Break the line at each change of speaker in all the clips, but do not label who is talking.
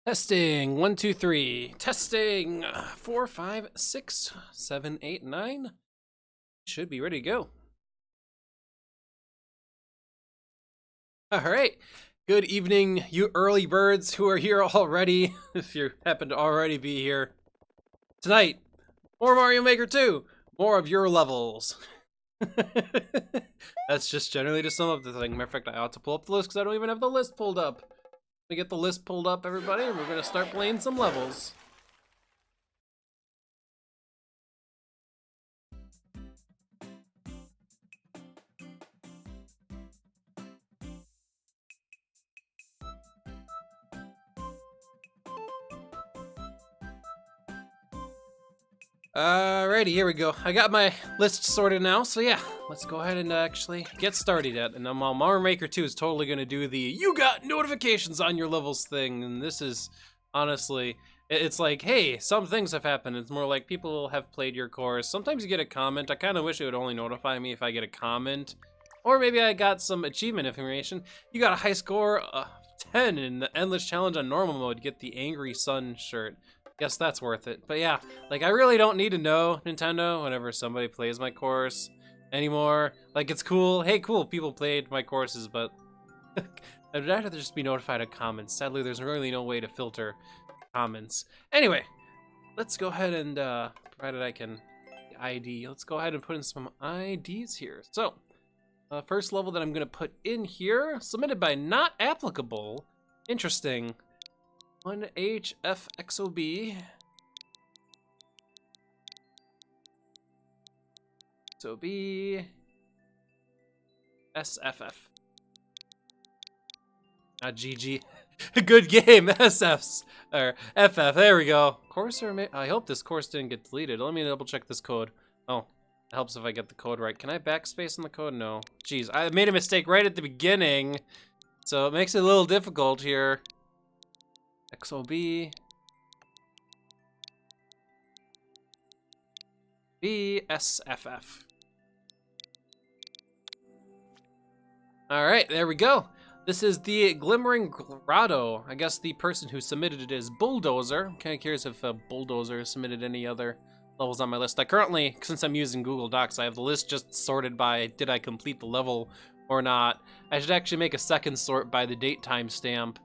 Testing, 1, 2, 3. Testing, 4, 5, 6, 7, 8, 9. Should be ready to go. All right. Good evening, you early birds who are here already, if you happen to already be here. Tonight, more Mario Maker 2, more of your levels. That's just generally to sum up the thing. Matter of fact, I ought to pull up the list because I don't even have the list pulled up. We get the list pulled up, everybody, and we're going to start playing some levels. Alrighty, here we go. I got my list sorted now, so yeah, let's go ahead and actually get started at it. And Mario Maker 2 is totally going to do the you got notifications on your levels thing, and this is, honestly, it's like, hey, some things have happened. It's more like people have played your course. Sometimes you get a comment. I kind of wish it would only notify me if I get a comment. Or maybe I got some achievement information. You got a high score of 10 in the Endless Challenge on normal mode. Get the Angry Sun shirt. Guess that's worth it. But yeah, like I really don't need to know, Nintendo, whenever somebody plays my course anymore. Like it's cool. Hey, cool, people played my courses, but I'd rather just be notified of comments. Sadly, there's really no way to filter comments. Anyway, let's go ahead and, provided I can ID, let's go ahead and put in some IDs here. So, first level that I'm gonna put in here, submitted by not applicable. Interesting. 1HFXOB. XOB. SFF. Not GG. Good game, SFs. Or FF, there we go. Course or I hope this course didn't get deleted. Let me double check this code. Oh, it helps if I get the code right. Can I backspace on the code? No. Jeez, I made a mistake right at the beginning. So it makes it a little difficult here. XOB BSFF. All right, there we go. This is the Glimmering Grotto. I guess the person who submitted it is Bulldozer. I'm kind of curious if Bulldozer submitted any other levels on my list. I currently, since I'm using Google Docs, I have the list just sorted by did I complete the level or not. I should actually make a second sort by the date timestamp.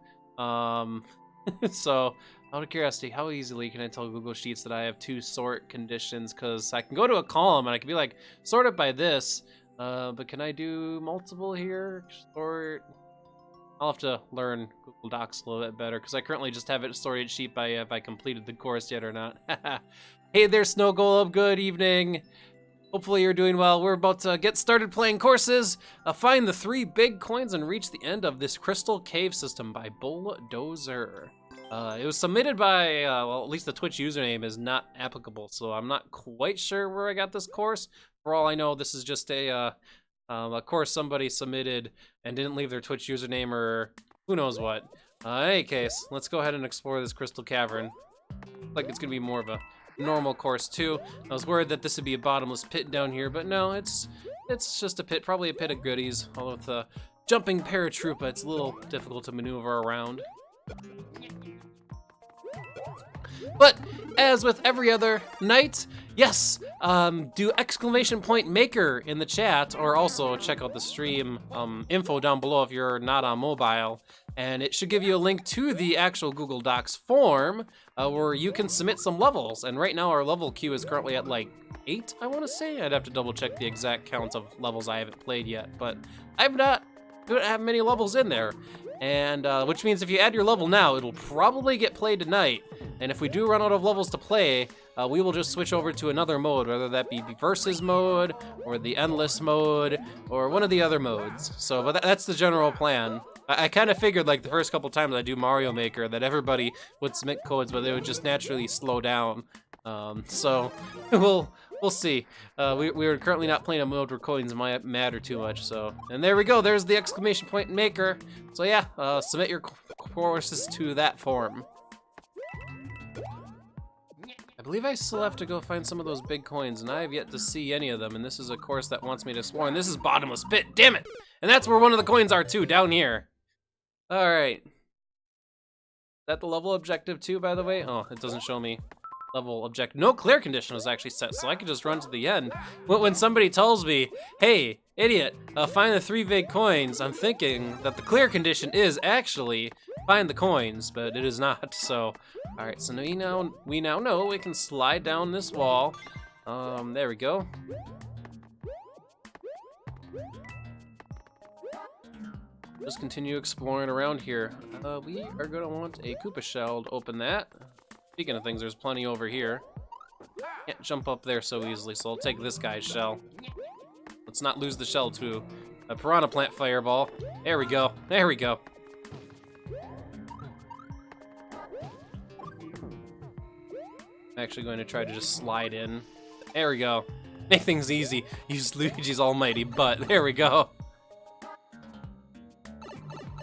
So, out of curiosity, how easily can I tell Google Sheets that I have two sort conditions? Because I can go to a column and I can be like, sort it by this, but can I do multiple here? Sort. I'll have to learn Google Docs a little bit better because I currently just have it sorted sheet by if I completed the course yet or not. Hey there, Snow Golem. Good evening. Hopefully you're doing well. We're about to get started playing courses. Find the 3 big coins and reach the end of this crystal cave system by Bulldozer. It was submitted by, well, at least the Twitch username is not applicable, so I'm not quite sure where I got this course. For all I know, this is just a course somebody submitted and didn't leave their Twitch username or who knows what. In any case, let's go ahead and explore this crystal cavern. Like it's gonna be more of a normal course too. I was worried that this would be a bottomless pit down here, but no, it's just a pit, probably a pit of goodies. Although with the jumping paratroopa, it's a little difficult to maneuver around. But as with every other night, yes, do exclamation point maker in the chat, or also check out the stream info down below if you're not on mobile. And it should give you a link to the actual Google Docs form where you can submit some levels. And right now our level queue is currently at like 8, I want to say. I'd have to double check the exact count of levels I haven't played yet, but don't have many levels in there. And which means if you add your level now, it'll probably get played tonight. And if we do run out of levels to play, we will just switch over to another mode, whether that be versus mode or the endless mode or one of the other modes. So, but that's the general plan. I kind of figured like the first couple times I do Mario Maker that everybody would submit codes, but they would just naturally slow down. So we'll see. We're currently not playing a mode where coins might matter too much. So, and there we go. There's the exclamation point maker. So yeah, submit your courses to that form. I believe I still have to go find some of those big coins, and I have yet to see any of them, and this is a course that wants me to explore, and this is bottomless pit, damn it! And that's where one of the coins are too, down here. Alright. that the level objective too, by the way? Oh, it doesn't show me level objective. No clear condition was actually set, so I could just run to the end. But when somebody tells me, hey, idiot, find the 3 vague coins, I'm thinking that the clear condition is actually find the coins, but it is not. So, all right, so we now know we can slide down this wall. There we go. Just continue exploring around here. We are gonna want a Koopa shell to open that. Speaking of things, there's plenty over here. Can't jump up there so easily, so I'll take this guy's shell. Let's not lose the shell to a piranha plant fireball. There we go, there we go. I'm actually going to try to just slide in. There we go. Make things easy. Use Luigi's almighty butt. There we go.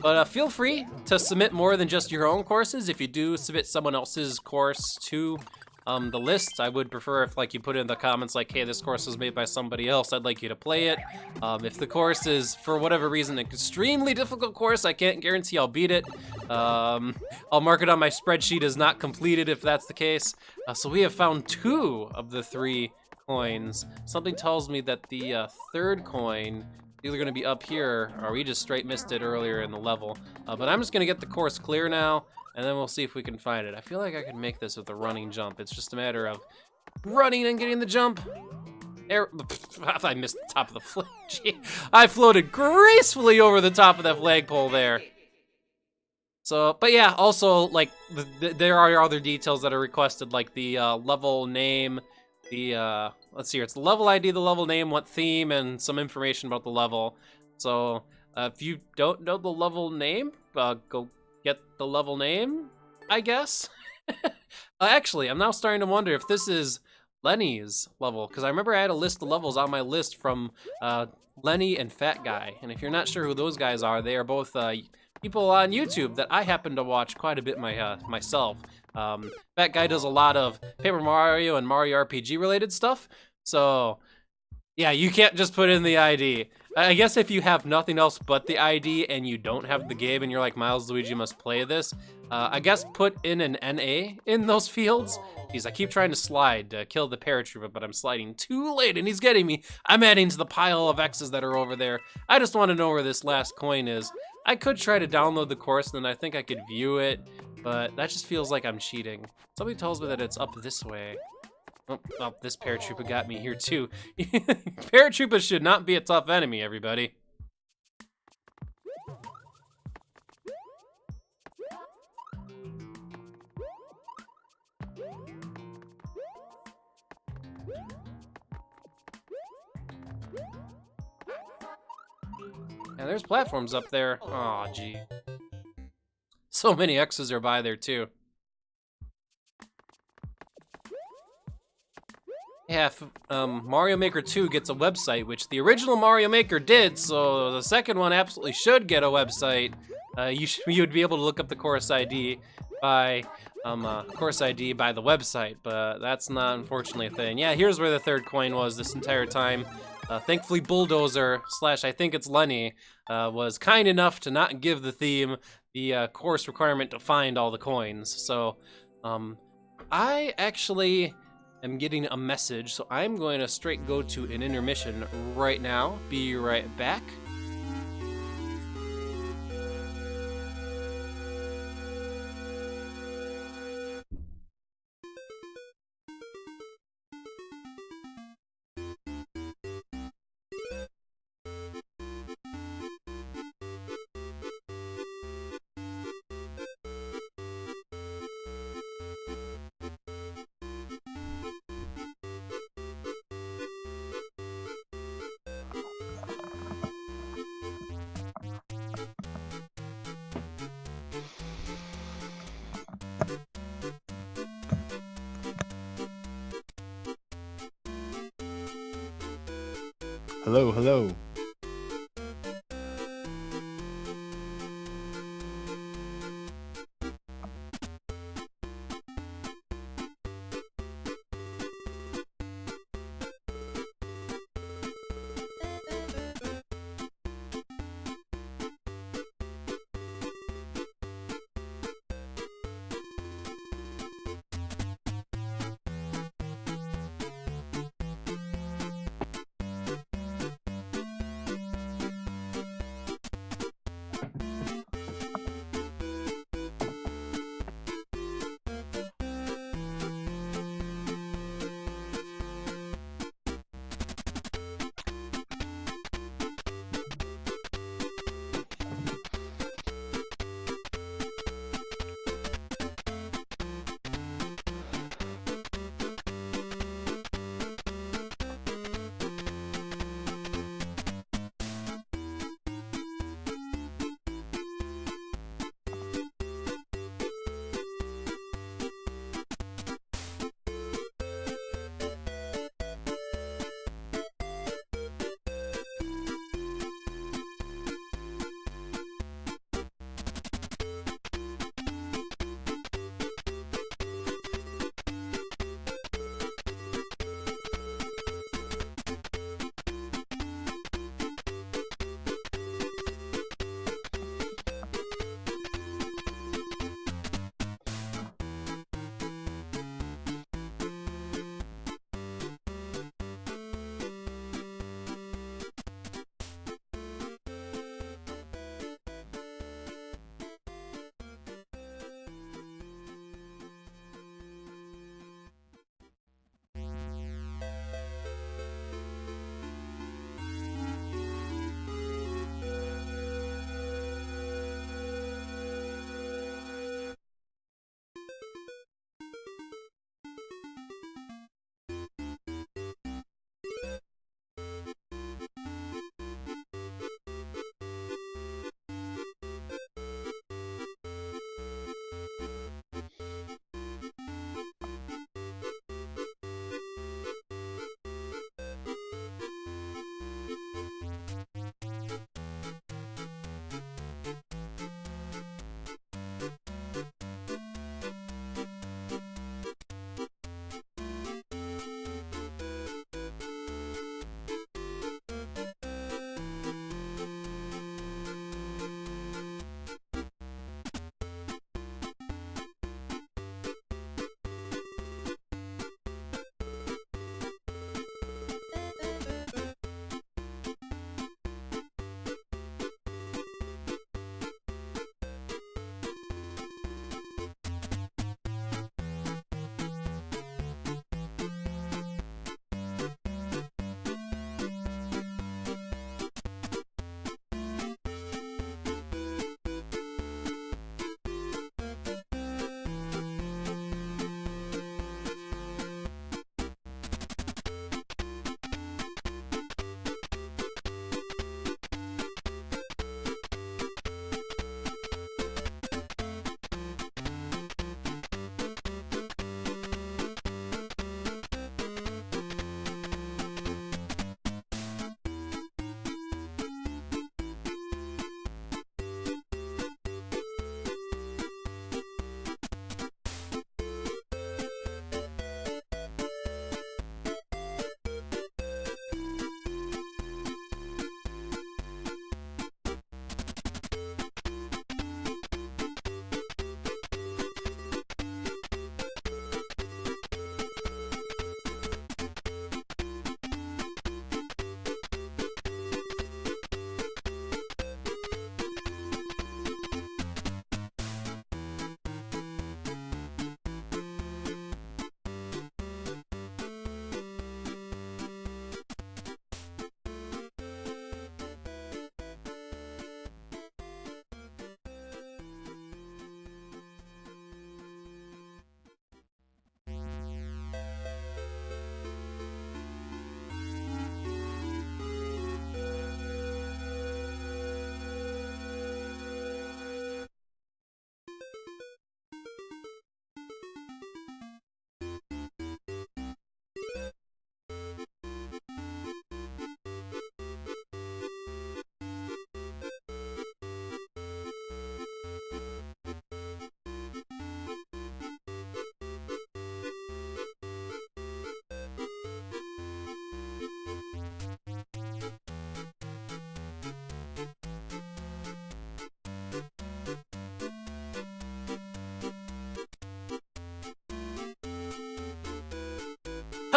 But feel free to submit more than just your own courses. If you do submit someone else's course to the list, I would prefer if you put in the comments like, hey, this course was made by somebody else, I'd like you to play it. If the course is, for whatever reason, an extremely difficult course, I can't guarantee I'll beat it. I'll mark it on my spreadsheet as not completed if that's the case. So we have found 2 of the 3 coins. Something tells me that the 3rd coin either gonna be up here, or we just straight missed it earlier in the level. But I'm just gonna get the course clear now, and then we'll see if we can find it. I feel like I can make this with a running jump. It's just a matter of running and getting the jump. There, I missed the top of the flag. Gee, I floated gracefully over the top of that flagpole there. So, but yeah, also, there are other details that are requested, like the level name, the, let's see here, it's the level ID, the level name, what theme, and some information about the level. So, if you don't know the level name, go get the level name, I guess. Actually, I'm now starting to wonder if this is Lenny's level, because I remember I had a list of levels on my list from Lenny and Fat Guy, and if you're not sure who those guys are, they are both people on YouTube that I happen to watch quite a bit myself. That guy does a lot of Paper Mario and Mario RPG related stuff. So yeah, you can't just put in the ID. I guess if you have nothing else but the ID and you don't have the game and you're like, Milesluigi must play this, I guess put in an NA in those fields. Jeez, I keep trying to slide to kill the paratrooper, but I'm sliding too late and he's getting me. I'm adding to the pile of X's that are over there. I just want to know where this last coin is. I could try to download the course and then I think I could view it, but that just feels like I'm cheating. Somebody tells me that it's up this way. Oh, this paratrooper got me here too. Paratroopers should not be a tough enemy, everybody. Yeah, there's platforms up there. Aw, gee. So many X's are by there too. Yeah, if Mario Maker 2 gets a website, which the original Mario Maker did, so the second one absolutely should get a website. You would be able to look up the course ID by the website, but that's not unfortunately a thing. Yeah, here's where the 3rd coin was this entire time. Thankfully, Bulldozer / I think it's Lenny was kind enough to not give the theme the course requirement to find all the coins. So I actually am getting a message, so I'm going to straight go to an intermission right now. Be right back.
Hello, hello.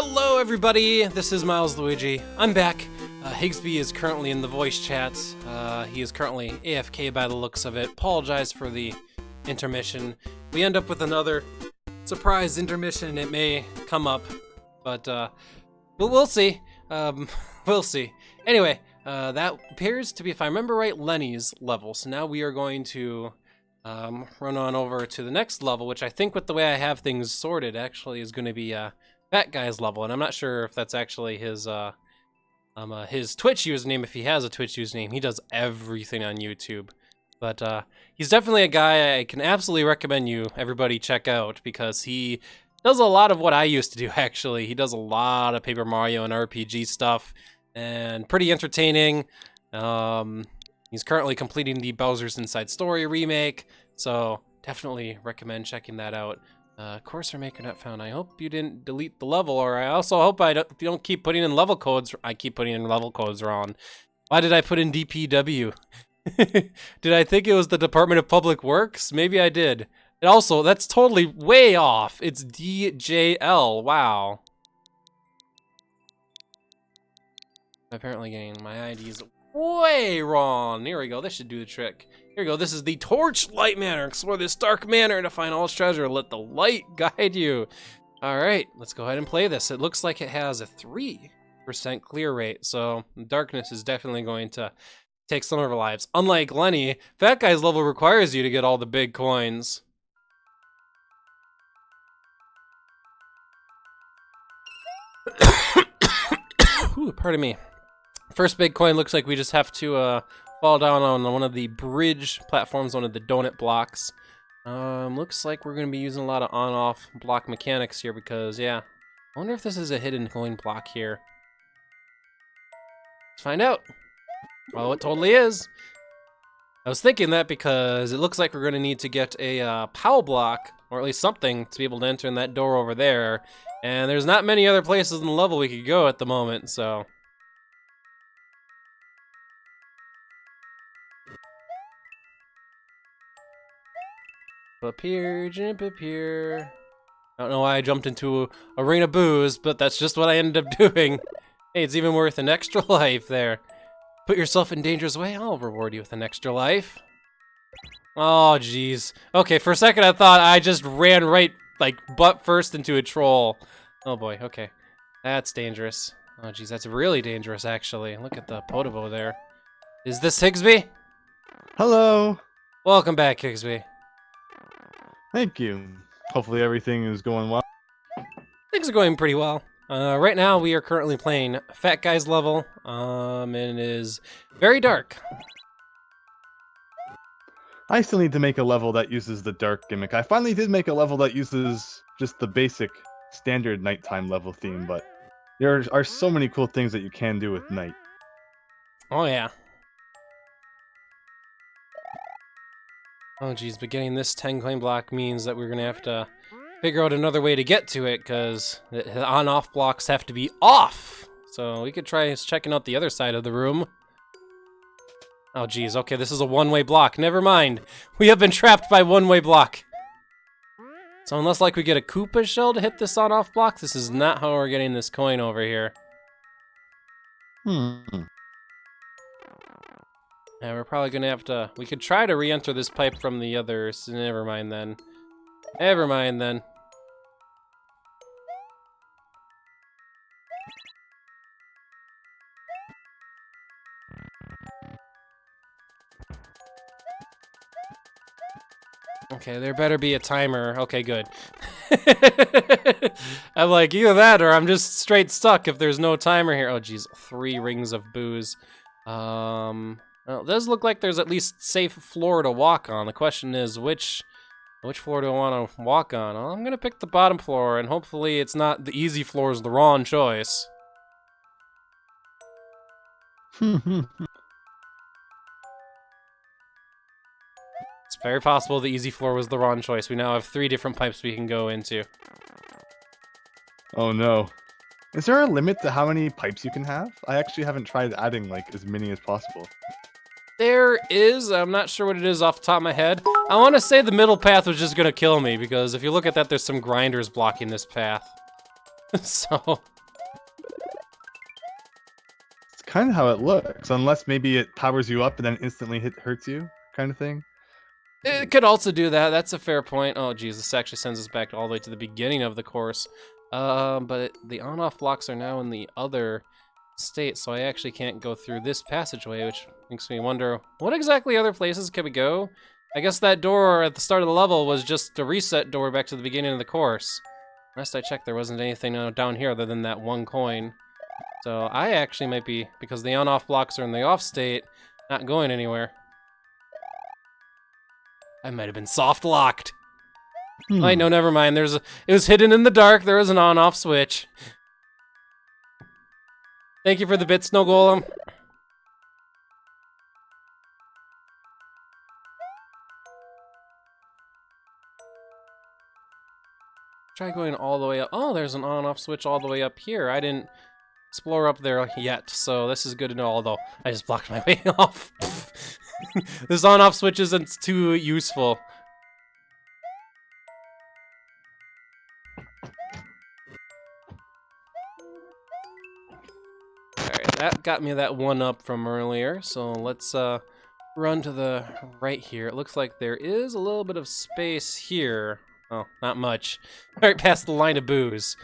Hello everybody, this is Milesluigi. I'm back. Higsby is currently in the voice chat. He is currently AFK by the looks of it. Apologize for the intermission. We end up with another surprise intermission. It may come up, but we'll see. We'll see. Anyway, that appears to be, if I remember right, Lenny's level. So now we are going to run on over to the next level, which I think with the way I have things sorted actually is going to be Fat Guy's level, and I'm not sure if that's actually his Twitch username, if he has a Twitch username. He does everything on YouTube, but he's definitely a guy I can absolutely recommend everybody check out, because he does a lot of what I used to do, actually. He does a lot of Paper Mario and RPG stuff, and pretty entertaining. He's currently completing the Bowser's Inside Story remake, so definitely recommend checking that out. Cursor maker not found. I hope you didn't delete the level, or I also hope you don't keep putting in level codes. I keep putting in level codes wrong. Why did I put in DPW? Did I think it was the Department of Public Works? Maybe I did. And also, that's totally way off. It's DJL. Wow. Apparently getting my IDs way wrong. Here we go. This should do the trick. Here we go. This is the Torchlight Manor. Explore this dark manor to find all its treasure. Let the light guide you. All right, let's go ahead and play this. It looks like it has a 3% clear rate, so darkness is definitely going to take some of our lives. Unlike Lenny, Fat Guy's level requires you to get all the big coins. Ooh, pardon me. First big coin looks like we just have to fall down on one of the bridge platforms, one of the donut blocks. Looks like we're going to be using a lot of on-off block mechanics here because, yeah. I wonder if this is a hidden coin block here. Let's find out. Well, it totally is. I was thinking that because it looks like we're going to need to get a POW block, or at least something, to be able to enter in that door over there. And there's not many other places in the level we could go at the moment, so... Up here, jump up here. I don't know why I jumped into a ring of booze, but that's just what I ended up doing. Hey, it's even worth an extra life there. Put yourself in danger's way, I'll reward you with an extra life. Oh, jeez. Okay, for a second I thought I just ran right, like, butt first into a troll. Oh boy, okay. That's dangerous. Oh, jeez, that's really dangerous, actually. Look at the Podobo there. Is this Higsby?
Hello.
Welcome back, Higsby.
Thank you. Hopefully everything is going well.
Things are going pretty well. Right now we are currently playing Fat Guy's level, and it is very dark.
I still need to make a level that uses the dark gimmick. I finally did make a level that uses just the basic standard nighttime level theme, but there are so many cool things that you can do with night.
Oh yeah. Oh geez, but getting this 10 coin block means that we're gonna have to figure out another way to get to it, because the on-off blocks have to be off. So we could try checking out the other side of the room. Oh geez, okay, this is a one-way block. Never mind. We have been trapped by one-way block. So unless like we get a Koopa shell to hit this on-off block, this is not how we're getting this coin over here. And we're probably gonna have to... We could try to re-enter this pipe from the others. Never mind then. Never mind then. Okay, there better be a timer. Okay, good. I'm like, either that or I'm just straight stuck if there's no timer here. Oh, geez, 3 rings of booze. Well, it does look like there's at least safe floor to walk on. The question is, which floor do I want to walk on? Well, I'm gonna pick the bottom floor, and hopefully it's not the easy floor is the wrong choice. It's very possible the easy floor was the wrong choice. We now have 3 different pipes we can go into.
Oh no. Is there a limit to how many pipes you can have? I actually haven't tried adding like as many as possible.
There is, I'm not sure what it is off the top of my head. I want to say the middle path was just gonna kill me, because if you look at that, there's some grinders blocking this path. So,
kind of how it looks, unless maybe it powers you up and then instantly hurts you, kind of thing.
It could also do that. That's a fair point. Oh, geez, this actually sends us back all the way to the beginning of the course. But the on-off blocks are now in the other state, so I actually can't go through this passageway, which makes me wonder, what exactly other places can we go? I guess that door at the start of the level was just a reset door back to the beginning of the course. Last I checked, there wasn't anything down here other than that one coin. So I actually might be, because the on-off blocks are in the off state, not going anywhere. I might have been soft locked. Wait, no, never mind. It was hidden in the dark. There was an on-off switch. Thank you for the bit, Snow Golem. Try going all the way up. Oh, there's an on-off switch all the way up here. I didn't explore up there yet, so this is good to know, although I just blocked my way off. This on-off switch isn't too useful. Alright, that got me that one up from earlier, so let's run to the right here. It looks like there is a little bit of space here. Oh, not much. Right past the line of booze.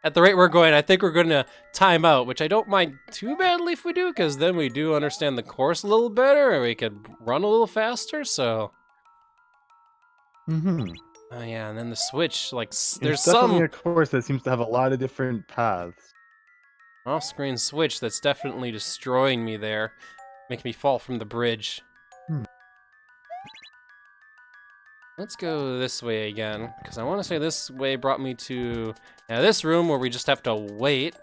At the rate we're going, I think we're going to time out, which I don't mind too badly if we do, because then we do understand the course a little better, and we could run a little faster, so... Oh yeah, and then the switch, like, there's
definitely a course that seems to have a lot of different paths.
Off-screen switch that's definitely destroying me there. Making me fall from the bridge. Let's go this way again, because I want to say this way brought me to this room where we just have to wait.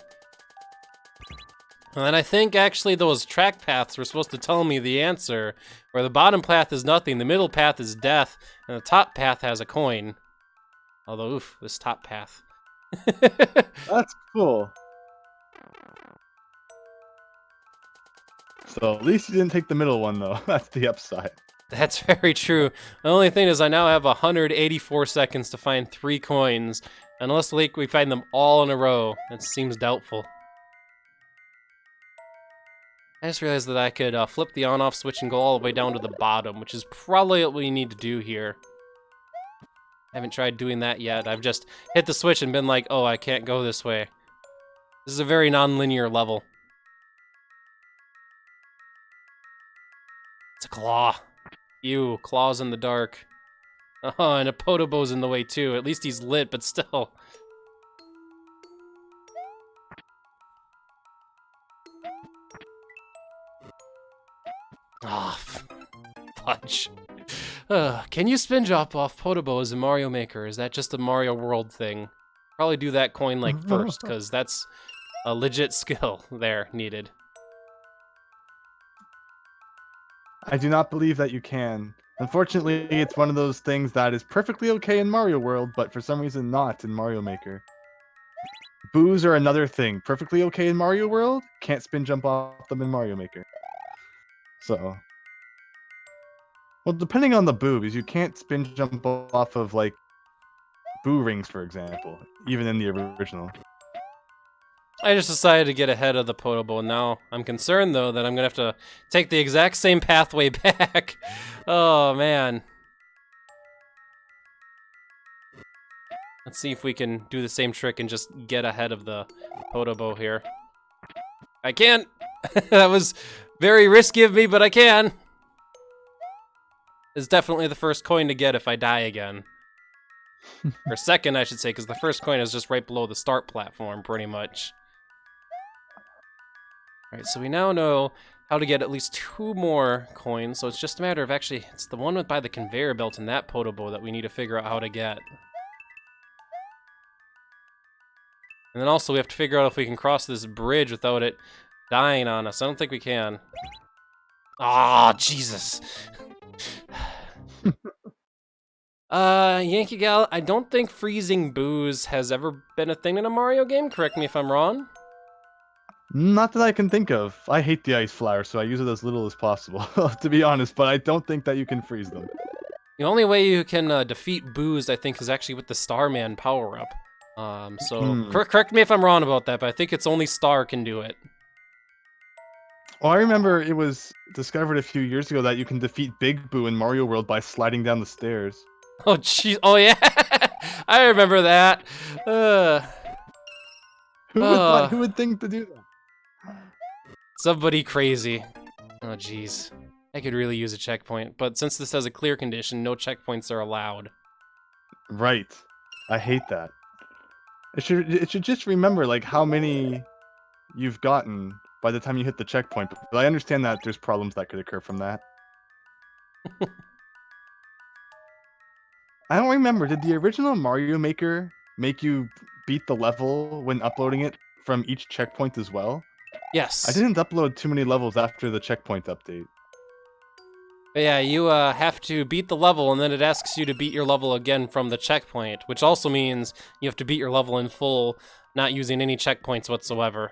And then I think actually those track paths were supposed to tell me the answer, where the bottom path is nothing, the middle path is death, and the top path has a coin. Although, oof, this top path.
That's cool. So at least you didn't take the middle one, though. That's the upside.
That's very true. The only thing is I now have 184 seconds to find 3 coins. Unless we find them all in a row. That seems doubtful. I just realized that I could flip the on-off switch and go all the way down to the bottom, which is probably what we need to do here. I haven't tried doing that yet. I've just hit the switch and been like, oh, I can't go this way. This is a very non-linear level. It's a claw. Ew, claws in the dark. Oh, and a Podobo's in the way too. At least he's lit, but still. Ah, fudge. Can you spin drop off Podobos in Mario Maker? Is that just a Mario World thing? Probably do that coin like first, because that's a legit skill there needed.
I do not believe that you can. Unfortunately, it's one of those things that is perfectly okay in Mario World, but for some reason not in Mario Maker. Boos are another thing. Perfectly okay in Mario World, can't spin jump off them in Mario Maker. So... well, depending on the boo, because you can't spin jump off of, like, boo rings, for example, even in the original.
I just decided to get ahead of the Podobo, and now I'm concerned, though, that I'm going to have to take the exact same pathway back. Oh, man. Let's see if we can do the same trick and just get ahead of the Podobo here. I can't! That was very risky of me, but I can! It's definitely the first coin to get if I die again. Or second, I should say, because the first coin is just right below the start platform, pretty much. Alright, so we now know how to get at least 2 more coins, so it's just a matter of actually, it's the one by the conveyor belt in that Podobo that we need to figure out how to get. And then also we have to figure out if we can cross this bridge without it dying on us. I don't think we can. Ah, Jesus. Yankee Gal, I don't think freezing boos has ever been a thing in a Mario game. Correct me if I'm wrong.
Not that I can think of. I hate the ice flower, so I use it as little as possible, to be honest, but I don't think that you can freeze them.
The only way you can defeat boos, I think, is actually with the Starman power-up. Correct me if I'm wrong about that, but I think it's only Star can do it.
Well, I remember it was discovered a few years ago that you can defeat Big Boo in Mario World by sliding down the stairs.
Oh, jeez. Oh, yeah. I remember that.
Who would thought?
Uh,
Who would think to do that?
somebody crazy. Oh, jeez. I could really use a checkpoint, but since this has a clear condition, no checkpoints are allowed.
Right. I hate that. It should just remember like how many you've gotten by the time you hit the checkpoint. But I understand that there's problems that could occur from that. I don't remember. Did the original Mario Maker make you beat the level when uploading it from each checkpoint as well? I
Yes.
didn't upload too many levels after the checkpoint update.
But yeah, you have to beat the level, and then it asks you to beat your level again from the checkpoint, which also means you have to beat your level in full, not using any checkpoints whatsoever.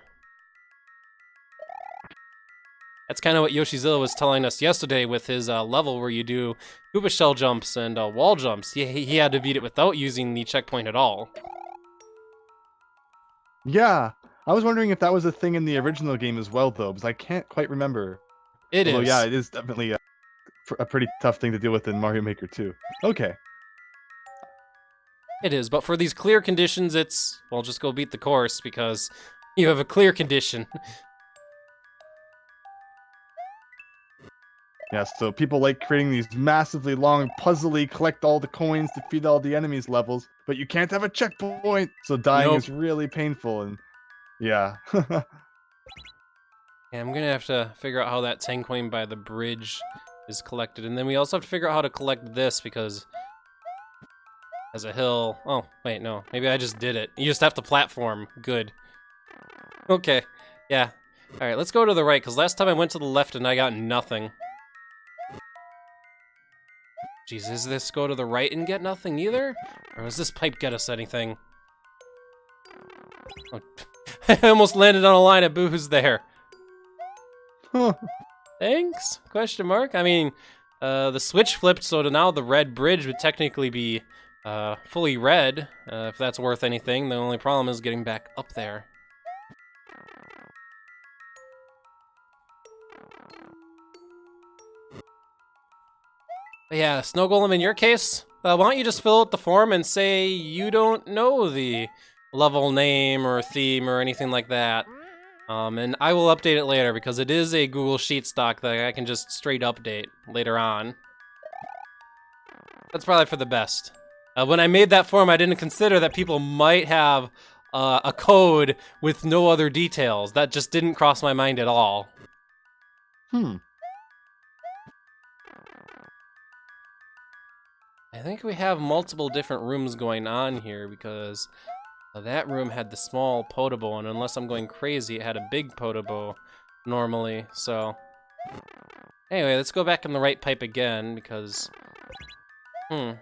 That's kind of what Yoshizilla was telling us yesterday with his level where you do Koopa shell jumps and wall jumps. He had to beat it without using the checkpoint at all.
Yeah, I was wondering if that was a thing in the original game as well, though, because I can't quite remember.
It
Although, yeah,
is.
it is definitely a pretty tough thing to deal with in Mario Maker 2. Okay.
It is, but for these clear conditions, it's, well, just go beat the course because you have a clear condition.
Yeah, so people like creating these massively long, puzzly, collect all the coins, defeat all the enemies levels, but you can't have a checkpoint, so dying
Nope.
is really painful, and yeah.
Yeah, I'm gonna have to figure out how that 10 coin by the bridge is collected. And then we also have to figure out how to collect this because as a hill. Oh, wait, no. Maybe I just did it. You just have to platform. Good. Okay. Yeah. Alright, let's go to the right, because last time I went to the left and I got nothing. Jeez, is this go to the right and get nothing either? Or does this pipe get us anything? Oh, I almost landed on a line of boos there. Thanks? Question mark? I mean, the switch flipped, so now the red bridge would technically be fully red, if that's worth anything. The only problem is getting back up there. But yeah, Snow Golem, in your case, why don't you just fill out the form and say you don't know the level name or theme or anything like that. And I will update it later because it is a Google Sheet stock that I can just straight update later on. That's probably for the best. When I made that form, I didn't consider that people might have a code with no other details. That just didn't cross my mind at all. I think we have multiple different rooms going on here because that room had the small Podobo, and unless I'm going crazy, it had a big Podobo normally, so... Anyway, let's go back in the right pipe again, because... I'll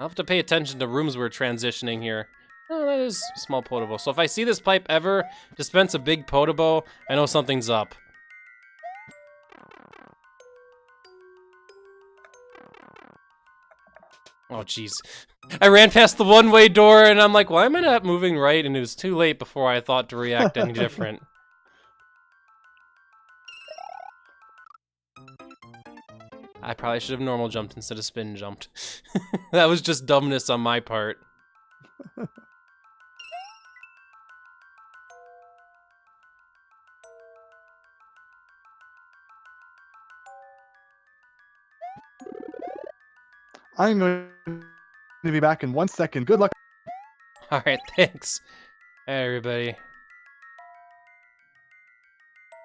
have to pay attention to rooms we're transitioning here. Oh, that is small Podobo. So if I see this pipe ever dispense a big Podobo, I know something's up. Oh, jeez. I ran past the one-way door, and I'm like, why am I not moving right? And it was too late before I thought to react any different. I probably should have normal jumped instead of spin jumped. That was just dumbness on my part.
I'm going to be back in 1 second. Good luck.
Alright, thanks. Hey, everybody.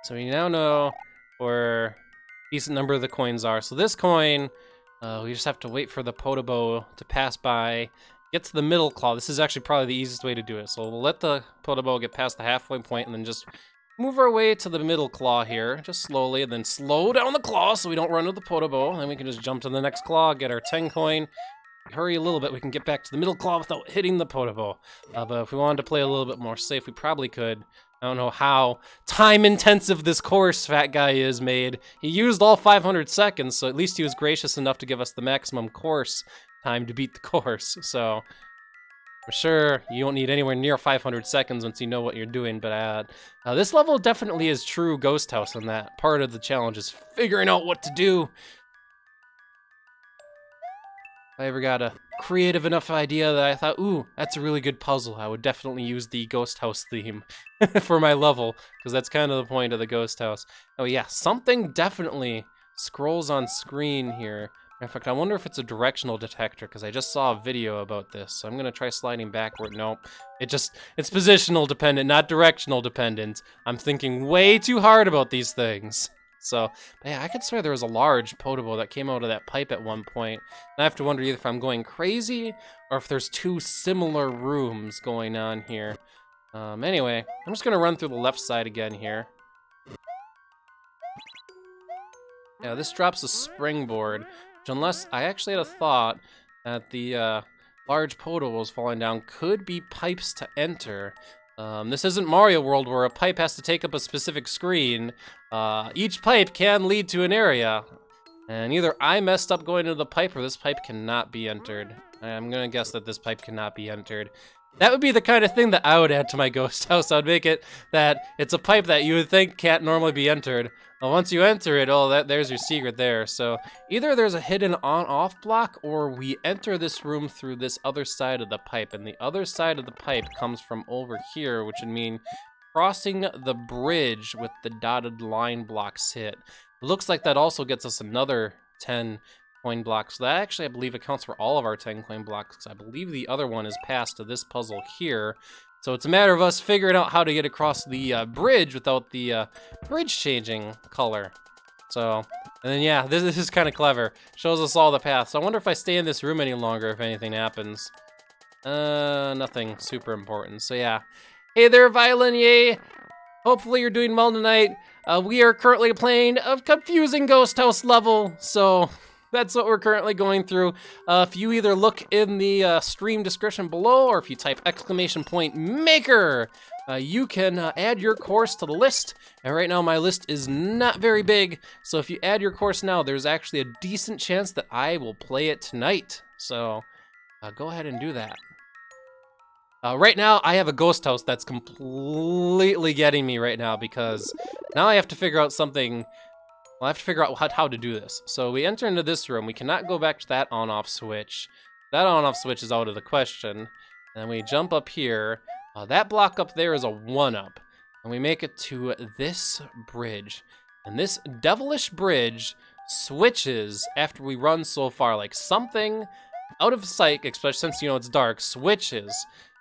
So we now know where a decent number of the coins are. So this coin, we just have to wait for the Podobo to pass by, get to the middle claw. This is actually probably the easiest way to do it. So we'll let the Podobo get past the halfway point and then just move our way to the middle claw here, just slowly, and then slow down the claw so we don't run into the Podobo. Then we can just jump to the next claw, get our 10 coin. Hurry a little bit, we can get back to the middle claw without hitting the Podobo. But if we wanted to play a little bit more safe, we probably could. I don't know how time-intensive this course Fat Guy is made. He used all 500 seconds, so at least he was gracious enough to give us the maximum course time to beat the course. So, I'm sure you won't need anywhere near 500 seconds once you know what you're doing, but this level definitely is true Ghost House in that part of the challenge is figuring out what to do. If I ever got a creative enough idea that I thought, ooh, that's a really good puzzle, I would definitely use the Ghost House theme for my level, because that's kind of the point of the Ghost House. Oh yeah, something definitely scrolls on screen here. In fact, I wonder if it's a directional detector, because I just saw a video about this, so I'm going to try sliding backward. Nope. It's positional dependent, not directional dependent. I'm thinking way too hard about these things. So, but yeah, I could swear there was a large Podoboo that came out of that pipe at one point. And I have to wonder either if I'm going crazy or if there's two similar rooms going on here. Anyway, I'm just gonna run through the left side again here. Yeah, this drops a springboard, which unless I actually had a thought that the large Podoboos falling down could be pipes to enter. This isn't Mario World where a pipe has to take up a specific screen. Each pipe can lead to an area. And either I messed up going into the pipe or this pipe cannot be entered. I'm gonna guess that this pipe cannot be entered. That would be the kind of thing that I would add to my Ghost House. I'd make it that it's a pipe that you would think can't normally be entered. Well, once you enter it, oh, there's your secret there. So either there's a hidden on-off block or we enter this room through this other side of the pipe. And the other side of the pipe comes from over here, which would mean crossing the bridge with the dotted line blocks hit. It looks like that also gets us another 10 coin blocks. So that actually, I believe, accounts for all of our 10 coin blocks, because I believe the other one is passed to this puzzle here. So it's a matter of us figuring out how to get across the bridge without the bridge changing color. So, and then yeah, this is kind of clever. Shows us all the paths. So I wonder if I stay in this room any longer if anything happens. Nothing super important. So yeah. Hey there, Violin, yay! Hopefully you're doing well tonight. We are currently playing a confusing Ghost House level, so that's what we're currently going through. If you either look in the stream description below, or if you type !maker, you can add your course to the list. And right now my list is not very big, so if you add your course now, there's actually a decent chance that I will play it tonight. So go ahead and do that. Right now, I have a Ghost House that's completely getting me right now, because now I have to figure out something. Well, I have to figure out how to do this. So we enter into this room. We cannot go back to that on-off switch. That on-off switch is out of the question. And we jump up here. That block up there is a 1-up. And we make it to this bridge. And this devilish bridge switches after we run so far. Like something out of sight, especially since, you know, it's dark, switches.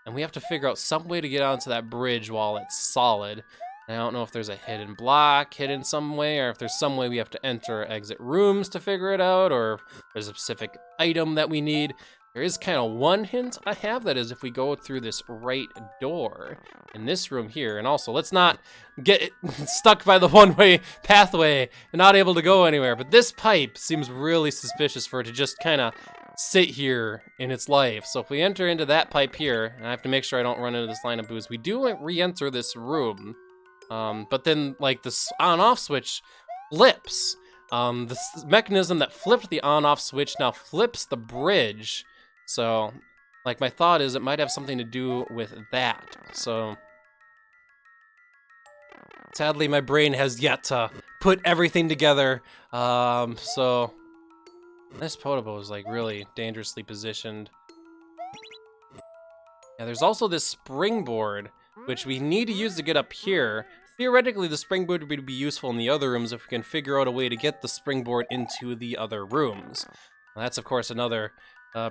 And we have to figure out some way to get onto that bridge while it's solid. And I don't know if there's a hidden block hidden some way, or if there's some way we have to enter or exit rooms to figure it out, or if there's a specific item that we need. There is kind of one hint I have, that is if we go through this right door in this room here. And also, let's not get stuck by the one-way pathway and not able to go anywhere. But this pipe seems really suspicious for it to just kind of sit here in its life. So if we enter into that pipe here, and I have to make sure I don't run into this line of boos, we do re-enter this room. But then, like, this on-off switch flips. The mechanism that flipped the on-off switch now flips the bridge. So, like, my thought is it might have something to do with that. So, sadly, my brain has yet to put everything together. So, this Podoboo is, like, really dangerously positioned. Yeah, there's also this springboard, which we need to use to get up here. Theoretically, the springboard would be useful in the other rooms if we can figure out a way to get the springboard into the other rooms. Now, that's, of course, another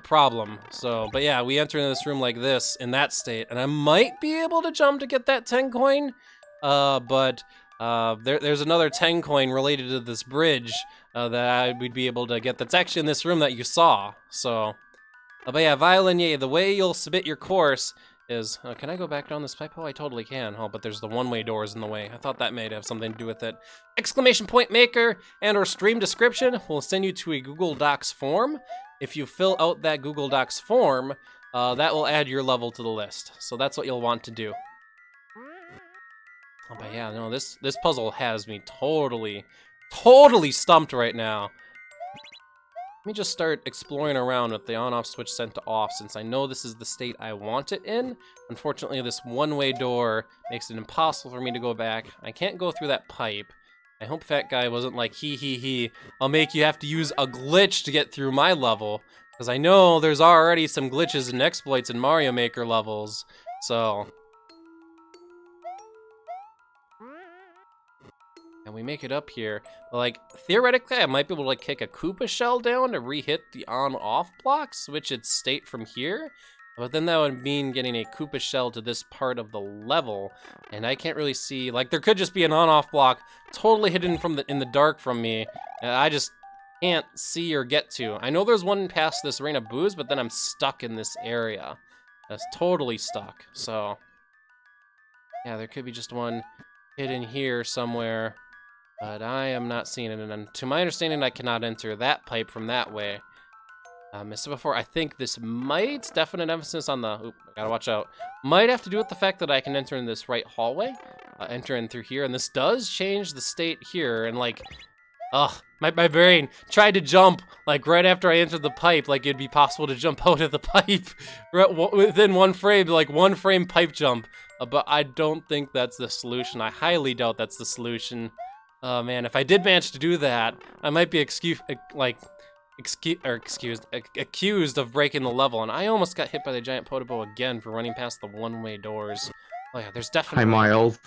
problem. So, but yeah, we enter into this room like this, in that state, and I might be able to jump to get that 10 coin, but there's another 10 coin related to this bridge that we'd be able to get that's actually in this room that you saw. So, but yeah, Violinier, the way you'll submit your course is, can I go back down this pipe? Oh, I totally can. Oh, but there's the one-way doors in the way. I thought that may have something to do with it. Exclamation point maker and or stream description will send you to a Google Docs form. If you fill out that Google Docs form, that will add your level to the list. So that's what you'll want to do. Oh, but yeah, no, this puzzle has me totally stumped right now. Let me just start exploring around with the on-off switch set to off, since I know this is the state I want it in. Unfortunately, this one-way door makes it impossible for me to go back. I can't go through that pipe. I hope Fat Guy wasn't like, he, I'll make you have to use a glitch to get through my level. Because I know there's already some glitches and exploits in Mario Maker levels, so... And we make it up here. Like, theoretically, I might be able to like kick a Koopa shell down to re-hit the on-off block, switch its state from here. But then that would mean getting a Koopa shell to this part of the level, and I can't really see. Like, there could just be an on-off block totally hidden from in the dark from me, and I just can't see or get to. I know there's one past this Rain of Booze, but then I'm stuck in this area. That's totally stuck. So, yeah, there could be just one hidden here somewhere. But I am not seeing it, and to my understanding, I cannot enter that pipe from that way. As said before, I think this might, definite emphasis on the, oop, I gotta watch out, might have to do with the fact that I can enter in this right hallway, enter in through here, and this does change the state here, and like, ugh, my brain tried to jump, like right after I entered the pipe, like it'd be possible to jump out of the pipe within one frame, like one frame pipe jump, but I don't think that's the solution. I highly doubt that's the solution. Oh man, if I did manage to do that, I might be accused of breaking the level, and I almost got hit by the giant Podobo again for running past the one-way doors. Oh yeah, there's definitely...
Hi, Miles.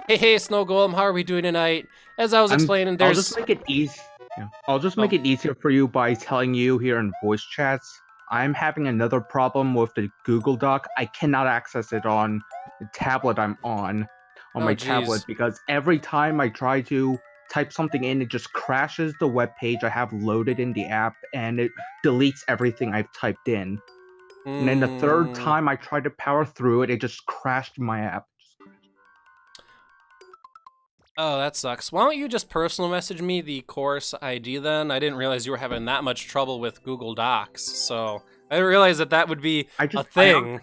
Hey, Snow Golem, how are we doing tonight? As I was explaining, there's...
I'll just make it easy. Yeah. I'll just make it easier for you by telling you here in voice chats. I'm having another problem with the Google Doc. I cannot access it on the tablet I'm on my tablet, because every time I try to type something in, it just crashes the web page I have loaded in the app, and it deletes everything I've typed in. And then the third time I tried to power through it, it just crashed my app.
Oh, that sucks. Why don't you just personal message me the course ID then? I didn't realize you were having that much trouble with Google Docs, so I didn't realize that would be a thing.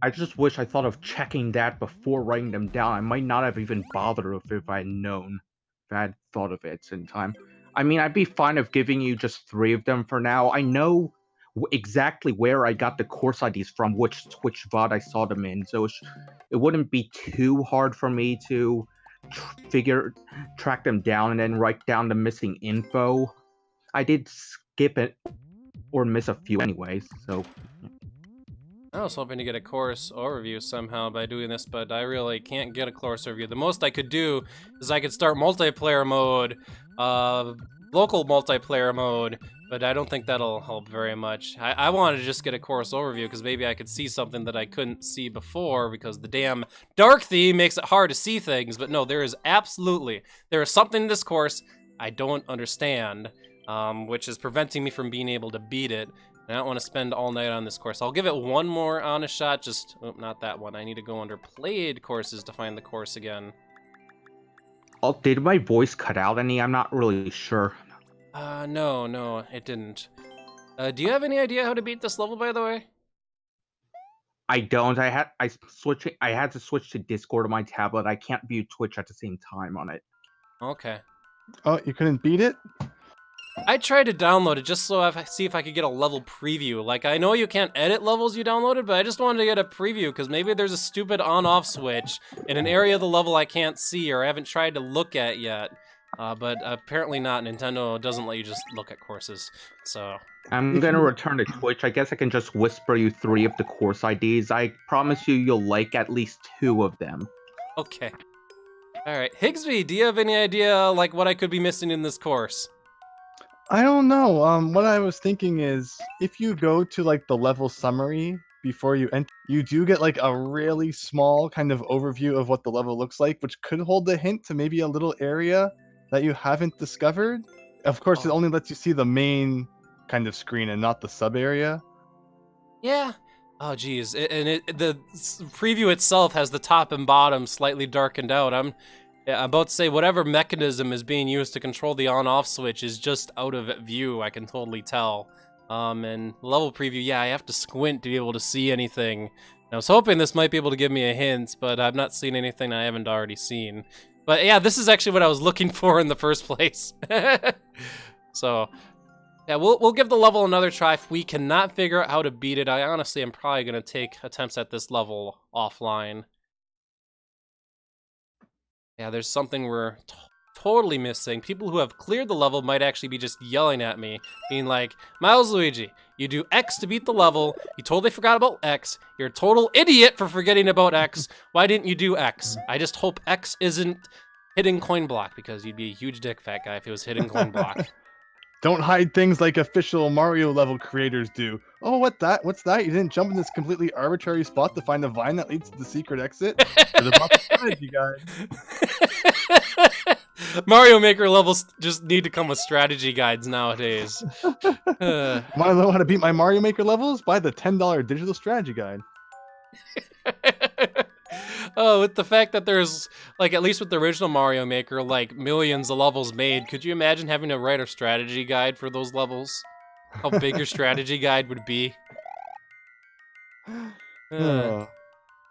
I just wish I thought of checking that before writing them down. I might not have even bothered with it if I had known, if I had thought of it in time. I mean, I'd be fine of giving you just 3 of them for now. I know exactly where I got the course IDs from, which Twitch VOD I saw them in, so it wouldn't be too hard for me to track them down and then write down the missing info. I did skip it or miss a few anyways, so...
I was hoping to get a course overview somehow by doing this, but I really can't get a course overview. The most I could do is I could start multiplayer mode, local multiplayer mode, but I don't think that'll help very much. I wanted to just get a course overview because maybe I could see something that I couldn't see before because the damn dark theme makes it hard to see things, but no, there is something in this course I don't understand, which is preventing me from being able to beat it. I don't want to spend all night on this course. I'll give it one more honest shot, not that one. I need to go under played courses to find the course again.
Oh, did my voice cut out any? I'm not really sure.
No, it didn't. Do you have any idea how to beat this level, by the way?
I don't. I had to switch to Discord on my tablet. I can't view Twitch at the same time on it.
Okay.
Oh, you couldn't beat it?
I tried to download it just so I see if I could get a level preview. Like, I know you can't edit levels you downloaded, but I just wanted to get a preview because maybe there's a stupid on-off switch in an area of the level I can't see or I haven't tried to look at yet. But apparently not. Nintendo doesn't let you just look at courses, so...
I'm gonna return to Twitch. I guess I can just whisper you 3 of the course IDs. I promise you'll like at least 2 of them.
Okay. Alright. Higsby, do you have any idea, like, what I could be missing in this course?
I don't know. What I was thinking is, if you go to like the level summary before you enter, you do get like a really small kind of overview of what the level looks like, which could hold a hint to maybe a little area that you haven't discovered. Of course, it only lets you see the main kind of screen and not the sub area.
Yeah. Oh, geez. The preview itself has the top and bottom slightly darkened out. I'm about to say whatever mechanism is being used to control the on-off switch is just out of view. I can totally tell. And level preview, yeah, I have to squint to be able to see anything. And I was hoping this might be able to give me a hint, but I've not seen anything I haven't already seen. But yeah, this is actually what I was looking for in the first place. So, Yeah, we'll give the level another try. If we cannot figure out how to beat it, I honestly am probably going to take attempts at this level offline. Yeah, there's something we're totally missing. People who have cleared the level might actually be just yelling at me, being like, Milesluigi, you do X to beat the level. You totally forgot about X. You're a total idiot for forgetting about X. Why didn't you do X? I just hope X isn't hitting coin block, because you'd be a huge dick, fat guy, if it was hitting coin block.
Don't hide things like official Mario level creators do. Oh, what's that? You didn't jump in this completely arbitrary spot to find a vine that leads to the secret exit? For the proper strategy guide.
Mario Maker levels just need to come with strategy guides nowadays.
Want to know how to beat my Mario Maker levels? Buy the $10 digital strategy guide.
Oh, with the fact that there's, like, at least with the original Mario Maker, like, millions of levels made, could you imagine having to write a strategy guide for those levels? How big your strategy guide would be?
So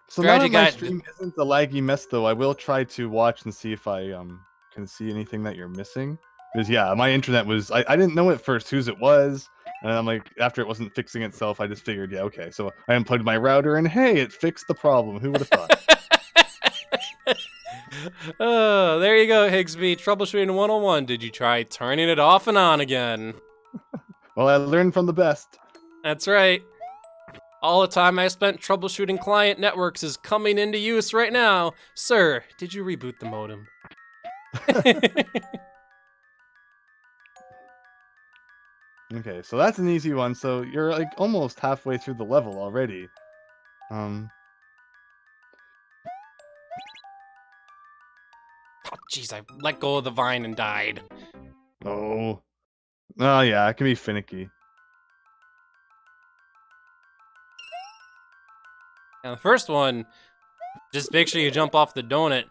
strategy
now that my
guide-
stream isn't a laggy mess, though, I will try to watch and see if I can see anything that you're missing. Because yeah, my internet was I didn't know at first whose it was, and I'm like, after it wasn't fixing itself, I just figured, yeah, okay. So I unplugged my router, and hey, it fixed the problem. Who would have thought?
Oh, there you go, Higsby. Troubleshooting 101. Did you try turning it off and on again?
Well, I learned from the best.
That's right. All the time I spent troubleshooting client networks is coming into use right now. Sir, did you reboot the modem?
Okay, so that's an easy one. So you're like almost halfway through the level already.
Oh, jeez, I let go of the vine and died.
Oh yeah, it can be finicky.
Now, the first one, just make sure you jump off the donut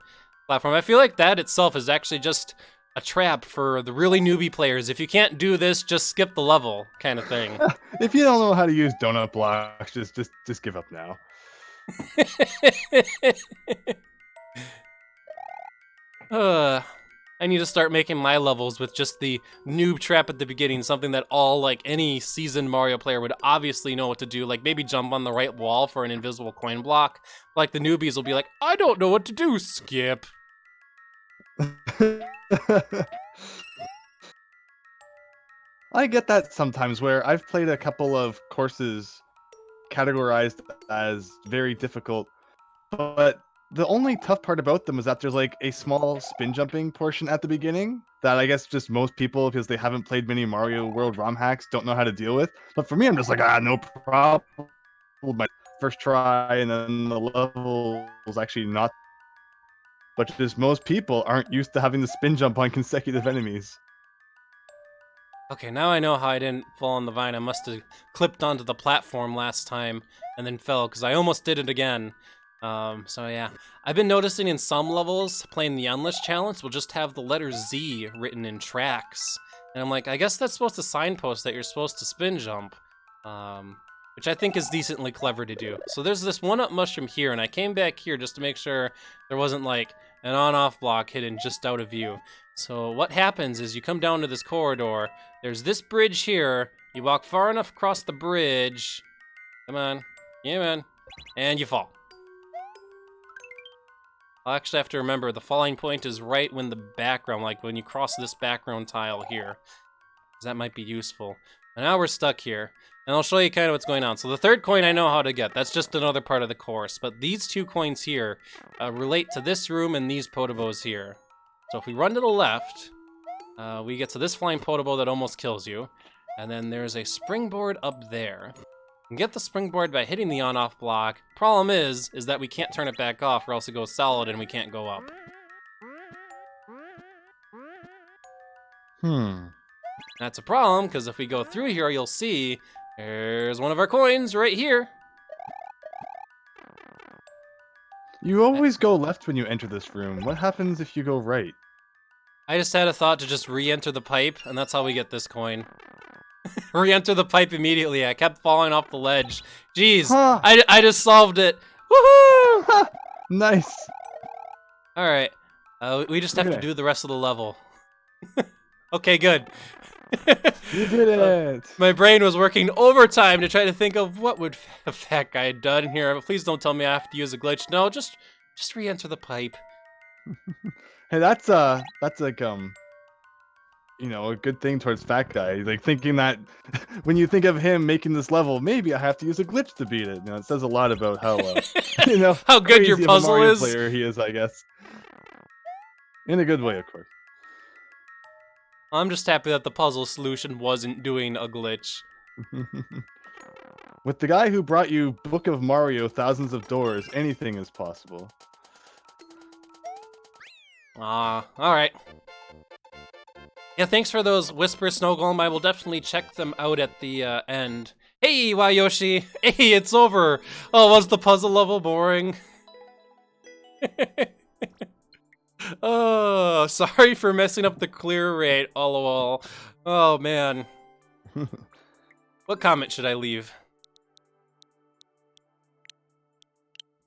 platform. I feel like that itself is actually just a trap for the really newbie players. If you can't do this, just skip the level, kind of thing.
If you don't know how to use donut blocks, just give up now.
I need to start making my levels with just the noob trap at the beginning, something that all, like, any seasoned Mario player would obviously know what to do, like maybe jump on the right wall for an invisible coin block. Like, the newbies will be like, I don't know what to do, skip.
I get that sometimes, where I've played a couple of courses categorized as very difficult, but the only tough part about them is that there's like a small spin jumping portion at the beginning that I guess just most people, because they haven't played many Mario World ROM hacks, don't know how to deal with. But for me, I'm just like, no problem. My first try, and then the level was actually not. But just most people aren't used to having to spin jump on consecutive enemies.
Okay, now I know how I didn't fall on the vine. I must have clipped onto the platform last time and then fell, because I almost did it again. So yeah. I've been noticing in some levels, playing the Endless Challenge will just have the letter Z written in tracks. And I'm like, I guess that's supposed to signpost that you're supposed to spin jump. Which I think is decently clever to do. So there's this one-up mushroom here, and I came back here just to make sure there wasn't like an on-off block hidden just out of view. So what happens is you come down to this corridor, there's this bridge here, you walk far enough across the bridge, come on, yeah man, and you fall. I'll actually have to remember, the falling point is right when the background, like when you cross this background tile here. That might be useful. And now we're stuck here, and I'll show you kind of what's going on. So the third coin I know how to get, that's just another part of the course, but these two coins here relate to this room and these potobos here. So if we run to the left, we get to this flying potobo that almost kills you, and then there's a springboard up there. You can get the springboard by hitting the on-off block. Problem is that we can't turn it back off, or else it goes solid and we can't go up. That's a problem, because if we go through here, you'll see there's one of our coins right here.
You always go left when you enter this room. What happens if you go right?
I just had a thought to just re-enter the pipe, and that's how we get this coin. Re-enter the pipe immediately. I kept falling off the ledge. Jeez,
Huh.
I just solved it. Woohoo!
Nice.
All right, we just have to do the rest of the level. Okay, good.
You did it!
My brain was working overtime to try to think of what would a fat guy had done here. Please don't tell me I have to use a glitch. No, just re-enter the pipe.
Hey, that's like you know, a good thing towards fat guy. Like thinking that when you think of him making this level, maybe I have to use a glitch to beat it. You know, it says a lot about how you know
How good your
crazy of a
puzzle
Mario
is.
player he is, I guess. In a good way, of course.
I'm just happy that the puzzle solution wasn't doing a glitch.
With the guy who brought you Book of Mario, Thousands of Doors, anything is possible.
Alright. Yeah, thanks for those Whisper Snow Golem. I will definitely check them out at the end. Hey, wow, Yoshi! Hey, it's over! Oh, was the puzzle level boring? Oh, sorry for messing up the clear rate, lol. Oh, man. What comment should I leave?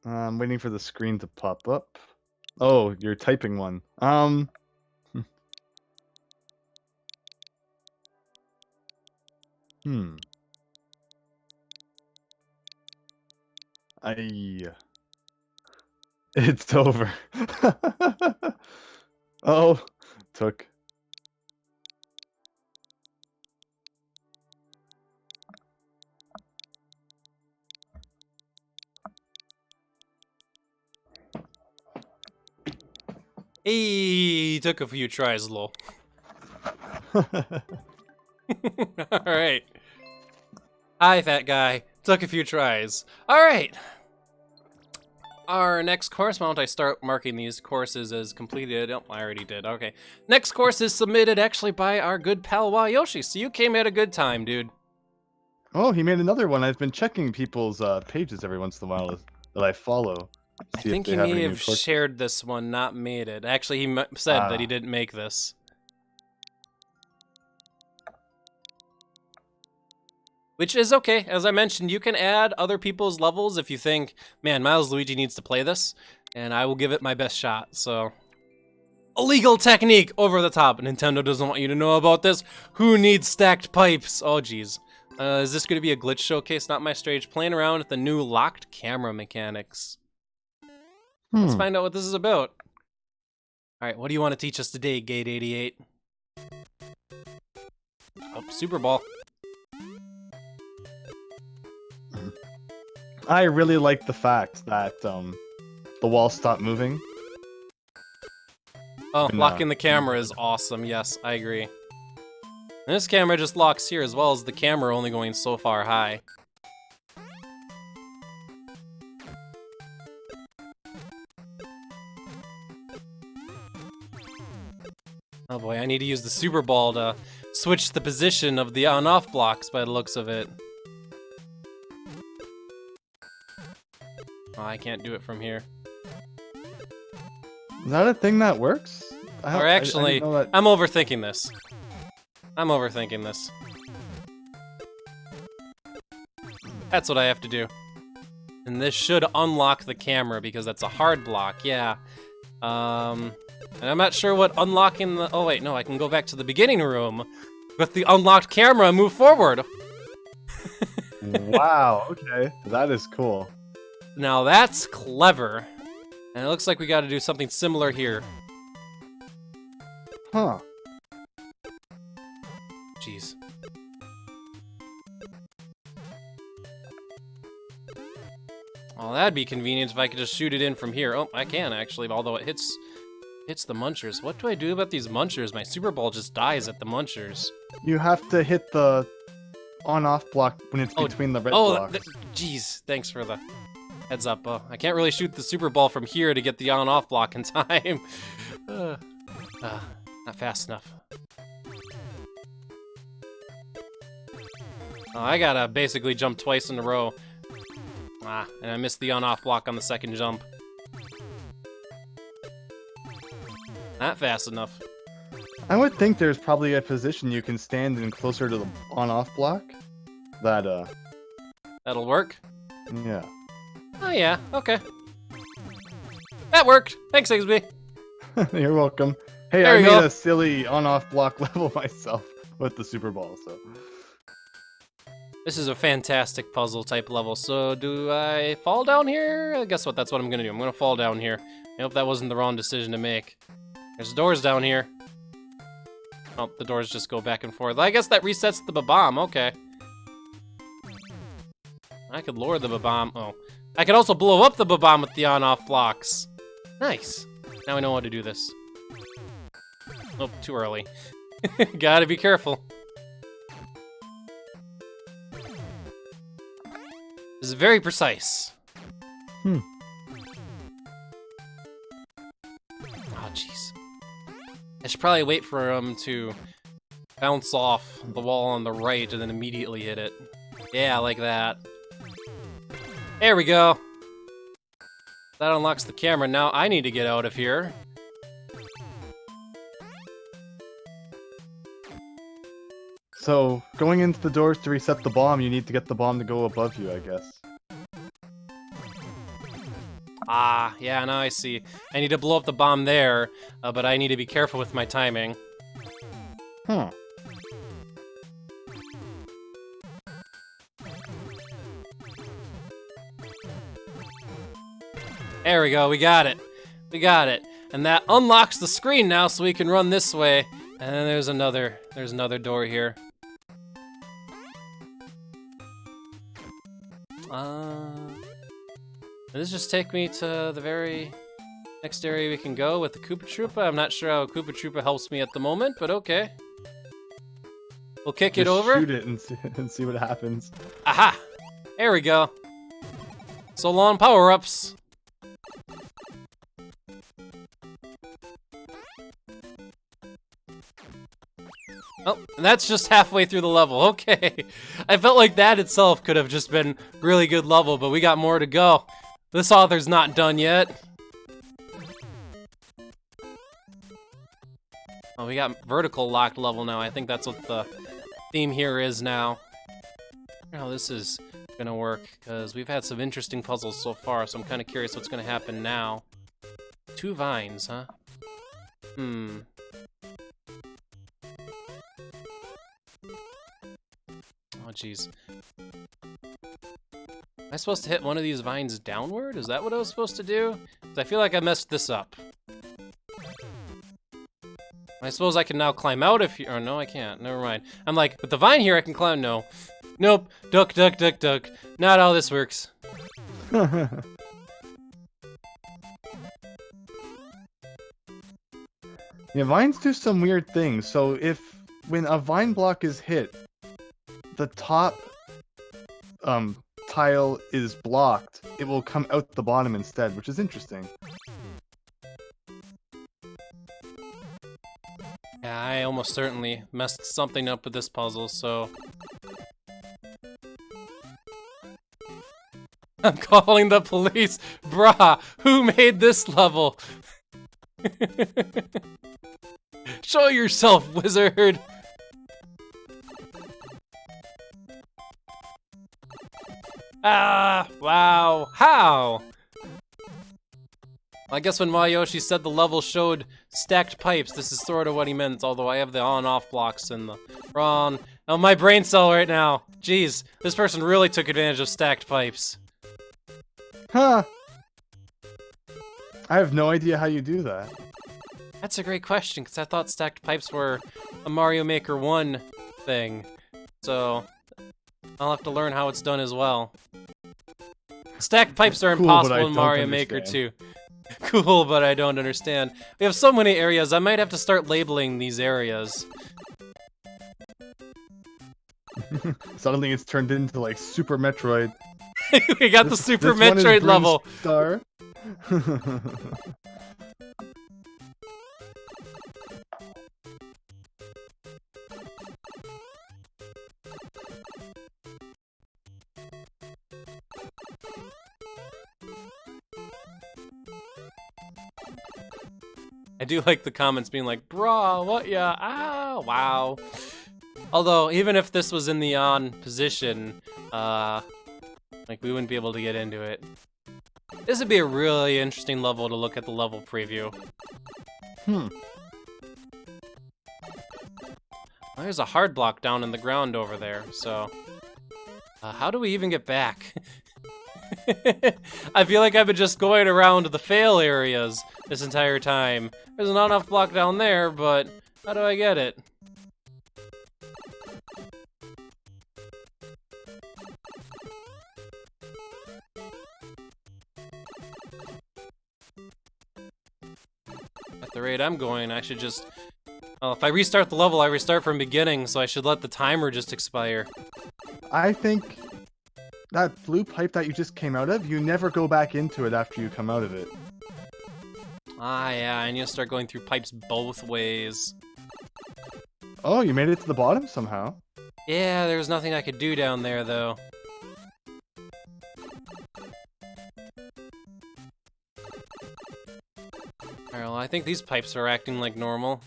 I'm waiting for the screen to pop up. Oh, you're typing one. It's over. Oh, took.
Hey, took a few tries, lol. Alright. Hi, fat guy. Took a few tries. Alright. Our next course, why don't I start marking these courses as completed? Oh, I already did. Okay. Next course is submitted actually by our good pal Yoshi. So you came at a good time, dude.
Oh, he made another one. I've been checking people's pages every once in a while that I follow.
I think he may have shared this one, not made it. Actually, he said that he didn't make this. Which is okay. As I mentioned, you can add other people's levels if you think, man, Milesluigi needs to play this, and I will give it my best shot, so. Illegal technique, over the top. Nintendo doesn't want you to know about this. Who needs stacked pipes? Oh, geez. Is this going to be a glitch showcase? Not my stage. Playing around with the new locked camera mechanics. Let's find out what this is about. Alright, what do you want to teach us today, Gate 88? Oh, Super Ball.
I really like the fact that the wall stopped moving.
Oh, locking the camera is awesome. Yes, I agree. And this camera just locks here as well as the camera only going so far high. Oh boy, I need to use the Super Ball to switch the position of the on-off blocks by the looks of it. Oh, I can't do it from here.
Is that a thing that works?
Or actually, I'm overthinking this. I'm overthinking this. That's what I have to do. And this should unlock the camera because that's a hard block, yeah. And I'm not sure what unlocking the... Oh wait, no, I can go back to the beginning room with the unlocked camera and move forward.
Wow, okay. That is cool.
Now that's clever. And it looks like we gotta do something similar here.
Huh.
Jeez. Well, that'd be convenient if I could just shoot it in from here. Oh, I can actually, although it hits the munchers. What do I do about these munchers? My Super Ball just dies at the munchers.
You have to hit the on-off block when it's between the red blocks.
Jeez, thanks for the heads up. I can't really shoot the Super Ball from here to get the on-off block in time. Not fast enough. Oh, I gotta basically jump twice in a row. And I missed the on-off block on the second jump. Not fast enough.
I would think there's probably a position you can stand in closer to the on-off block.
That'll work?
Yeah.
Oh yeah, okay. That worked! Thanks, Igsby.
You're welcome. Hey,
There
I
you
made
go.
a silly on-off block level myself. with the Super Ball. So
This is a fantastic puzzle type level. So do I fall down here? Guess what? That's what I'm gonna do. I'm gonna fall down here. I hope that wasn't the wrong decision to make. There's doors down here. Oh, the doors just go back and forth. I guess that resets the bomb. Okay. I could lower the bomb. Oh, I could also blow up the bomb with the on-off blocks. Nice. Now I know how to do this. Oh, too early. Gotta be careful. This is very precise. Oh, jeez. I should probably wait for him to bounce off the wall on the right and then immediately hit it. Yeah, like that. There we go. That unlocks the camera. Now I need to get out of here.
So, going into the doors to reset the bomb, you need to get the bomb to go above you, I guess.
Ah, yeah, now I see. I need to blow up the bomb there, but I need to be careful with my timing.
Huh.
There we go, we got it. We got it. And that unlocks the screen now so we can run this way. And then there's another door here. Does this just take me to the very next area we can go with the Koopa Troopa? I'm not sure how Koopa Troopa helps me at the moment, but okay. We'll kick it over.
Shoot it and see what happens.
Aha! There we go. So long power-ups. Oh, and that's just halfway through the level. Okay. I felt like that itself could have just been really good level, but we got more to go. This author's not done yet. Oh, we got vertical locked level now. I think that's what the theme here is now. How this is gonna work, because we've had some interesting puzzles so far, so I'm kind of curious what's gonna happen now. 2 vines, huh? Oh, jeez. Am I supposed to hit one of these vines downward? Is that what I was supposed to do? 'Cause I feel like I messed this up. I suppose I can now climb out if you... Oh, no, I can't. Never mind. I'm like, with the vine here, I can climb. No. Nope. Duck, duck, duck, duck. Not how this works.
Yeah, vines do some weird things. So when a vine block is hit, the top tile is blocked, it will come out the bottom instead, which is interesting.
Yeah, I almost certainly messed something up with this puzzle, so... I'm calling the police! Brah! Who made this level? Show yourself, wizard! Ah! Wow! How? I guess when Yoshi said the level showed stacked pipes, this is sort of what he meant, although I have the on-off blocks and the wrong... Oh, my brain cell right now! Jeez, this person really took advantage of stacked pipes.
Huh. I have no idea how you do that.
That's a great question, because I thought stacked pipes were a Mario Maker 1 thing. So, I'll have to learn how it's done as well. Stacked pipes are
Cool,
impossible
but I
in Mario
don't
Maker
understand.
2. Cool, but I don't understand. We have so many areas, I might have to start labeling these areas.
Suddenly it's turned into like Super Metroid.
We got the Super
This one is
Metroid
Bruce
level.
Star.
I do like the comments being like, "Brah, what ya? Ah, wow." Although, even if this was in the on position, like, we wouldn't be able to get into it. This would be a really interesting level to look at the level preview. There's a hard block down in the ground over there, so... how do we even get back? I feel like I've been just going around the fail areas this entire time. There's an on-off block down there, but how do I get it? At the rate I'm going, I should just... Well, if I restart the level, I restart from beginning, so I should let the timer just expire.
I think that blue pipe that you just came out of, you never go back into it after you come out of it.
Ah, yeah, I need to start going through pipes both ways.
Oh, you made it to the bottom somehow.
Yeah, there was nothing I could do down there, though. Alright, well, I think these pipes are acting like normal.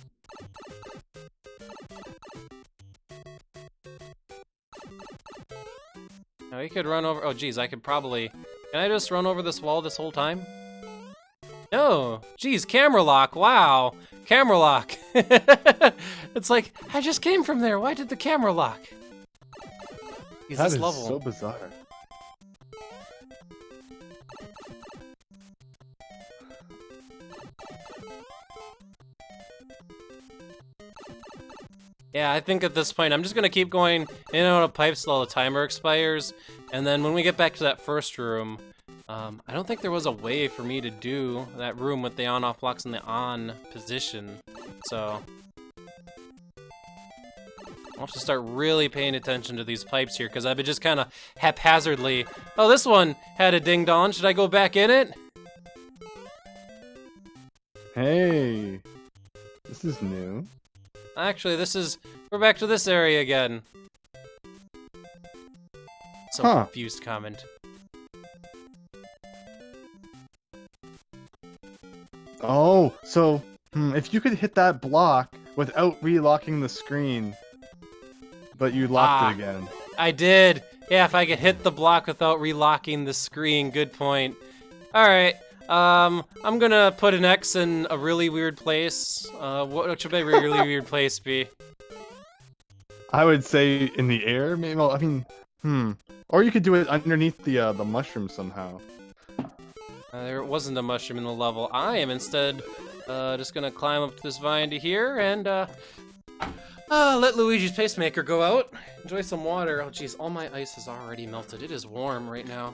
Now we could run over... Oh, geez, I could probably... Can I just run over this wall this whole time? No! Geez, camera lock, wow! Camera lock! It's like, I just came from there, why did the camera lock? Geez,
That
this
is
level...
so bizarre.
Yeah, I think at this point, I'm just gonna keep going in and out of pipes till the timer expires, and then when we get back to that first room, I don't think there was a way for me to do that room with the on-off blocks in the on position, so... I'll have to start really paying attention to these pipes here, because I've been just kind of haphazardly... Oh, this one had a ding-dong, should I go back in it?
Hey, this is new.
Actually, we're back to this area again. So confused comment.
Oh, so if you could hit that block without relocking the screen, but you locked it again.
I did. Yeah, if I could hit the block without relocking the screen, good point. Alright, I'm gonna put an X in a really weird place. What should a really weird place be?
I would say in the air, maybe. Well, I mean, or you could do it underneath the mushroom somehow.
There wasn't a mushroom in the level. I am instead just gonna climb up this vine to here and let Luigi's pacemaker go out. Enjoy some water. Oh jeez, all my ice is already melted. It is warm right now.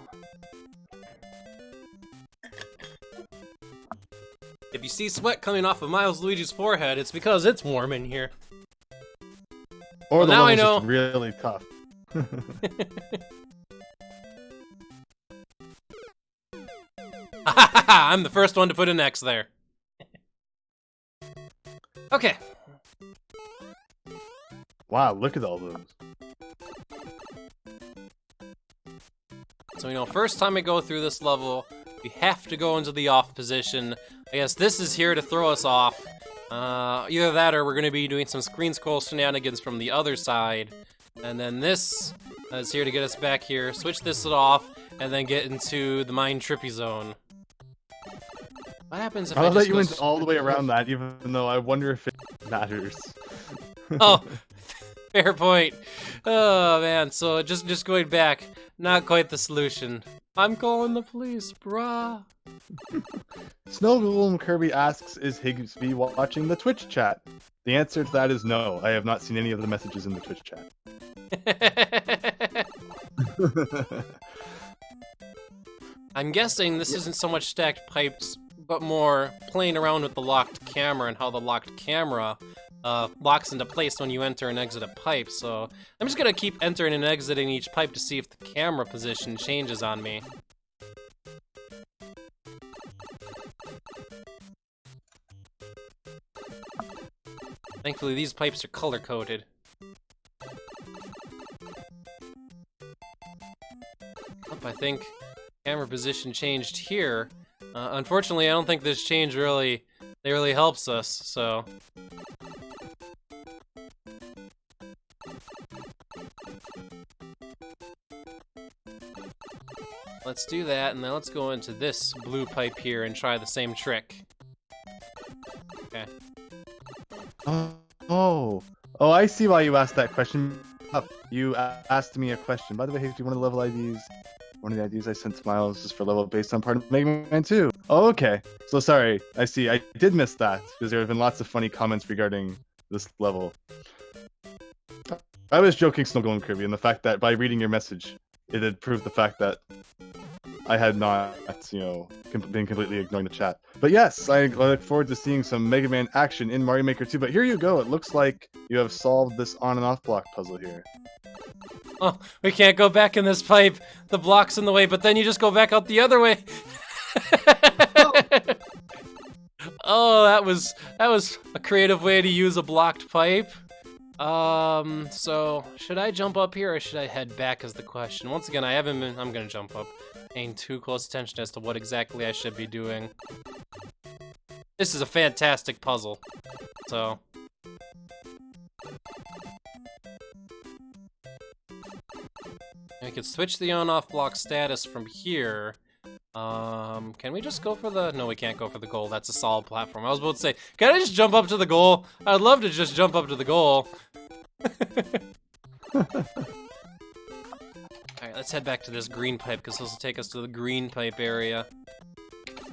If you see sweat coming off of Milesluigi's forehead, it's because it's warm in here.
Or
well,
the
now I
level's
know.
just really tough.
I'm the first one to put an X there. Okay.
Wow, look at all those.
So, first time we go through this level, we have to go into the off position. I guess this is here to throw us off. Either that or we're going to be doing some screen scroll shenanigans from the other side. And then this is here to get us back here. Switch this off, and then get into the Mind Trippy Zone. What happens if I
love
just
that you went all the way around that, even though I wonder if it matters.
Oh, fair point. Oh, man. So just going back, not quite the solution. I'm calling the police, brah.
Snow Golem Kirby asks, is Higsby watching the Twitch chat? The answer to that is no. I have not seen any of the messages in the Twitch chat.
I'm guessing this isn't so much stacked pipes, but more playing around with the locked camera and how the locked camera locks into place when you enter and exit a pipe. So I'm just gonna keep entering and exiting each pipe to see if the camera position changes on me. Thankfully, these pipes are color-coded. Oh, I think camera position changed here. Unfortunately, I don't think this change really helps us, so... Let's do that, and then let's go into this blue pipe here and try the same trick. Okay.
Oh, I see why you asked that question. You asked me a question. By the way, Hasty, one of the level IDs, one of the IDs I sent to Miles is for level based on part of Mega Man 2. Oh, okay. So sorry. I see. I did miss that because there have been lots of funny comments regarding this level. I was joking, Snuggle and Kirby, and the fact that by reading your message, it had proved the fact that I had not, been completely ignoring the chat. But yes, I look forward to seeing some Mega Man action in Mario Maker 2. But here you go. It looks like you have solved this on and off block puzzle here.
Oh, we can't go back in this pipe. The block's in the way, but then you just go back out the other way. Oh, that was a creative way to use a blocked pipe. So should I jump up here or should I head back is the question. Once again, I'm gonna jump up. Paying too close attention as to what exactly I should be doing. This is a fantastic puzzle. So. We could switch the on-off block status from here. Can we just go for the... No, we can't go for the goal. That's a solid platform. I was about to say, can I just jump up to the goal? I'd love to just jump up to the goal. Alright, let's head back to this green pipe, because this will take us to the green pipe area.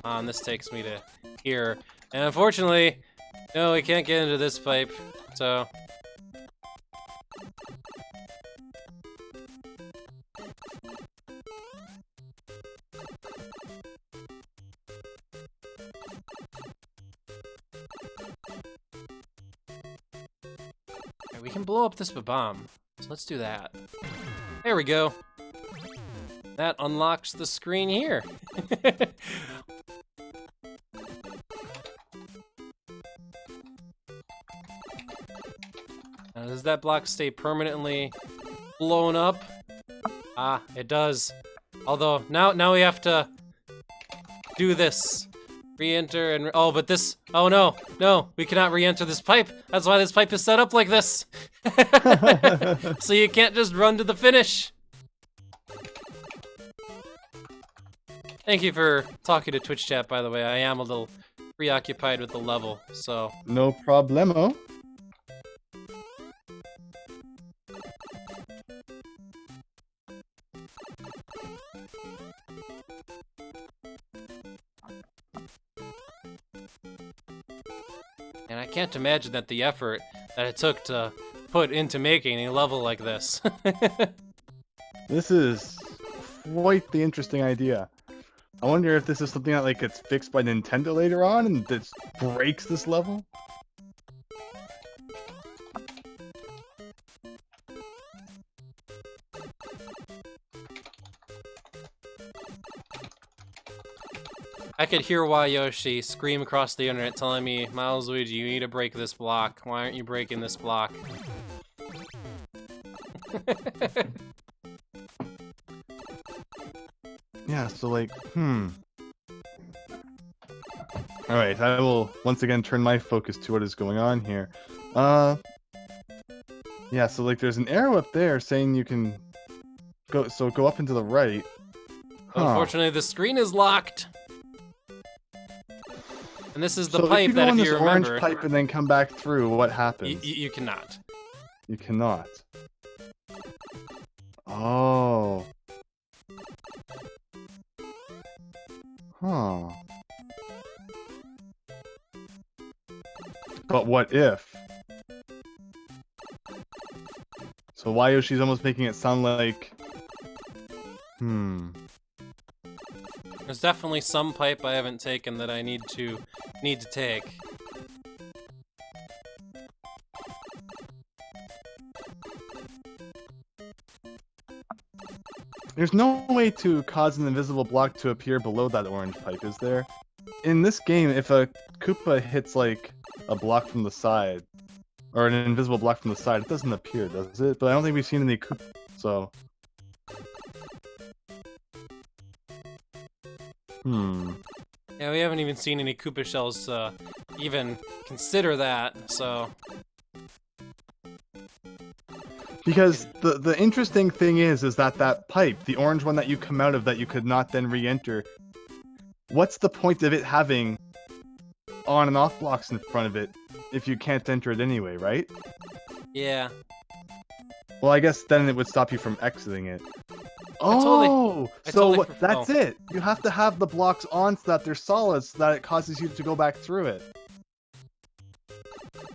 And this takes me to here. And unfortunately, no, we can't get into this pipe, so... We can blow up this bomb, so let's do that. There we go. That unlocks the screen here. Now, does that block stay permanently blown up? Ah, it does. Although, now we have to do this. Re-enter and... Oh, but this... Oh, no. No, we cannot re-enter this pipe. That's why this pipe is set up like this. So you can't just run to the finish. Thank you for talking to Twitch chat, by the way. I am a little preoccupied with the level, so...
No problemo.
And I can't imagine that the effort that it took to put into making a level like this.
This is quite the interesting idea. I wonder if this is something that like gets fixed by Nintendo later on and just breaks this level.
I could hear why Yoshi scream across the internet telling me, Milesluigi, you need to break this block. Why aren't you breaking this block?
Yeah, so like, Alright, I will once again turn my focus to what is going on here. Yeah, so like there's an arrow up there saying you can go up and to the right.
Unfortunately, the screen is locked. And this is the
so
pipe that, if you remember...
orange pipe and then come back through, what happens?
You cannot.
You cannot. Oh. Huh. But what if? So why Yoshi's almost making it sound like...
There's definitely some pipe I haven't taken that I need to take.
There's no way to cause an invisible block to appear below that orange pipe, is there? In this game, if a Koopa hits like a block from the side, or an invisible block from the side, it doesn't appear, does it? But I don't think we've seen any Koopa, so...
Yeah, we haven't even seen any Koopa shells even consider that, so...
Because the interesting thing is that pipe, the orange one that you come out of that you could not then re-enter, what's the point of it having on and off blocks in front of it if you can't enter it anyway, right?
Yeah.
Well, I guess then it would stop you from exiting it.
I
That's it. You have to have the blocks on so that they're solid, so that it causes you to go back through it.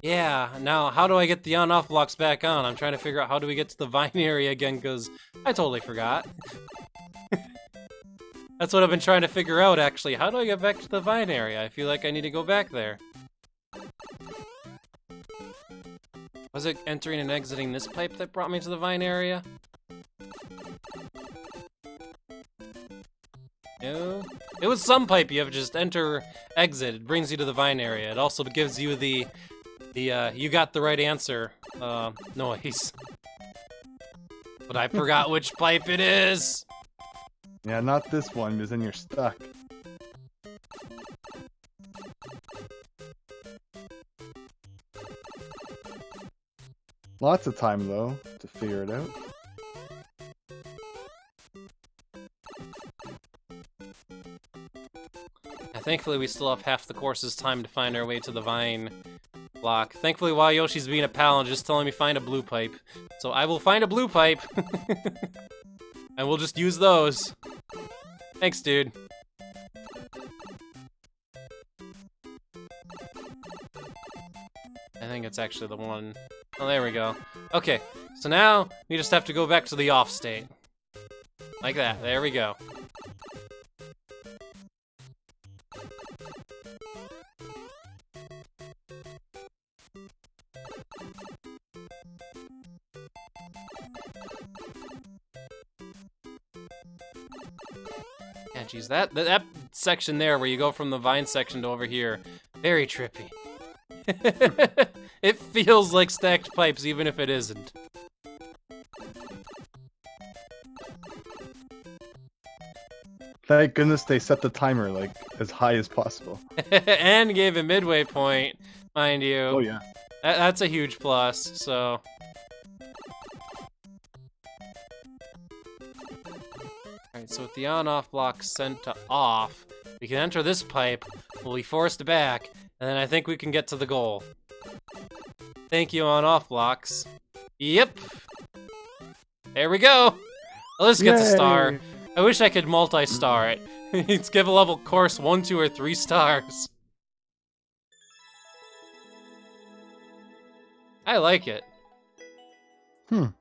Yeah, now how do I get the on-off blocks back on? I'm trying to figure out how do we get to the vine area again, because I totally forgot. That's what I've been trying to figure out, actually. How do I get back to the vine area? I feel like I need to go back there. Was it entering and exiting this pipe that brought me to the vine area? No. It was some pipe you have to just enter, exit. It brings you to the vine area. It also gives you the you got the right answer noise. But I forgot which pipe it is.
Yeah, not this one, because then you're stuck. Lots of time, though, to figure it out.
Thankfully, we still have half the course's time to find our way to the vine block. Thankfully, while Yoshi's being a pal and just telling me find a blue pipe. So I will find a blue pipe. And we'll just use those. Thanks, dude. I think it's actually the one. Oh, there we go. Okay, so now we just have to go back to the off state. Like that. There we go. Yeah, geez, that section there where you go from the vine section to over here, very trippy. It feels like stacked pipes, even if it isn't.
Thank goodness they set the timer, like, as high as possible.
And gave a midway point, mind you.
Oh, yeah.
That's a huge plus, so... Alright, so with the on-off block sent to off, we can enter this pipe, we'll be forced back, and then I think we can get to the goal. Thank you, on-off blocks. Yep! There we go! Let's get the star. I wish I could multi-star it. Let's give a level course 1, 2, or 3 stars. I like it.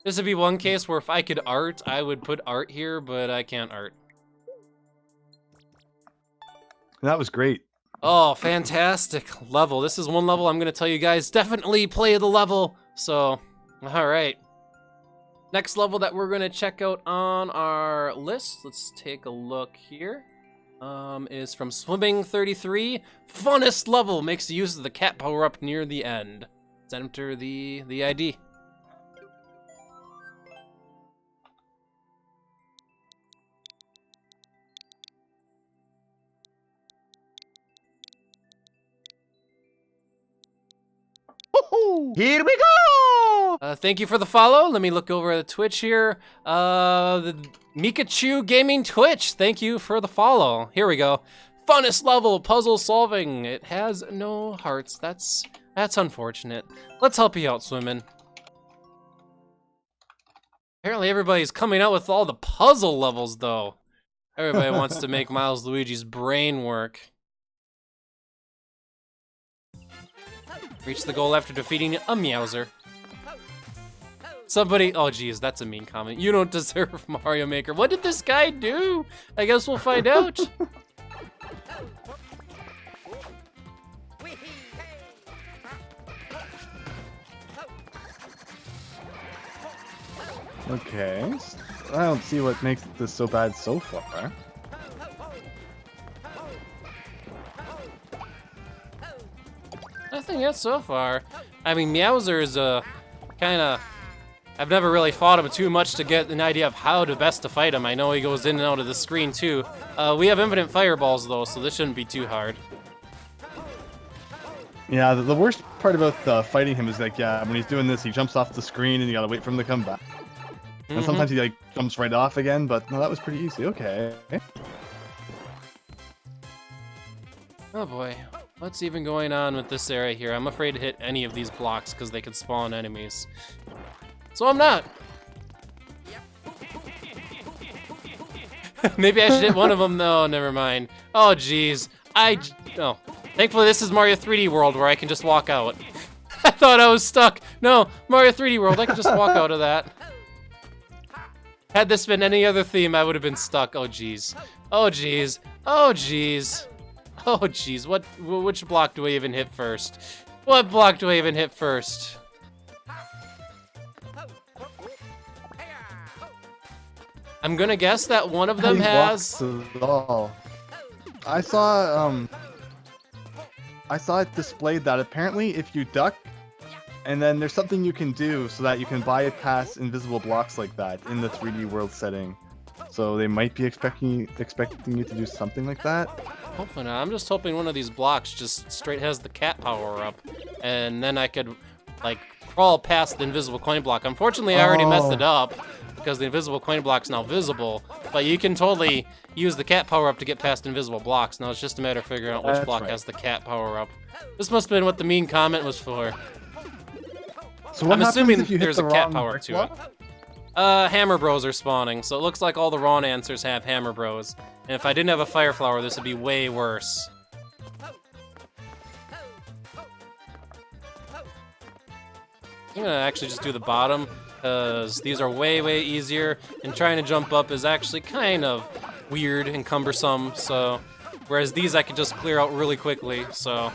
This would be one case where if I could art, I would put art here, but I can't art.
That was great.
Oh, fantastic level. This is one level I'm going to tell you guys, definitely play the level. So, all right. Next level that we're going to check out on our list, let's take a look here, is from Swimming 33. Funnest level, makes use of the cat power-up near the end. Let's enter the ID.
Here we go!
Thank you for the follow. Let me look over at Twitch here. The Mikachu Gaming Twitch, thank you for the follow. Here we go. Funnest level, puzzle solving. It has no hearts. That's unfortunate. Let's help you out, Swimmin'. Apparently everybody's coming out with all the puzzle levels, though. Everybody wants to make Milesluigi's brain work. Reach the goal after defeating a Meowser. Somebody, oh geez, that's a mean comment. You don't deserve Mario Maker. What did this guy do? I guess we'll find out.
Okay. I don't see what makes this so bad so far.
Nothing yet so far. I mean, Meowser is a kinda... I've never really fought him too much to get an idea of how to best to fight him. I know he goes in and out of the screen too. We have infinite fireballs though, so this shouldn't be too hard.
Yeah, the worst part about fighting him is like, yeah, when he's doing this, he jumps off the screen and you gotta wait for him to come back. And sometimes he like jumps right off again, but no, that was pretty easy. Okay.
Oh boy. What's even going on with this area here? I'm afraid to hit any of these blocks because they could spawn enemies. So I'm not. Maybe I should hit one of them. No, never mind. Oh, jeez. Oh. Thankfully, this is Mario 3D World where I can just walk out. I thought I was stuck. No, Mario 3D World, I can just walk out of that. Had this been any other theme, I would have been stuck. Oh, jeez. Oh, jeez. Oh, jeez. Oh, jeez. Which block do I even hit first? What block do I even hit first? I'm gonna guess that one of them has...
I saw it displayed that apparently if you duck, and then there's something you can do so that you can bypass invisible blocks like that in the 3D world setting. So they might be expecting you to do something like that.
Hopefully not. I'm just hoping one of these blocks just straight has the cat power up, and then I could, like, crawl past the invisible coin block. Unfortunately, I already messed it up because the invisible coin block's now visible, but you can totally use the cat power up to get past invisible blocks. Now it's just a matter of figuring out which block has the cat power up. This must have been what the mean comment was for.
So what
I'm assuming
if you
there's
hit
a
the
cat
wrong
power
brick
to
block?
it. Hammer Bros are spawning, so it looks like all the wrong answers have Hammer Bros. And if I didn't have a Fire Flower, this would be way worse. I'm gonna actually just do the bottom, because these are way, way easier, and trying to jump up is actually kind of weird and cumbersome, so... Whereas these I could just clear out really quickly, so...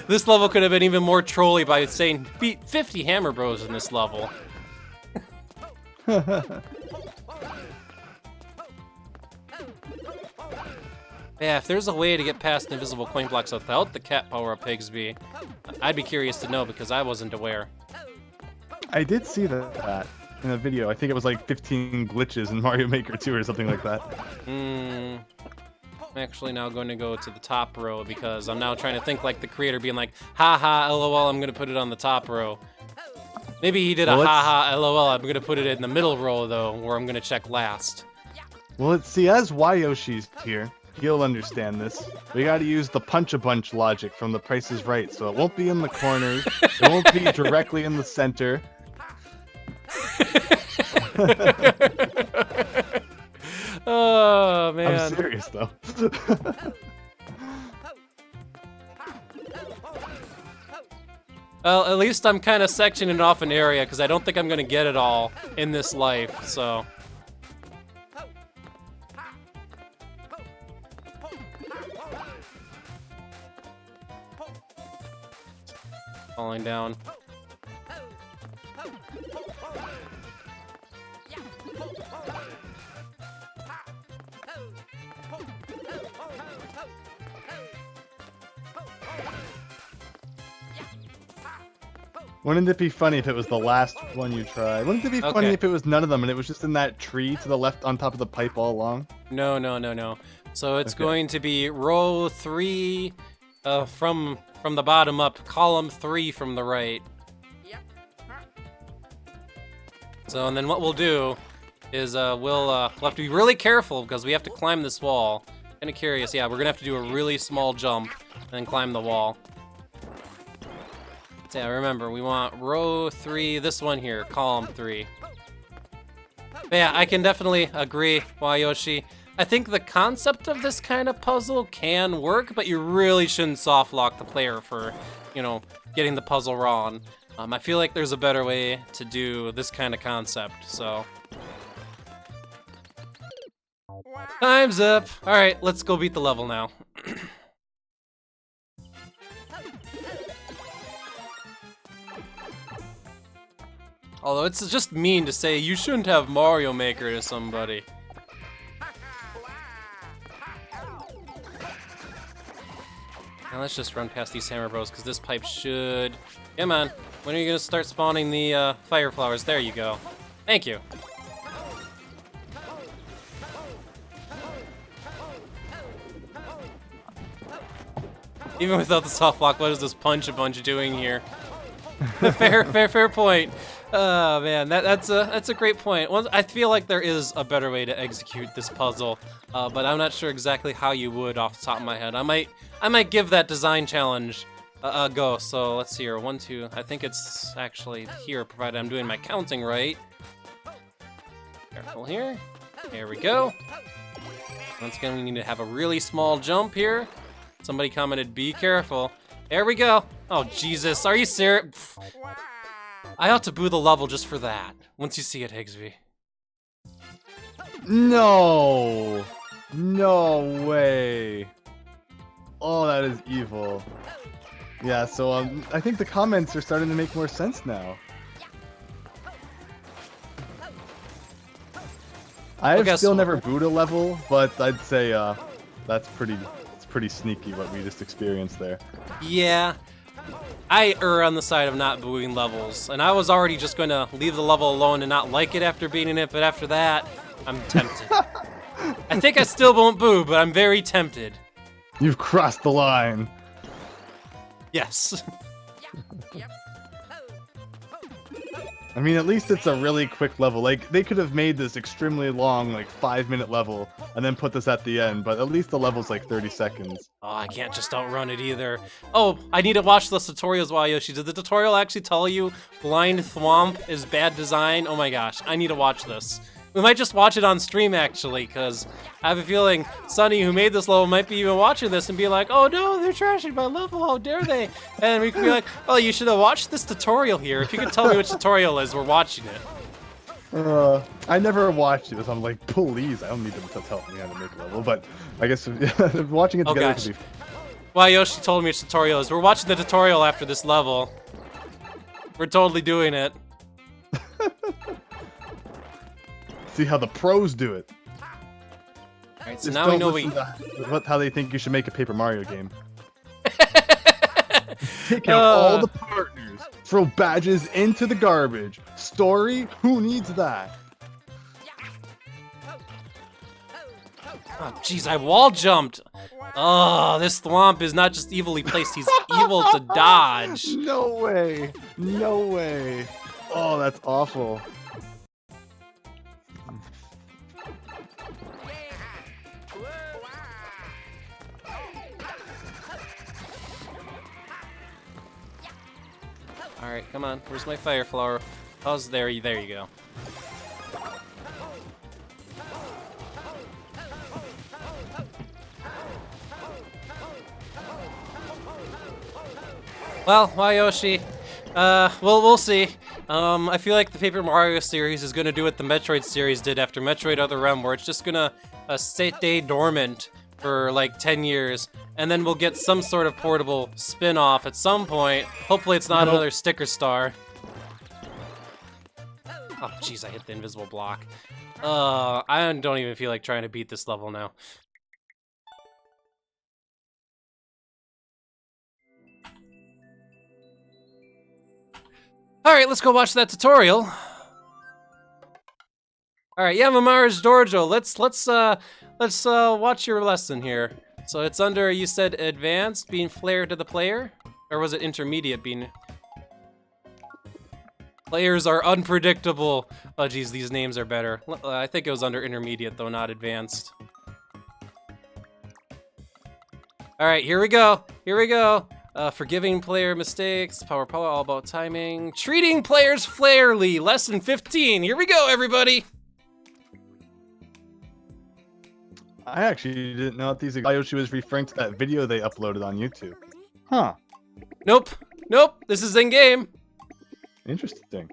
This level could have been even more trolly by saying beat 50 Hammer Bros in this level. Yeah, if there's a way to get past invisible coin blocks without the cat power-up Pigsby, I'd be curious to know because I wasn't aware.
I did see that in a video. I think it was like 15 glitches in Mario Maker 2 or something like that.
I'm actually now going to go to the top row because I'm now trying to think like the creator being like, haha, lol, I'm going to put it on the top row. Maybe he did a haha, lol, I'm going to put it in the middle row though, where I'm going to check last.
Well, let's see, as why Yoshi's here, he'll understand this. We gotta use the punch-a-bunch logic from The Price is Right, so it won't be in the corners, it won't be directly in the center.
Oh, man.
I'm serious, though.
Well, at least I'm kind of sectioning off an area, because I don't think I'm going to get it all in this life, so... Falling down.
Wouldn't it be funny if it was the last one you tried? Wouldn't it be funny if it was none of them and it was just in that tree to the left on top of the pipe all along?
No, no, no, no. So it's going to be row 3 from the bottom up, column 3 from the right. So, and then what we'll do is we'll have to be really careful because we have to climb this wall. Kind of curious, yeah, we're gonna have to do a really small jump and then climb the wall. So yeah, remember, we want row 3, this one here, column 3. But yeah, I can definitely agree, Yoshi. I think the concept of this kind of puzzle can work, but you really shouldn't soft lock the player for, you know, getting the puzzle wrong. I feel like there's a better way to do this kind of concept, so. Time's up. All right, let's go beat the level now. Although it's just mean to say you shouldn't have Mario Maker to somebody. Now let's just run past these Hammer Bros because this pipe should... Come on, when are you gonna start spawning the fire flowers? There you go. Thank you. Even without the soft lock, what is this punch-a-bunch doing here? Fair point. Oh man, that's a great point. I feel like there is a better way to execute this puzzle, but I'm not sure exactly how you would off the top of my head. I might give that design challenge a go. So let's see here. 1, 2. I think it's actually here, provided I'm doing my counting right. Careful here. Here we go. Once again, we need to have a really small jump here. Somebody commented, "Be careful." There we go. Oh Jesus, are you serious? I ought to boo the level just for that. Once you see it, Higsby.
No! No way! Oh, that is evil. Yeah, so I think the comments are starting to make more sense now. I have still never booed a level, but I'd say it's pretty sneaky what we just experienced there.
Yeah, I err on the side of not booing levels, and I was already just going to leave the level alone and not like it after beating it, but after that, I'm tempted. I think I still won't boo, but I'm very tempted.
You've crossed the line.
Yes.
I mean, at least it's a really quick level. Like, they could have made this extremely long, like 5-minute level, and then put this at the end, but at least the level's like 30 seconds.
Oh, I can't just outrun it either. Oh, I need to watch those tutorials while Yoshi. Did the tutorial actually tell you blind thwomp is bad design? Oh my gosh, I need to watch this. We might just watch it on stream, actually, because I have a feeling Sunny, who made this level, might be even watching this and be like, "Oh no, they're trashing my level, how dare they?" And we could be like, "Oh, you should have watched this tutorial here. If you could tell me which tutorial is, we're watching it."
I never watched it, so I'm like, please, I don't need them to tell me how to make a level, but I guess watching it together could be fun.
Well, Yoshi told me which tutorial is. We're watching the tutorial after this level. We're totally doing it.
See how the pros do it.
Alright, so now we know
how they think you should make a Paper Mario game. Take out all the partners, throw badges into the garbage. Story? Who needs that?
Oh, jeez, I wall jumped. Oh, this thwomp is not just evilly placed, he's evil to dodge.
No way. No way. Oh, that's awful.
Alright, come on. Where's my fire flower? Oh, there you go. Well, why Yoshi? We'll see. I feel like the Paper Mario series is gonna do what the Metroid series did after Metroid Other Realm, where it's just gonna stay dormant for like 10 years, and then we'll get some sort of portable spin-off at some point. Hopefully it's not another sticker star. Oh, jeez, I hit the invisible block. I don't even feel like trying to beat this level now. Alright, let's go watch that tutorial. Alright, Yamamara's Dojo, let's watch your lesson here. So it's under, you said advanced, being flared to the player? Or was it intermediate, being... Players are unpredictable. Oh geez, these names are better. I think it was under intermediate though, not advanced. Alright, here we go. Forgiving player mistakes, power all about timing. Treating players fairly, lesson 15. Here we go, everybody.
I actually didn't know that Yoshi was referring to that video they uploaded on YouTube. Huh.
Nope, this is in-game.
Interesting.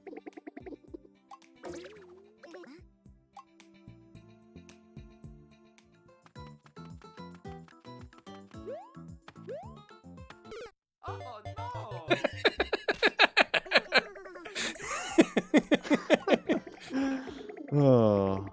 Oh, no.
Oh.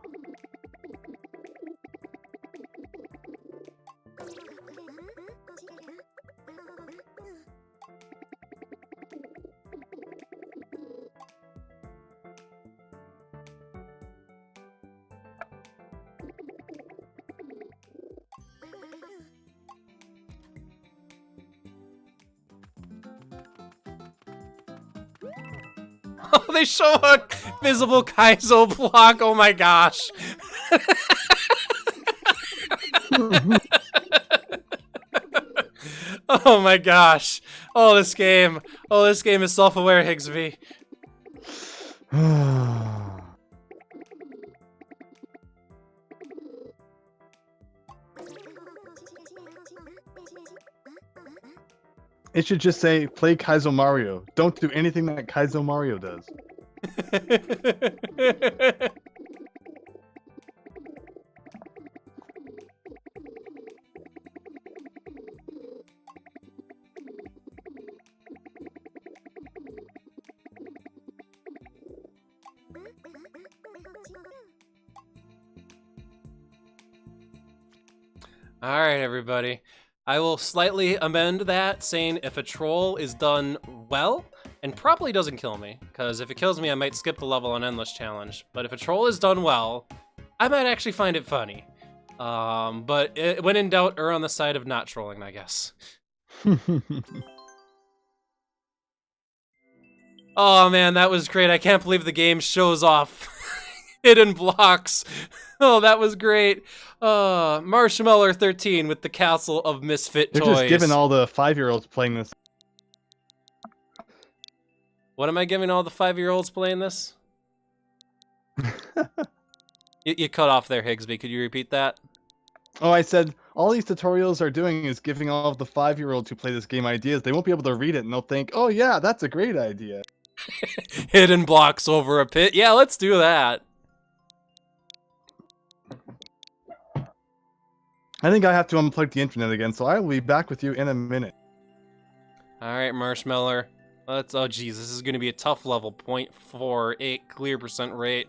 Oh, they show a visible Kaizo block. Oh my gosh. Oh my gosh. Oh, this game. Oh, this game is self-aware, Higsby.
It should just say, play Kaizo Mario. Don't do anything that Kaizo Mario does.
Alright, everybody. I will slightly amend that, saying if a troll is done well, and probably doesn't kill me, because if it kills me, I might skip the level on Endless Challenge. But if a troll is done well, I might actually find it funny. But when in doubt, err on the side of not trolling, I guess. Oh man, that was great. I can't believe the game shows off hidden blocks. Oh, that was great. Marshmallow 13 with the Castle of Misfit
They're
Toys.
just giving all the 5-year-olds playing this.
What am I giving all the 5-year-olds playing this? You cut off there, Higsby. Could you repeat that?
Oh, I said, all these tutorials are doing is giving all of the 5-year-olds who play this game ideas. They won't be able to read it, and they'll think, oh yeah, that's a great idea.
Hidden blocks over a pit. Yeah, let's do that.
I think I have to unplug the internet again, so I will be back with you in a minute.
Alright, Marshmallow. Oh geez, this is going to be a tough level. 0.48 clear % rate.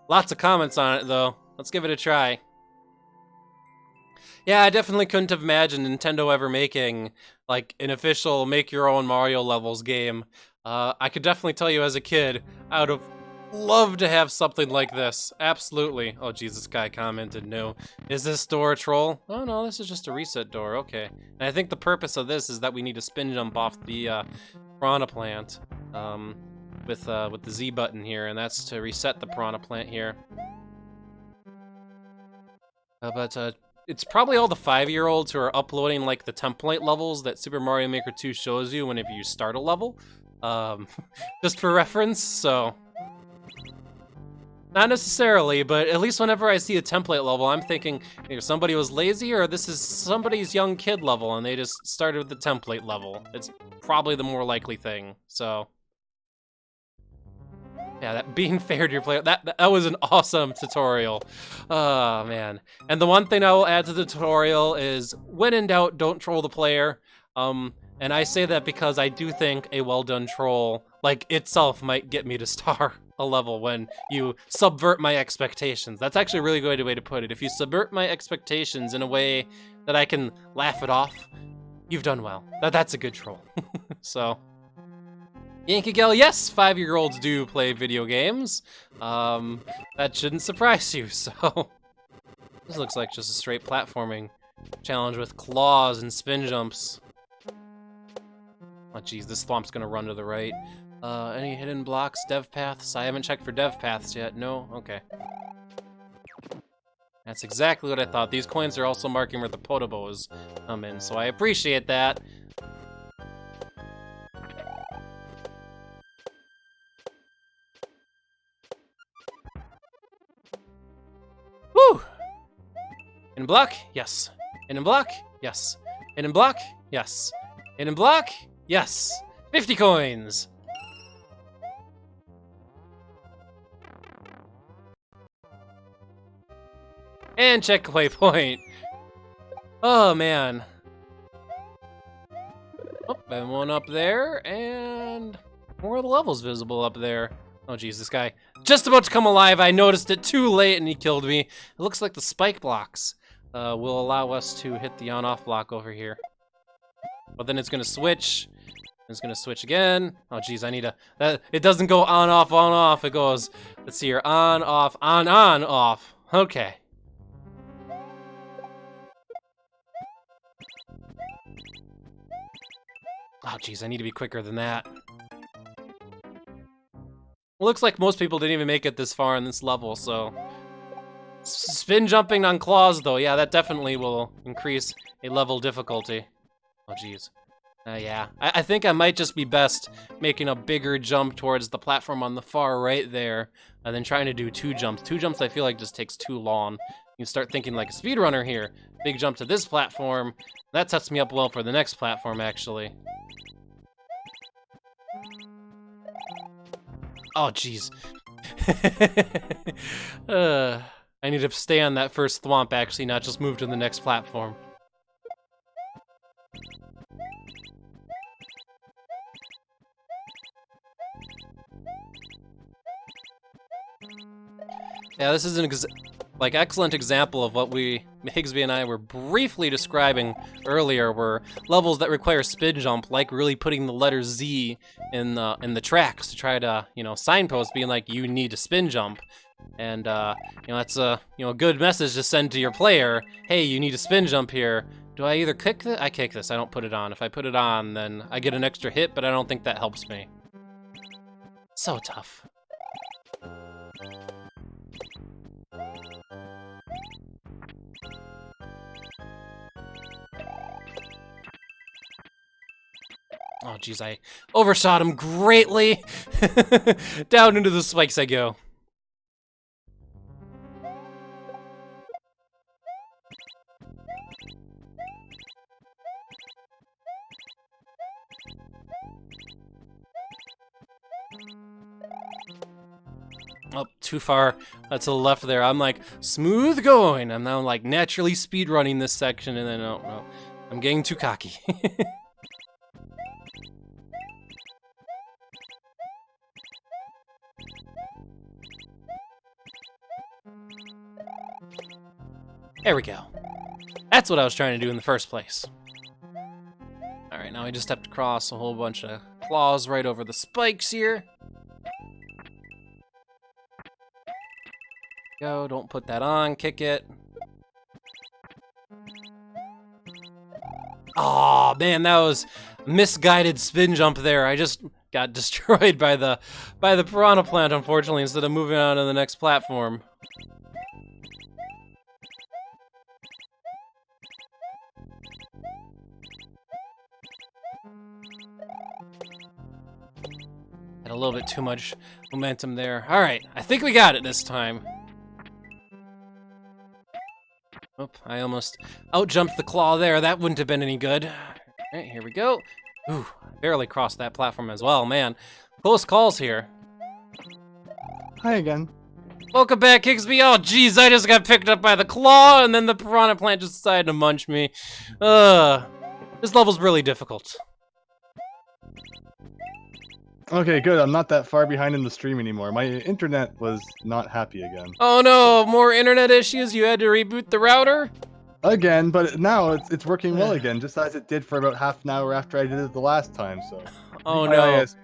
Lots of comments on it, though. Let's give it a try. Yeah, I definitely couldn't have imagined Nintendo ever making, like, an official make-your-own Mario levels game. I could definitely tell you as a kid, I would have loved to have something like this. Absolutely. Oh, geez, this guy commented, no. Is this door a troll? Oh, no, this is just a reset door. Okay. And I think the purpose of this is that we need to spin jump off the piranha plant with the Z button here, and that's to reset the piranha plant here. But it's probably all the 5-year-olds who are uploading like the template levels that Super Mario Maker 2 shows you whenever you start a level. Just for reference, so... Not necessarily, but at least whenever I see a template level, I'm thinking either somebody was lazy or this is somebody's young kid level and they just started with the template level. It's probably the more likely thing, so... Yeah, that being fair to your player, that was an awesome tutorial. Oh, man. And the one thing I will add to the tutorial is, when in doubt, don't troll the player. And I say that because I do think a well-done troll, like, itself might get me to star a level when you subvert my expectations. That's actually a really good way to put it. If you subvert my expectations in a way that I can laugh it off, you've done well. That's a good troll. So... Yankee Gal, yes, 5-year-olds do play video games. That shouldn't surprise you, so... This looks like just a straight platforming challenge with claws and spin jumps. Oh geez, this swamp's gonna run to the right. Any hidden blocks, dev paths? I haven't checked for dev paths yet, no? Okay. That's exactly what I thought. These coins are also marking where the potobos come in, so I appreciate that. Woo! In block? Yes. In block? Yes. In block? Yes. In block? Yes. 50 coins! And check waypoint. Oh, man. Oh, and one up there, and more of the levels visible up there. Oh geez, this guy just about to come alive. I noticed it too late and he killed me. It looks like the spike blocks will allow us to hit the on-off block over here. But then it's gonna switch. It's gonna switch again. Oh geez, I need a... it doesn't go on, off. It goes, let's see here, on, off, on, off. Okay. Oh geez, I need to be quicker than that. looks like most people didn't even make it this far in this level, so... Spin jumping on claws, though, yeah, that definitely will increase a level difficulty. Oh, jeez. Yeah, I think I might just be best making a bigger jump towards the platform on the far right there, and then trying to do 2 jumps. 2 jumps I feel like just takes too long. You start thinking like a speedrunner here. Big jump to this platform. That sets me up well for the next platform, actually. Oh, jeez. I need to stay on that first thwomp, actually, not just move to the next platform. Yeah, this is an excellent example of what Higsby and I were briefly describing earlier, were levels that require spin jump, like really putting the letter Z in the tracks to try to, signpost being like, you need to spin jump. And, that's a, good message to send to your player. Hey, you need to spin jump here. Do I either kick this? I kick this, I don't put it on. If I put it on, then I get an extra hit, but I don't think that helps me. So tough. Oh, geez, I overshot him greatly. Down into the spikes I go. Oh, too far to the left there. I'm like, smooth going. I'm now like naturally speedrunning this section, and then, oh, well, I'm getting too cocky. There we go. That's what I was trying to do in the first place. Alright, now I just have to cross a whole bunch of claws right over the spikes here. Go, don't put that on, kick it. Aw, man, that was a misguided spin jump there. I just got destroyed by the piranha plant, unfortunately, instead of moving on to the next platform. Had a little bit too much momentum there. All right, I think we got it this time. Oop, I almost out-jumped the claw there. That wouldn't have been any good. All right, here we go. Ooh, barely crossed that platform as well, man. Close calls here.
Hi again.
Welcome back, Higsby. Oh, jeez, I just got picked up by the claw, and then the piranha plant just decided to munch me. This level's really difficult.
Okay, good. I'm not that far behind in the stream anymore. My internet was not happy again.
Oh no, more internet issues? You had to reboot the router?
Again, but now it's working well again, just as it did for about half an hour after I did it the last time, so...
Oh
my
no.
ISP is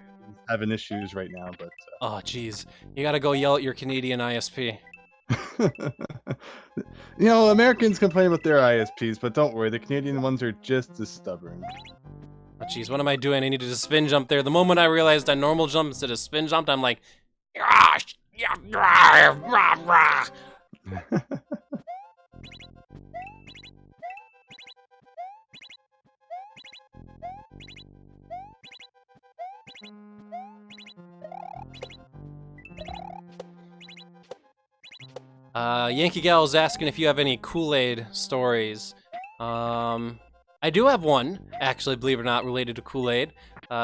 having issues right now, but...
Oh, jeez. You gotta go yell at your Canadian ISP.
You know, Americans complain about their ISPs, but don't worry, the Canadian ones are just as stubborn.
Oh, jeez, what am I doing? I needed to spin jump there. The moment I realized I normal jump instead of spin jumped, I'm like... Yankee Gal is asking if you have any Kool-Aid stories. I do have one, actually, believe it or not, related to Kool-Aid.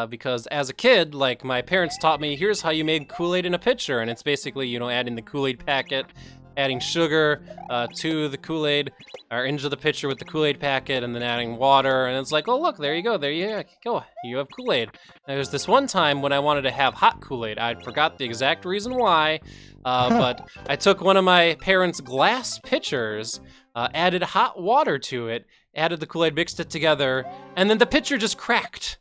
Because as a kid, like, my parents taught me, here's how you made Kool-Aid in a pitcher. And it's basically, you know, adding the Kool-Aid packet, adding sugar to the Kool-Aid, or into the pitcher with the Kool-Aid packet, and then adding water. And it's like, oh, look, there you go. There you go. You have Kool-Aid. There's this one time when I wanted to have hot Kool-Aid. I forgot the exact reason why, but I took one of my parents' glass pitchers, added hot water to it, added the Kool-Aid, mixed it together, and then the pitcher just cracked.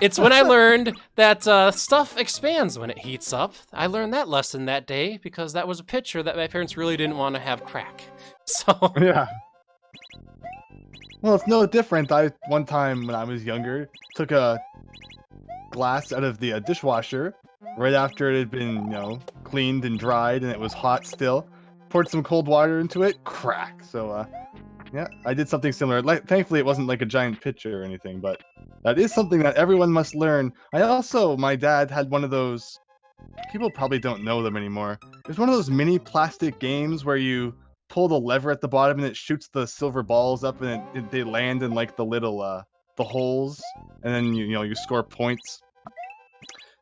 It's when I learned that stuff expands when it heats up. I learned that lesson that day because that was a pitcher that my parents really didn't want to have crack. So
yeah. Well, it's no different. One time when I was younger, took a glass out of the dishwasher, right after it had been, cleaned and dried and it was hot still. Poured some cold water into it, crack. So, yeah, I did something similar. Thankfully, it wasn't like a giant pitcher or anything, but that is something that everyone must learn. My dad had one of those, people probably don't know them anymore. There's one of those mini plastic games where you pull the lever at the bottom and it shoots the silver balls up and they land in like the little, the holes, and then you score points.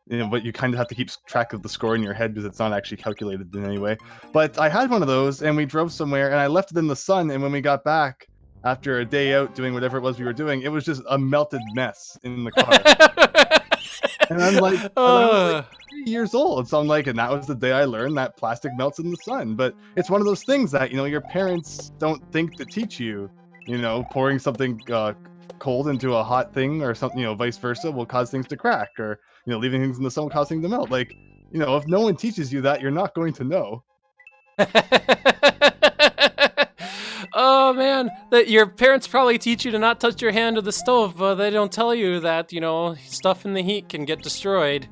But you kind of have to keep track of the score in your head because it's not actually calculated in any way. But I had one of those, and we drove somewhere, and I left it in the sun, and when we got back, after a day out doing whatever it was we were doing, it was just a melted mess in the car. And I'm like, and I was like 3 years old, so I'm like, and that was the day I learned that plastic melts in the sun. But it's one of those things that, your parents don't think to teach you, pouring something cold into a hot thing or something, vice versa will cause things to crack, or leaving things in the sun will cause things to melt. Like, if no one teaches you that, you're not going to know.
Oh man, that your parents probably teach you to not touch your hand to the stove, but they don't tell you that, stuff in the heat can get destroyed.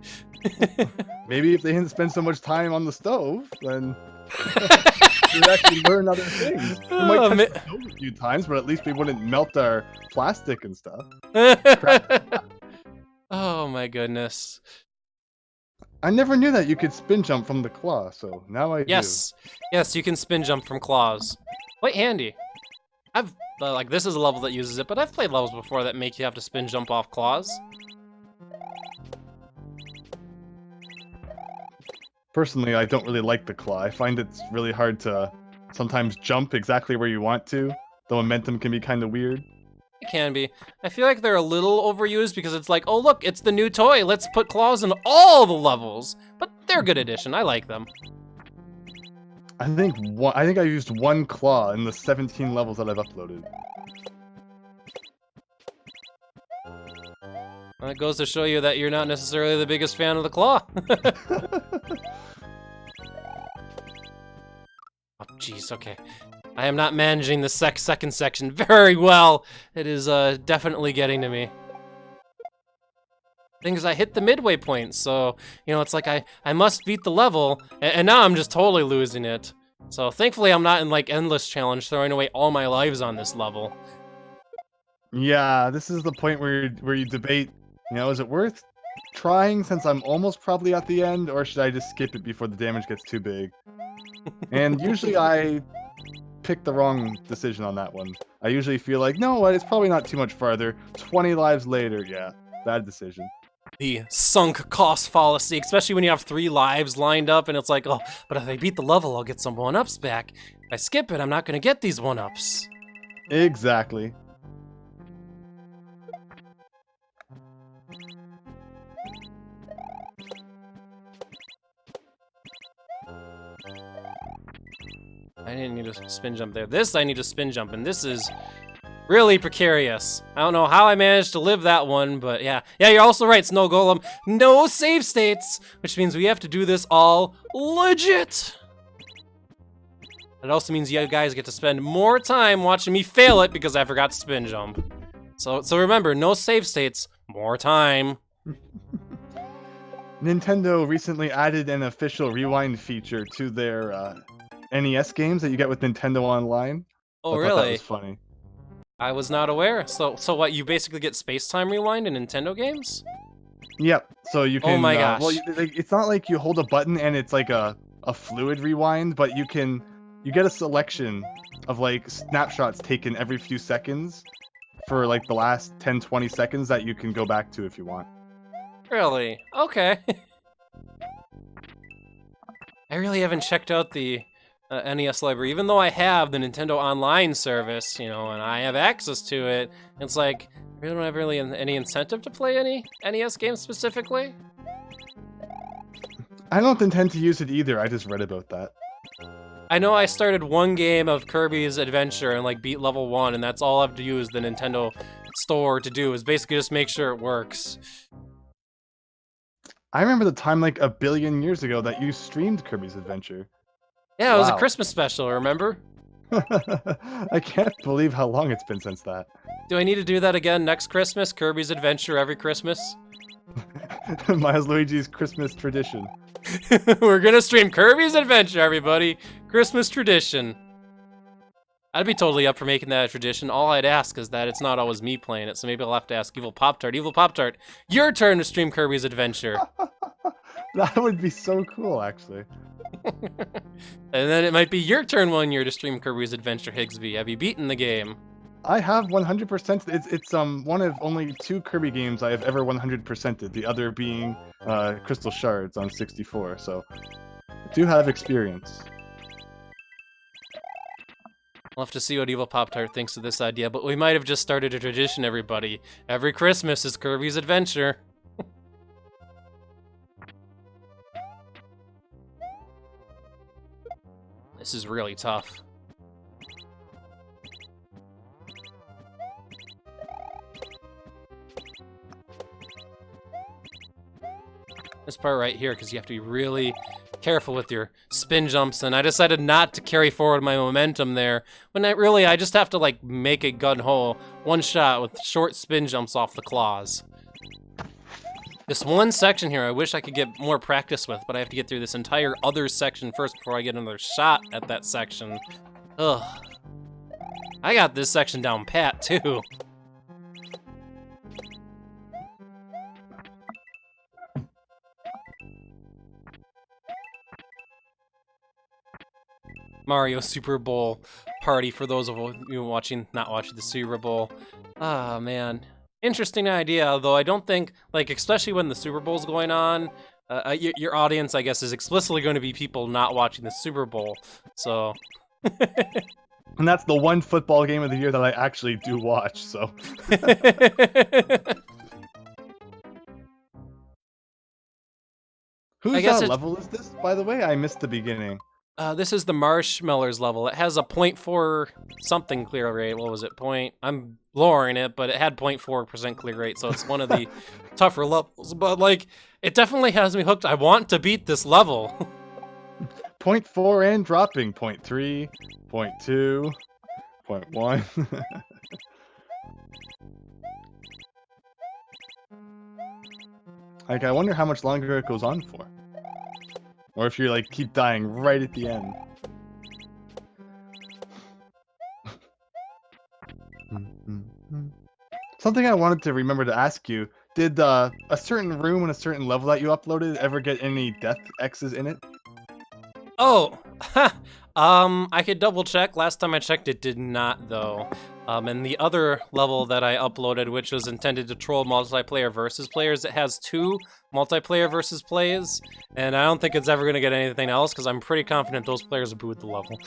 Maybe if they didn't spend so much time on the stove, then you'd actually learn other things. We might touch the stove a few times, but at least we wouldn't melt our plastic and stuff.
Oh my goodness.
I never knew that you could spin jump from the claw, so now I do.
Yes, you can spin jump from claws. Quite handy. I've, this is a level that uses it, but I've played levels before that make you have to spin jump off claws.
Personally, I don't really like the claw. I find it's really hard to sometimes jump exactly where you want to. The momentum can be kind of weird.
It can be. I feel like they're a little overused because it's like, oh look, it's the new toy. Let's put claws in all the levels. But they're a good addition. I like them.
I think I used one claw in the 17 levels that I've uploaded.
Well, it goes to show you that you're not necessarily the biggest fan of the claw. Oh, jeez, okay. I am not managing the second section very well. It is definitely getting to me. Thing is, I hit the midway point, so, it's like I must beat the level, and now I'm just totally losing it. So thankfully I'm not in like endless challenge throwing away all my lives on this level.
Yeah, this is the point where you debate, is it worth trying since I'm almost probably at the end, or should I just skip it before the damage gets too big? And usually I pick the wrong decision on that one. I usually feel like, no, what, it's probably not too much farther. 20 lives later, yeah, bad decision.
The sunk cost fallacy, especially when you have 3 lives lined up and it's like, oh, but if I beat the level, I'll get some 1-ups back. If I skip it, I'm not going to get these 1-ups.
Exactly.
I didn't need to spin jump there. This I need to spin jump, and this is really precarious. I don't know how I managed to live that one, but yeah. Yeah, you're also right, Snow Golem. No save states, which means we have to do this all legit. It also means you guys get to spend more time watching me fail it because I forgot to spin jump. So remember, no save states, more time.
Nintendo recently added an official rewind feature to their NES games that you get with Nintendo Online.
Oh,
I
really?
thought that was funny.
I was not aware. So what, you basically get space-time rewind in Nintendo games?
Yep, so you can...
Oh my gosh.
Well, it's not like you hold a button and it's like a fluid rewind, but you get a selection of like snapshots taken every few seconds for like the last 10-20 seconds that you can go back to if you want.
Really? Okay. I really haven't checked out the NES library, even though I have the Nintendo Online service, and I have access to it. It's like, I don't have really any incentive to play any NES games specifically.
I don't intend to use it either, I just read about that.
I know I started one game of Kirby's Adventure and like beat level 1, and that's all I have to use the Nintendo store to do, is basically just make sure it works.
I remember the time like a billion years ago that you streamed Kirby's Adventure.
Yeah, it was a Christmas special, remember?
I can't believe how long it's been since that.
Do I need to do that again next Christmas? Kirby's Adventure every Christmas?
Milesluigi's Christmas tradition.
We're gonna stream Kirby's Adventure, everybody. Christmas tradition. I'd be totally up for making that a tradition. All I'd ask is that it's not always me playing it, so maybe I'll have to ask Evil Pop-Tart. Evil Pop-Tart, your turn to stream Kirby's Adventure.
That would be so cool, actually.
And then it might be your turn one year to stream Kirby's Adventure, Higsby. Have you beaten the game?
I have 100%. It's one of only 2 Kirby games I have ever 100%ed. The other being Crystal Shards on 64. So I do have experience.
We'll have to see what Evil Pop-Tart thinks of this idea, but we might have just started a tradition, everybody. Every Christmas is Kirby's Adventure. This is really tough. This part right here, because you have to be really careful with your spin jumps, and I decided not to carry forward my momentum there. When I just have to like make a gun hole, one shot with short spin jumps off the claws. This one section here, I wish I could get more practice with, but I have to get through this entire other section first before I get another shot at that section. Ugh. I got this section down pat, too. Mario Super Bowl party for those of you not watching the Super Bowl. Ah, man. Interesting idea, although I don't think, like, especially when the Super Bowl's going on, your audience, I guess, is explicitly going to be people not watching the Super Bowl, so...
And that's the one football game of the year that I actually do watch, so... Whose level is this, by the way? I missed the beginning.
This is the Marshmallers level. It has a 0.4 something clear rate. What was it? I'm lowering it, but it had 0.4% clear rate, so it's one of the tougher levels. But like, it definitely has me hooked. I want to beat this level.
0.4 and dropping. 0.3, 0.2, 0.1. Like, I wonder how much longer it goes on for. Or if you like keep dying right at the end. Something I wanted to remember to ask you, did a certain room and a certain level that you uploaded ever get any death X's in it?
Oh, I could double check. Last time I checked, it did not, though. And the other level that I uploaded, which was intended to troll multiplayer versus players, it has 2 multiplayer versus plays, and I don't think it's ever going to get anything else, because I'm pretty confident those players booed the level.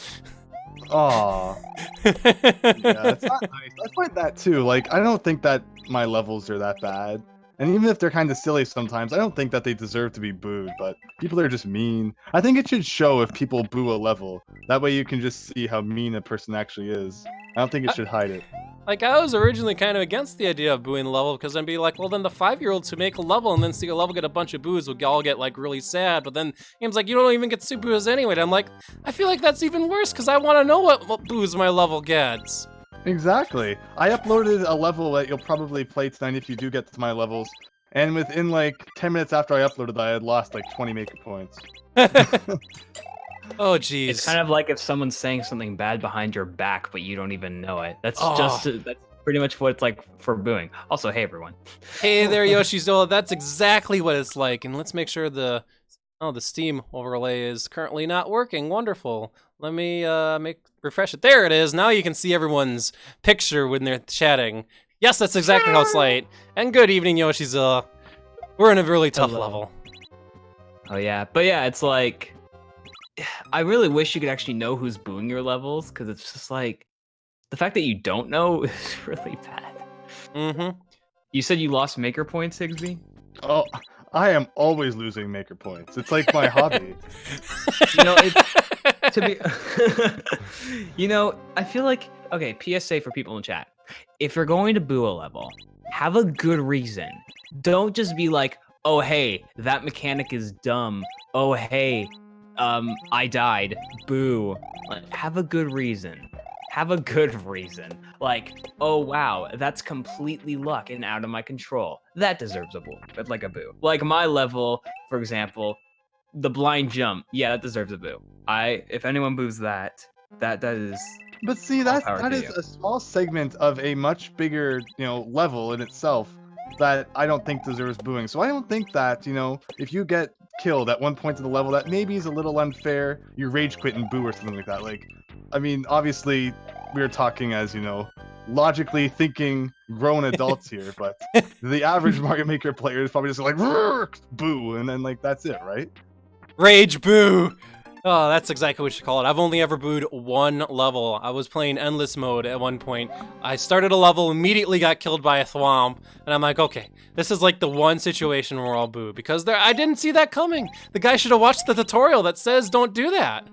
Aww. Yeah, it's not nice. I find that too. Like, I don't think that my levels are that bad. And even if they're kind of silly sometimes, I don't think that they deserve to be booed, but people are just mean. I think it should show if people boo a level. That way you can just see how mean a person actually is. I don't think it should hide it.
Like, I was originally kind of against the idea of booing the level, because I'd be like, well, then the 5-year-olds who make a level and then see a level get a bunch of boos would all get, like, really sad, but then game's like, you don't even get 2 boos anyway. And I'm like, I feel like that's even worse, because I want to know what boos my level gets.
Exactly. I uploaded a level that you'll probably play tonight if you do get to my levels, and within, like, 10 minutes after I uploaded, I had lost, like, 20 maker points.
Oh, jeez.
It's kind of like if someone's saying something bad behind your back, but you don't even know it. That's that's pretty much what it's like for booing. Also, hey, everyone.
Hey there, Yoshizola. That's exactly what it's like. And let's make sure the Steam overlay is currently not working. Wonderful. Let me refresh it. There it is. Now you can see everyone's picture when they're chatting. Yes, that's exactly how it's like. And good evening, Yoshizola. We're in a really tough level.
Oh, yeah. But yeah, it's like... I really wish you could actually know who's booing your levels, because it's just like... The fact that you don't know is really bad.
Mm-hmm.
You said you lost maker points, Higsby?
Oh, I am always losing maker points. It's like my hobby.
You know, it's... to be... you know, I feel like... Okay, PSA for people in chat. If you're going to boo a level, have a good reason. Don't just be like, oh, hey, that mechanic is dumb. Oh, hey, I died. Boo. Like, have a good reason. have a good reason. Like, oh wow, that's completely luck and out of my control. That deserves a boo. But like a boo. Like my level, for example, the blind jump. Yeah, that deserves a boo. If anyone boos that is.
But see,
All power
that
to
is
you.
a small segment of a much bigger, level in itself that I don't think deserves booing. So I don't think that, if you get killed at one point in the level that maybe is a little unfair, you rage quit and boo or something like that. Like, I mean, obviously we're talking as, logically thinking grown adults here, but the average Mario Maker player is probably just like, boo, and then like that's it, right?
Rage boo! Oh, that's exactly what you call it. I've only ever booed one level. I was playing endless mode at one point. I started a level, immediately got killed by a thwomp, and I'm like, okay, this is like the one situation where I'll boo, because I didn't see that coming. The guy should have watched the tutorial that says don't do that.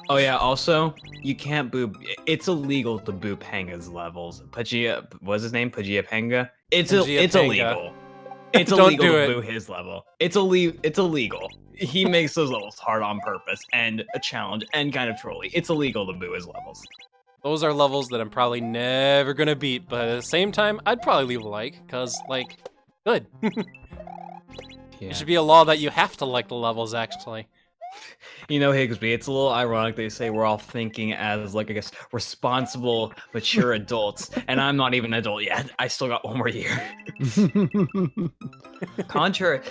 Oh yeah, also, you can't boo. It's illegal to boo Panga's levels. Pajia, what's his name? Pajia Panga? It's
Pajia Panga.
illegal. It's
Don't
illegal
do
to
it.
boo his level. It's illegal. He makes those levels hard on purpose and a challenge and kind of trolly. It's illegal to boo his levels.
Those are levels that I'm probably never gonna beat, but at the same time, I'd probably leave a like, because, like, good.
Yeah.
It should be a law that you have to like the levels, actually.
You know, Higsby, it's a little ironic they say we're all thinking as, like, I guess, responsible, mature adults, and I'm not even an adult yet. I still got one more year. Contrary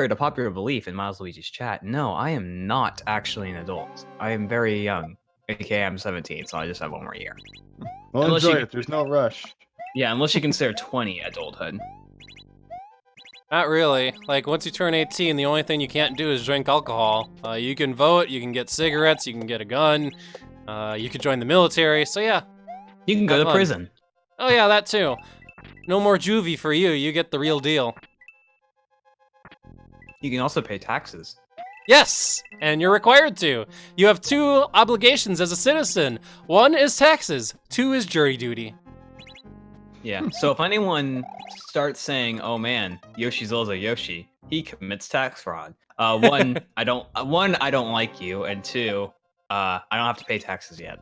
to popular belief in Milesluigi's chat, no, I am not actually an adult. I am very young. Okay, I'm 17, so I just have one more year.
Well,
Unless
enjoy
you-
it. There's no rush.
Yeah, unless you consider 20 adulthood.
Not really. Like, once you turn 18, the only thing you can't do is drink alcohol. You can vote, you can get cigarettes, you can get a gun, you can join the military, so yeah.
You can go
Have
to
fun.
prison.
Oh yeah, that too. No more juvie for you, you get the real deal.
You can also pay taxes.
Yes, and you're required to. You have two obligations as a citizen. One is taxes, two is jury duty.
Yeah, so if anyone starts saying, "Oh man, Yoshi's also Yoshi," he commits tax fraud. One, I don't like you, and two, I don't have to pay taxes yet.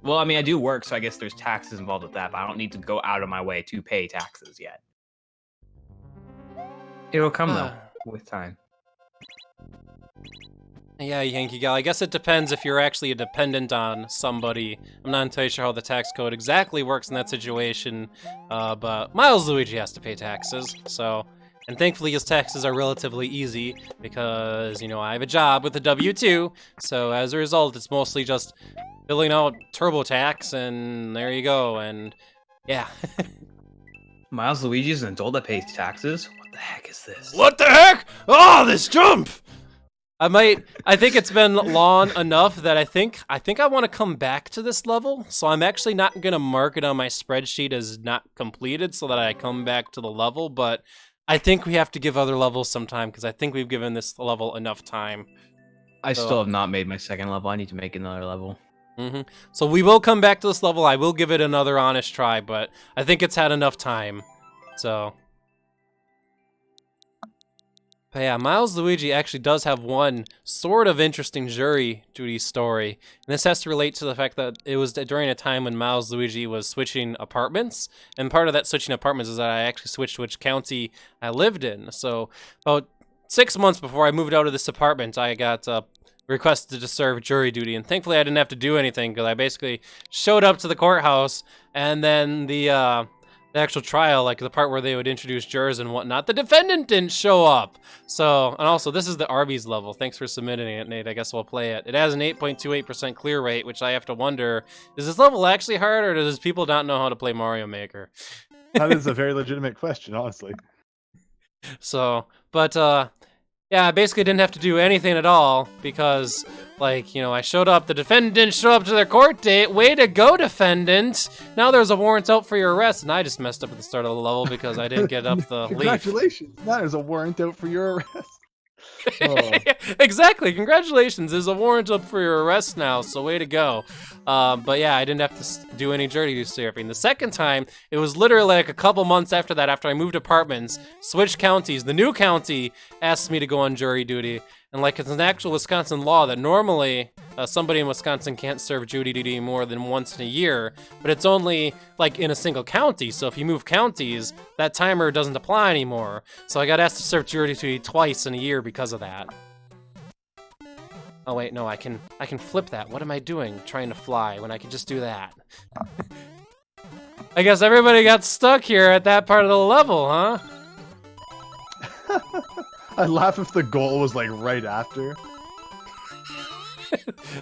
Well, I mean, I do work, so I guess there's taxes involved with that, but I don't need to go out of my way to pay taxes yet. It'll come though, with time.
Yeah, Yankee Gal, I guess it depends if you're actually a dependent on somebody. I'm not entirely sure how the tax code exactly works in that situation, but Milesluigi has to pay taxes, so... And thankfully his taxes are relatively easy, because, I have a job with a W-2, so as a result, it's mostly just filling out TurboTax, and there you go, and yeah.
Milesluigi's an adult that pays taxes? What the heck is this?
What the heck? Oh, this jump! I think it's been long enough that I think I want to come back to this level, so I'm actually not going to mark it on my spreadsheet as not completed so that I come back to the level, but I think we have to give other levels some time, because I think we've given this level enough time.
I still have not made my second level. I need to make another level.
So we will come back to this level. I will give it another honest try, but I think it's had enough time, so... But yeah, Milesluigi actually does have one sort of interesting jury duty story. And this has to relate to the fact that it was during a time when Milesluigi was switching apartments. And part of that switching apartments is that I actually switched which county I lived in. So about 6 months before I moved out of this apartment, I got requested to serve jury duty. And thankfully I didn't have to do anything, because I basically showed up to the courthouse, and then the actual trial, like the part where they would introduce jurors and whatnot, the defendant didn't show up. So, and also, this is the Arby's level. Thanks for submitting it, Nate. I guess we'll play it. It has an 8.28% clear rate, which I have to wonder, is this level actually hard, or does people not know how to play Mario Maker?
That is a very legitimate question, honestly.
So, but, yeah, I basically didn't have to do anything at all, because, like, I showed up, the defendant didn't show up to their court date. Way to go, defendant! Now there's a warrant out for your arrest, and I just messed up at the start of the level because I didn't get up the leaf.
Congratulations! Now there's a warrant out for your arrest. Oh.
Exactly, congratulations, there's a warrant up for your arrest now, so way to go. But yeah, I didn't have to do any jury duty surfing. The second time, it was literally like a couple months after that, after I moved apartments, switched counties. The new county asked me to go on jury duty, And like it's an actual Wisconsin law that normally somebody in Wisconsin can't serve jury duty more than once in a year, but it's only like in a single county. So if you move counties, that timer doesn't apply anymore. So I got asked to serve jury duty twice in a year because of that. Oh wait, no, I can flip that. What am I doing trying to fly when I can just do that? I guess everybody got stuck here at that part of the level, huh?
I'd laugh if the goal was like right after.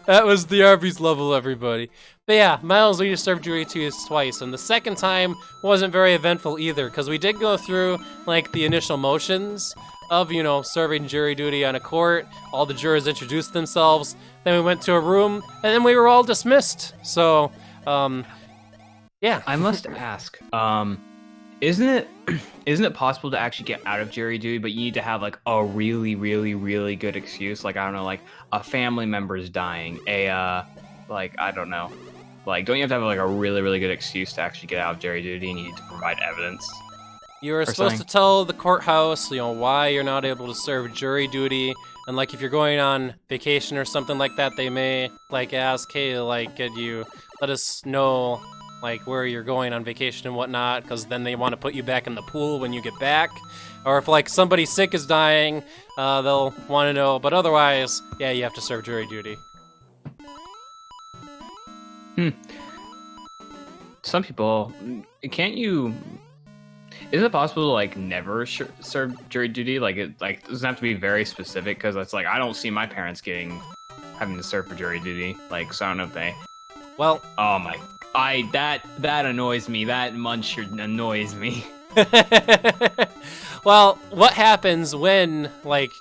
That was the Arby's level, everybody. But yeah, Milesluigi served jury duty twice, and the second time wasn't very eventful either, because we did go through like the initial motions of, you know, serving jury duty on a court. All the jurors introduced themselves. Then we went to a room, and then we were all dismissed. So, yeah.
I must ask, isn't it possible to actually get out of jury duty, but you need to have like a really, really, really good excuse? Like, I don't know, like a family member's dying, like, I don't know. Like, don't you have to have like a really, really good excuse to actually get out of jury duty, and you need to provide evidence?
You were supposed to tell the courthouse, you know, why you're not able to serve jury duty. And like if you're going on vacation or something like that, they may like ask, hey, like, could you let us know like where you're going on vacation and whatnot, because then they want to put you back in the pool when you get back. Or if like somebody sick is dying, they'll want to know. But otherwise, yeah, you have to serve jury duty.
Some people, can't you? Is it possible to like never serve jury duty? Like it doesn't have to be very specific, because it's like I don't see my parents having to serve for jury duty. Like, so I don't know if they.
Well,
oh my, that annoys me. That muncher annoys me.
Well, what happens when like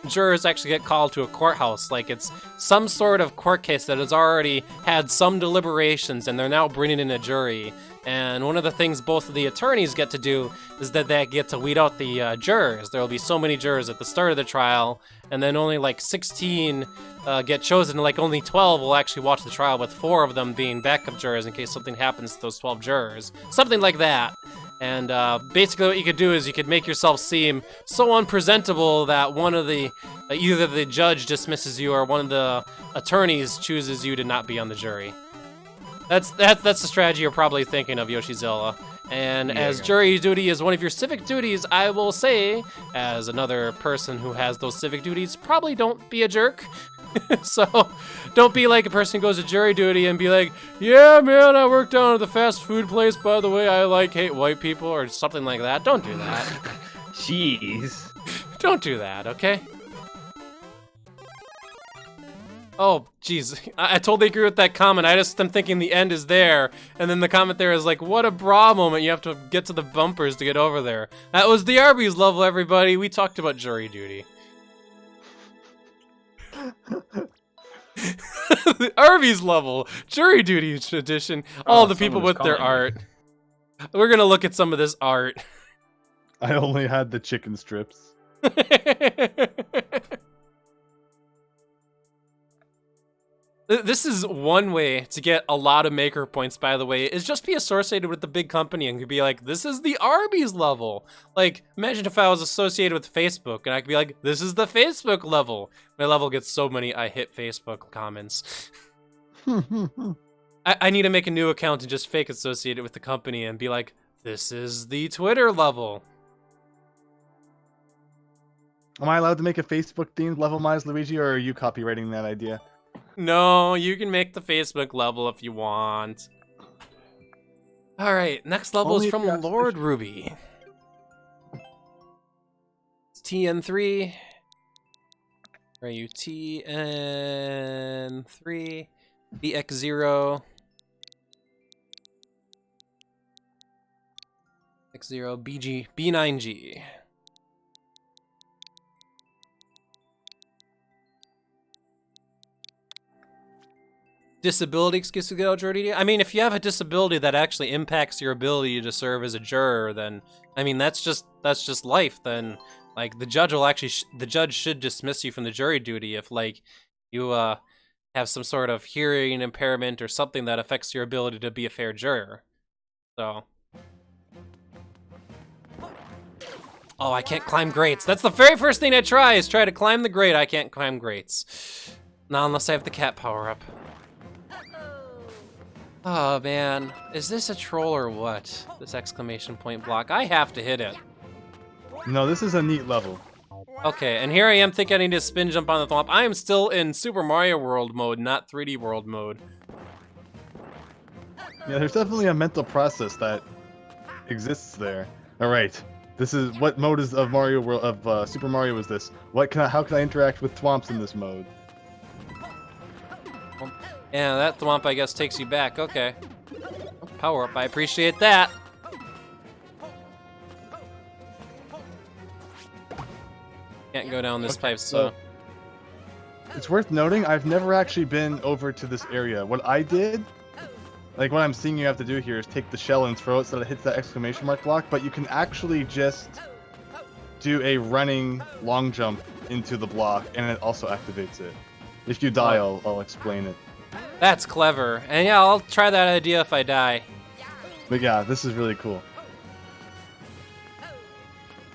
jurors actually get called to a courthouse? Like it's some sort of court case that has already had some deliberations, and they're now bringing in a jury. And one of the things both of the attorneys get to do is that they get to weed out the jurors. There will be so many jurors at the start of the trial, and then only like 16 get chosen. Like only 12 will actually watch the trial, with 4 of them being backup jurors in case something happens to those 12 jurors. Something like that. And basically what you could do is you could make yourself seem so unpresentable that one of the, either the judge dismisses you or one of the attorneys chooses you to not be on the jury. That's the strategy you're probably thinking of, Yoshizilla. And yeah, as jury duty is one of your civic duties, I will say, as another person who has those civic duties, probably don't be a jerk. So don't be like a person who goes to jury duty and be like, yeah, man, I work down at the fast food place, by the way, I hate white people, or something like that. Don't do that.
Jeez.
Don't do that, okay? Oh, jeez. I totally agree with that comment. I just am thinking the end is there, and then the comment there is like, what a bra moment. You have to get to the bumpers to get over there. That was the Arby's level, everybody. We talked about jury duty. The Arby's level, jury duty edition. All the people with their art. We're gonna look at some of this art.
I only had the chicken strips.
This is one way to get a lot of maker points, by the way, is just be associated with the big company and could be like, this is the Arby's level. Like, imagine if I was associated with Facebook and I could be like, this is the Facebook level. My level gets so many I hit Facebook comments. I need to make a new account and just fake associate it with the company and be like, this is the Twitter level.
Am I allowed to make a Facebook themed level, Milesluigi, or are you copywriting that idea?
No, you can make the Facebook level if you want. Alright, next level is from Lord Ruby. It's TN3. Where are you? TN3. BX0. X0, BG, B9G. Disability excuse to get out jury duty? I mean, if you have a disability that actually impacts your ability to serve as a juror, then I mean that's just life. Then like the judge will actually the judge should dismiss you from the jury duty if like you have some sort of hearing impairment or something that affects your ability to be a fair juror. So Oh, I can't climb grates. That's the very first thing I try is try to climb the grate. I can't climb grates. Not unless I have the cat power up. Oh man, is this a troll or what? This exclamation point block. I have to hit it.
No, this is a neat level.
Okay, and here I am thinking I need to spin jump on the thwomp. I am still in Super Mario World mode, not 3D World mode.
Yeah, there's definitely a mental process that exists there. All right, this is what mode is of Mario World of Super Mario is this? How can I interact with thwomps in this mode?
Yeah, that thwomp I guess takes you back. Okay, power up. I appreciate that. Can't go down this pipe, so.
It's worth noting, I've never actually been over to this area. What I did, like what I'm seeing you have to do here is take the shell and throw it so that it hits that exclamation mark block, but you can actually just do a running long jump into the block and it also activates it. If you die, I'll explain it.
That's clever. And yeah, I'll try that idea if I die.
But yeah, this is really cool.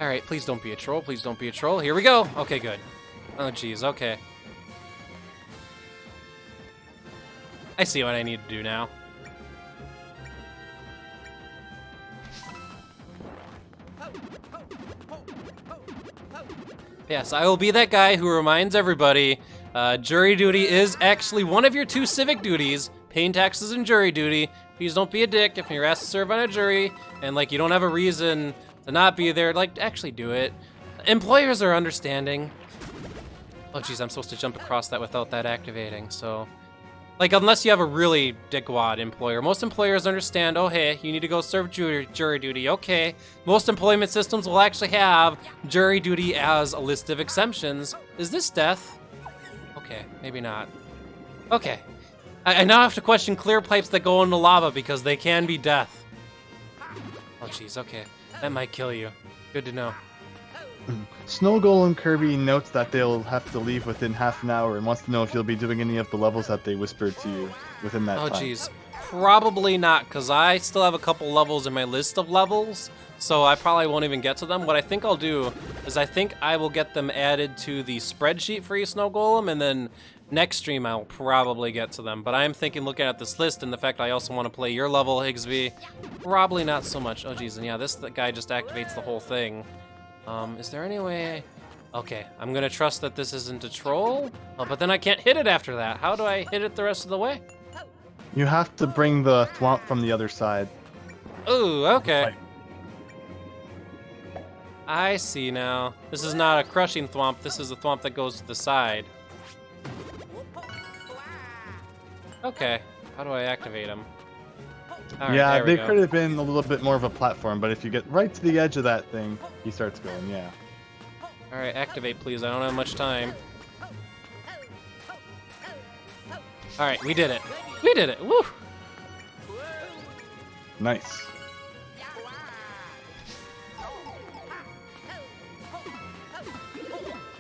Alright, please don't be a troll. Please don't be a troll. Here we go. Okay, good. Oh, jeez. Okay. I see what I need to do now. Yes, I will be that guy who reminds everybody jury duty is actually one of your 2 civic duties, paying taxes and jury duty. Please don't be a dick if you're asked to serve on a jury and like you don't have a reason to not be there, like actually do it. Employers are understanding. Oh geez, I'm supposed to jump across that without that activating, so. Like unless you have a really dickwad employer. Most employers understand, oh hey, you need to go serve jury duty, okay. Most employment systems will actually have jury duty as a list of exemptions. Is this death? Okay, maybe not. Okay. I now have to question clear pipes that go into lava because they can be death. Oh jeez, okay. That might kill you. Good to know.
Snow Golem Kirby notes that they'll have to leave within half an hour and wants to know if you'll be doing any of the levels that they whispered to you within that time.
Oh jeez. Probably not, because I still have a couple levels in my list of levels, so I probably won't even get to them. What I think I'll do is I think I will get them added to the spreadsheet for you, Snow Golem, and then next stream I'll probably get to them. But I'm thinking, looking at this list and the fact I also want to play your level, Higsby, probably not so much. Oh geez, and yeah, this guy just activates the whole thing. Is there any way? Okay, I'm gonna trust that this isn't a troll. Oh, but then I can't hit it after that. How do I hit it the rest of the way?
You have to bring the thwomp from the other side.
Ooh, okay. I see now. This is not a crushing thwomp. This is a thwomp that goes to the side. Okay, how do I activate him? All right,
yeah, they
go.
could have been a little bit more of a platform, but if you get right to the edge of that thing, he starts going, yeah.
All right, activate, please. I don't have much time. All right, we did it. We did it. Woo!
Nice.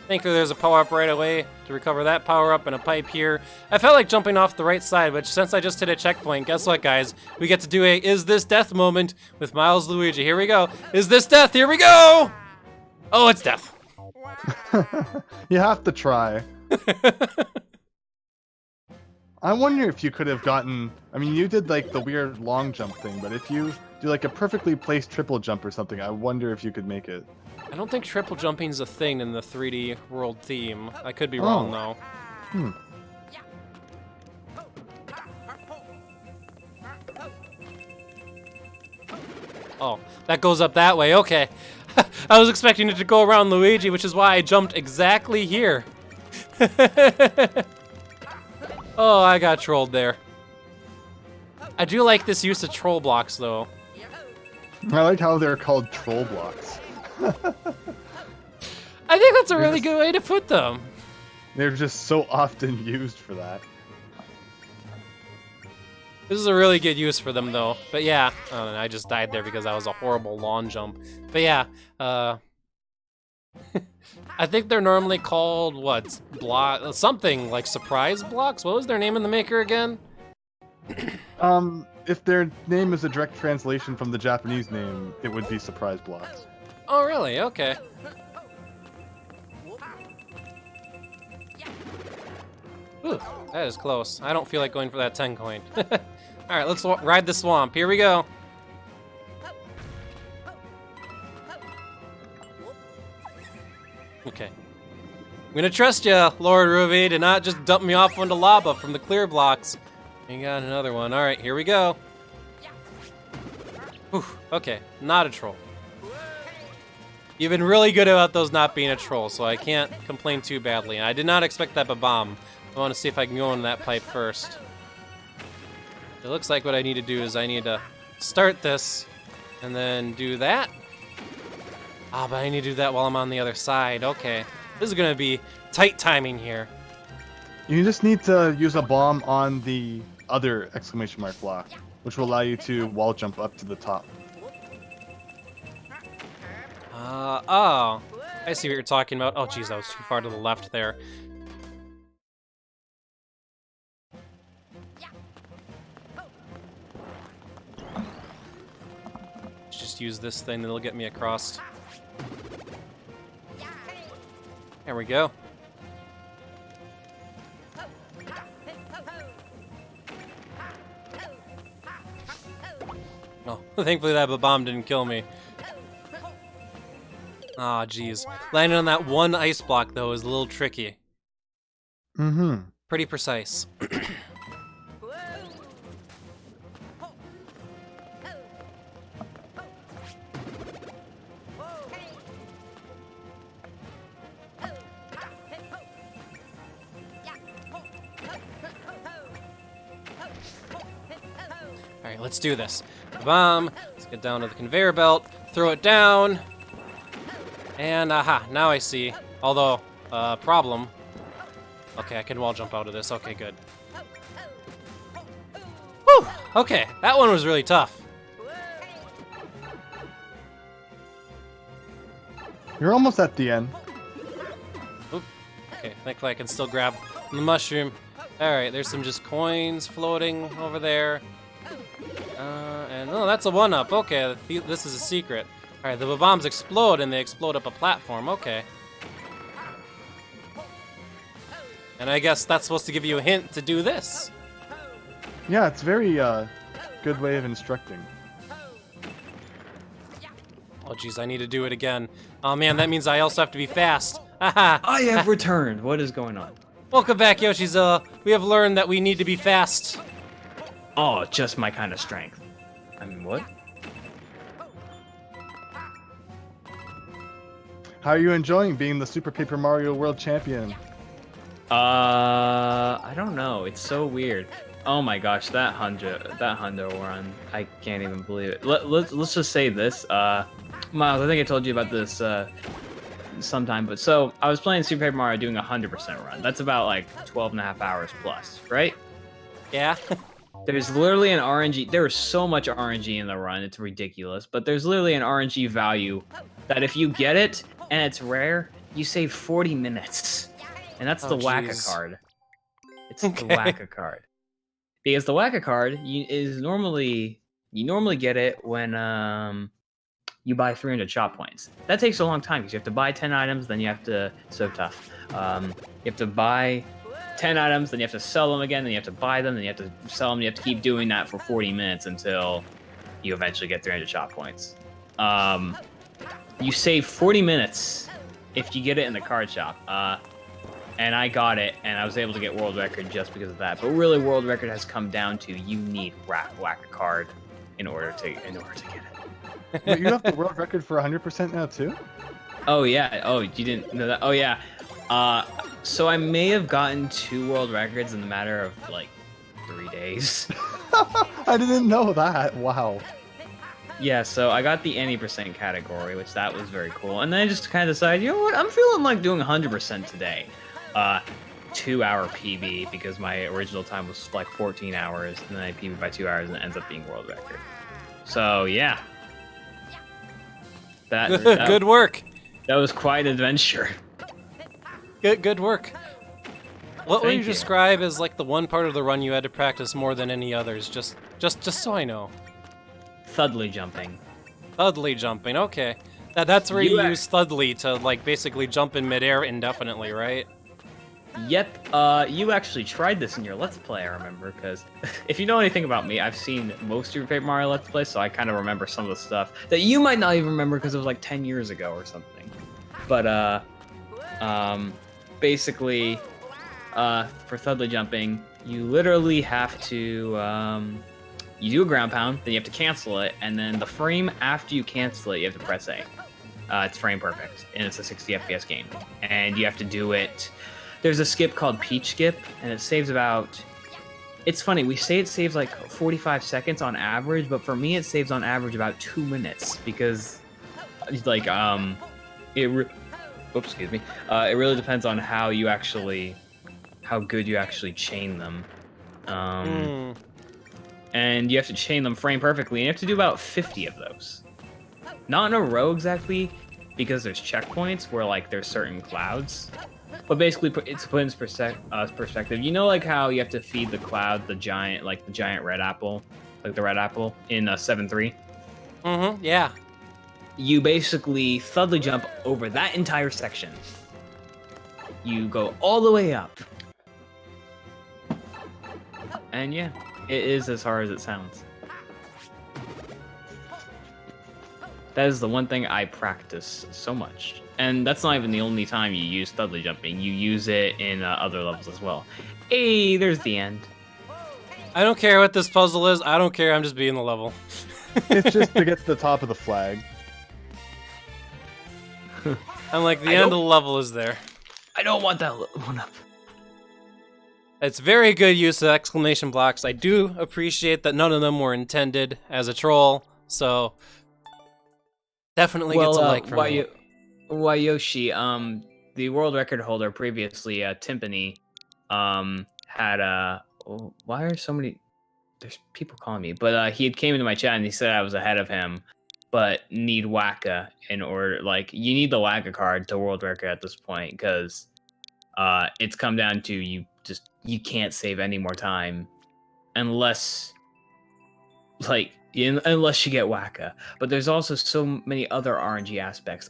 Thankfully, there's a power-up right away to recover that power-up and a pipe here. I felt like jumping off the right side, but since I just hit a checkpoint, guess what, guys? We get to do a Is This Death moment with Milesluigi. Here we go. Is this death? Here we go! Oh, it's death.
You have to try. I wonder if you could have gotten... I mean, you did, like, the weird long jump thing, but if you do, like, a perfectly placed triple jump or something, I wonder if you could make it.
I don't think triple jumping's a thing in the 3D world theme. I could be wrong, though.
Hmm.
Oh, that goes up that way. Okay. I was expecting it to go around Luigi, which is why I jumped exactly here. Oh, I got trolled there. I do like this use of troll blocks, though.
I like how they're called troll blocks.
I think that's a really good way to put them.
They're just so often used for that.
This is a really good use for them, though. But yeah, I just died there because that was a horrible lawn jump. But yeah, I think they're normally called, what, something like surprise blocks? What was their name in the maker again?
If their name is a direct translation from the Japanese name, it would be surprise blocks.
Oh, really? Okay. Ooh, that is close. I don't feel like going for that 10 coin. All right, let's ride the swamp. Here we go. Okay. I'm gonna trust you, Lord Ruby, to not just dump me off onto lava from the clear blocks. We got another one. All right, here we go. Whew, okay, not a troll. You've been really good about those not being a troll, so I can't complain too badly. And I did not expect that bomb. I want to see if I can go into that pipe first. It looks like what I need to do is I need to start this and then do that. Ah, but I need to do that while I'm on the other side. Okay, this is gonna be tight timing here.
You just need to use a bomb on the other exclamation mark block, which will allow you to wall jump up to the top.
Oh, I see what you're talking about. Oh, geez, I was too far to the left there. Just use this thing that'll get me across. There we go. Oh, thankfully that bomb didn't kill me. Aw, geez. Landing on that one ice block, though, is a little tricky.
Mm-hmm.
Pretty precise. Alright, let's do this. The bomb. Let's get down to the conveyor belt. Throw it down. And aha, now I see. Although, problem. Okay, I can wall jump out of this. Okay, good. Whew! Okay, that one was really tough.
You're almost at the end.
Oop. Okay, thankfully I can still grab the mushroom. Alright, there's some just coins floating over there. And oh, that's a 1-up. Okay, this is a secret. Alright, the bombs explode and they explode up a platform. Okay. And I guess that's supposed to give you a hint to do this.
Yeah, it's very good way of instructing.
Oh, geez, I need to do it again. Oh, man, that means I also have to be fast. Haha.
I have returned. What is going on?
Welcome back, Yoshizilla. We have learned that we need to be fast.
Oh, just my kind of strength. I mean, what?
How are you enjoying being the Super Paper Mario World Champion?
I don't know. It's so weird. Oh my gosh, that hundo run. I can't even believe it. Let's just say this. Miles, I think I told you about this sometime, but so I was playing Super Paper Mario doing a 100% run. That's about like 12.5 hours plus, right?
Yeah?
There's literally an RNG. There is so much RNG in the run, it's ridiculous. But there's literally an RNG value that if you get it and it's rare, you save 40 minutes. And that's the Waka card. It's the Waka card. Because the Waka card is normally you normally get it when you buy 300 shop points. That takes a long time because you have to buy 10 items, then you have to so tough. You have to buy 10 items, then you have to sell them again, then you have to buy them, then you have to sell them. You have to keep doing that for 40 minutes until you eventually get 300 shop points. You save 40 minutes if you get it in the card shop. And I got it, and I was able to get world record just because of that. But really, world record has come down to you need whack a card in order to get it.
Wait, you have the world record for 100% now too?
Oh yeah. Oh, you didn't know that? Oh yeah. So I may have gotten 2 world records in the matter of like 3 days.
I didn't know that. Wow.
Yeah, so I got the any percent category, which that was very cool. And then I just kind of decided, you know what? I'm feeling like doing 100% today. 2-hour PB because my original time was like 14 hours, and then I PB by 2 hours, and it ends up being world record. So yeah, that
Good work.
That was quite an adventure.
Good work. What would
Thank
you
you.
describe as like the one part of the run you had to practice more than any others? Just so I know.
Thudley jumping.
Thudley jumping. Okay. That's where you
You
use Thudley to like basically jump in midair indefinitely, right?
Yep, you actually tried this in your Let's Play, I remember, because if you know anything about me, I've seen most of your favorite Mario Let's Play, so I kind of remember some of the stuff that you might not even remember because it was like 10 years ago or something. But, basically, for Thudley jumping, you literally have to, you do a ground pound, then you have to cancel it, and then the frame after you cancel it, you have to press A. It's frame perfect, and it's a 60 FPS game. And you have to do it... There's a skip called Peach Skip, and it saves about... It's funny, we say it saves like 45 seconds on average, but for me it saves on average about 2 minutes, because, like, oops, excuse me. It really depends on how you actually... how good you actually chain them. And you have to chain them frame perfectly, and you have to do about 50 of those. Not in a row exactly, because there's checkpoints where like there's certain clouds. But basically, it's put in perspective. You know, like how you have to feed the cloud the giant red apple, like the red apple in 7-3.
Yeah.
You basically Thudley jump over that entire section. You go all the way up, and yeah, it is as hard as it sounds. That is the one thing I practice so much. And that's not even the only time you use Thudley jumping. You use it in other levels as well. Hey, there's the end.
I don't care what this puzzle is. I don't care. I'm just beating the level.
It's just to get to the top of the flag.
I'm like, the end of the level is there.
I don't want that one up.
It's very good use of exclamation blocks. I do appreciate that none of them were intended as a troll, so definitely gets a like from me.
Why Yoshi, the world record holder previously, Timpani, had why are so many? There's people calling me, but he had came into my chat and he said I was ahead of him, but need Waka in order. Like you need the Waka card to world record at this point because it's come down to you can't save any more time unless unless you get Waka. But there's also so many other RNG aspects.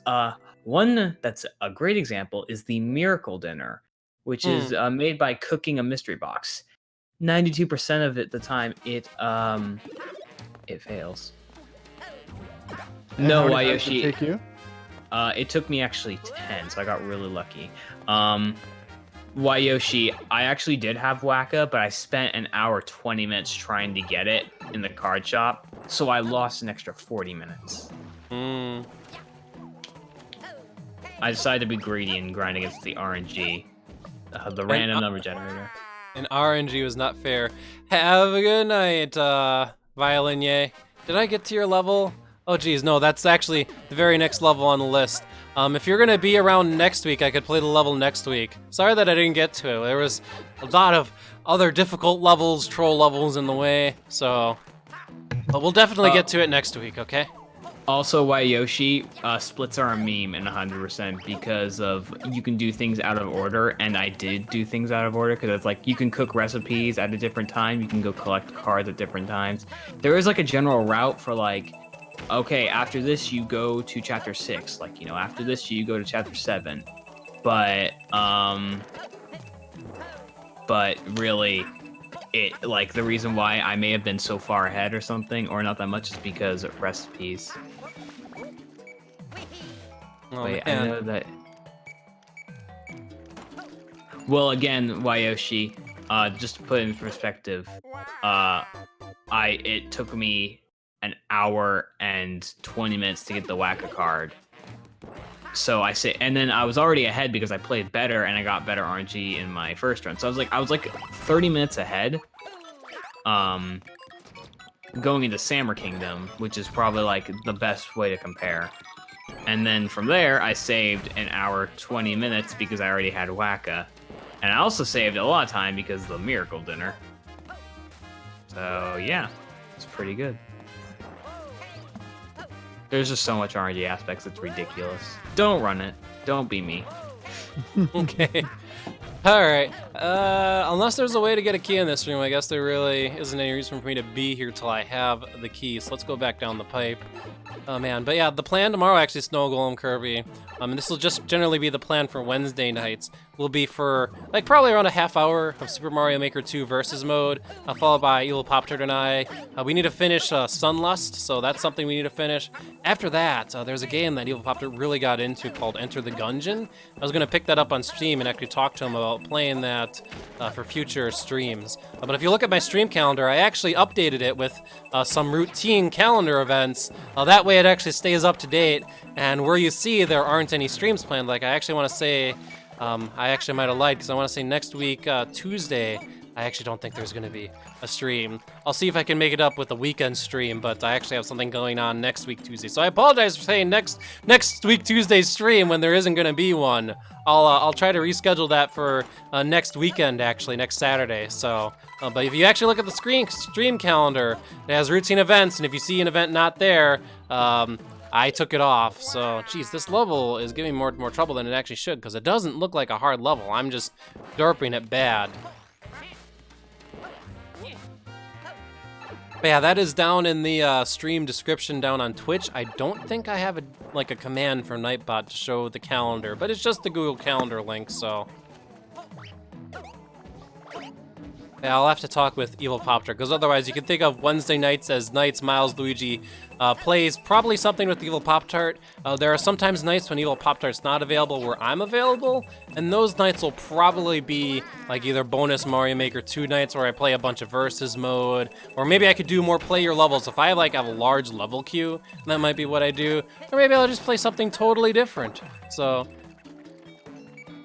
One that's a great example is the Miracle Dinner, which is made by cooking a mystery box. 92% of it the time it fails.
And
No,
how
why
many times did
Yoshi?
it take you?
It took me actually 10, so I got really lucky. Why Yoshi? I actually did have Waka, but I spent an hour 20 minutes trying to get it in the card shop, so I lost an extra 40 minutes. I decided to be greedy and grind against the RNG, the random number generator.
And RNG was not fair. Have a good night, Violinier. Did I get to your level? Oh geez, no, that's actually the very next level on the list. If you're gonna be around next week, I could play the level next week. Sorry that I didn't get to it. There was a lot of other difficult levels, troll levels in the way, so... But we'll definitely get to it next week, okay?
Also, why Yoshi, splits are a meme in 100% because of you can do things out of order, and I did do things out of order because it's like you can cook recipes at a different time, you can go collect cards at different times. There is like a general route for like, okay, after this you go to chapter 6, like, you know, after this you go to chapter 7. But really, it like the reason why I may have been so far ahead or something, or not that much, is because of recipes.
Oh,
Wait,
man.
I know that. Well, again, Yoshi, just to put it in perspective, it took me an hour and 20 minutes to get the Waka card. So and then I was already ahead because I played better and I got better RNG in my first run. So I was like 30 minutes ahead. Going into Sammer Kingdom, which is probably like the best way to compare. And then from there, I saved an hour 20 minutes because I already had Waka. And I also saved a lot of time because of the Miracle Dinner. So yeah, it's pretty good. There's just so much RNG aspects, it's ridiculous. Don't run it. Don't be me.
Okay. Alright. Unless there's a way to get a key in this room, I guess there really isn't any reason for me to be here till I have the key. So let's go back down the pipe. Oh man, but yeah, the plan tomorrow actually, Snow Golem Kirby, and this will just generally be the plan for Wednesday nights, will be for like probably around a half hour of Super Mario Maker 2 versus mode, followed by Evil Pop-Tart and I. We need to finish Sunlust, so that's something we need to finish. After that, there's a game that Evil Pop-Tart really got into called Enter the Gungeon. I was gonna pick that up on stream and actually talk to him about playing that for future streams. But if you look at my stream calendar, I actually updated it with some routine calendar events. That way it actually stays up to date, and where you see there aren't any streams planned, like I actually want to say, I actually might have lied, because I want to say next week, Tuesday, I actually don't think there's going to be a stream. I'll see if I can make it up with a weekend stream, but I actually have something going on next week Tuesday. So I apologize for saying next week Tuesday's stream when there isn't going to be one. I'll try to reschedule that for next weekend, actually, next Saturday. So, but if you actually look at the stream calendar, it has routine events, and if you see an event not there, I took it off. So, geez, this level is giving more trouble than it actually should, because it doesn't look like a hard level. I'm just derping it bad. But yeah, that is down in the stream description down on Twitch. I don't think I have a command for Nightbot to show the calendar, but it's just the Google Calendar link, so. Yeah, I'll have to talk with Evil Pop-Tart, because otherwise you can think of Wednesday nights as nights Milesluigi plays probably something with Evil Pop-Tart. There are sometimes nights when Evil Pop-Tart's not available where I'm available, and those nights will probably be like either bonus Mario Maker 2 nights where I play a bunch of versus mode, or maybe I could do more play your levels. If I have a large level queue, that might be what I do, or maybe I'll just play something totally different. So.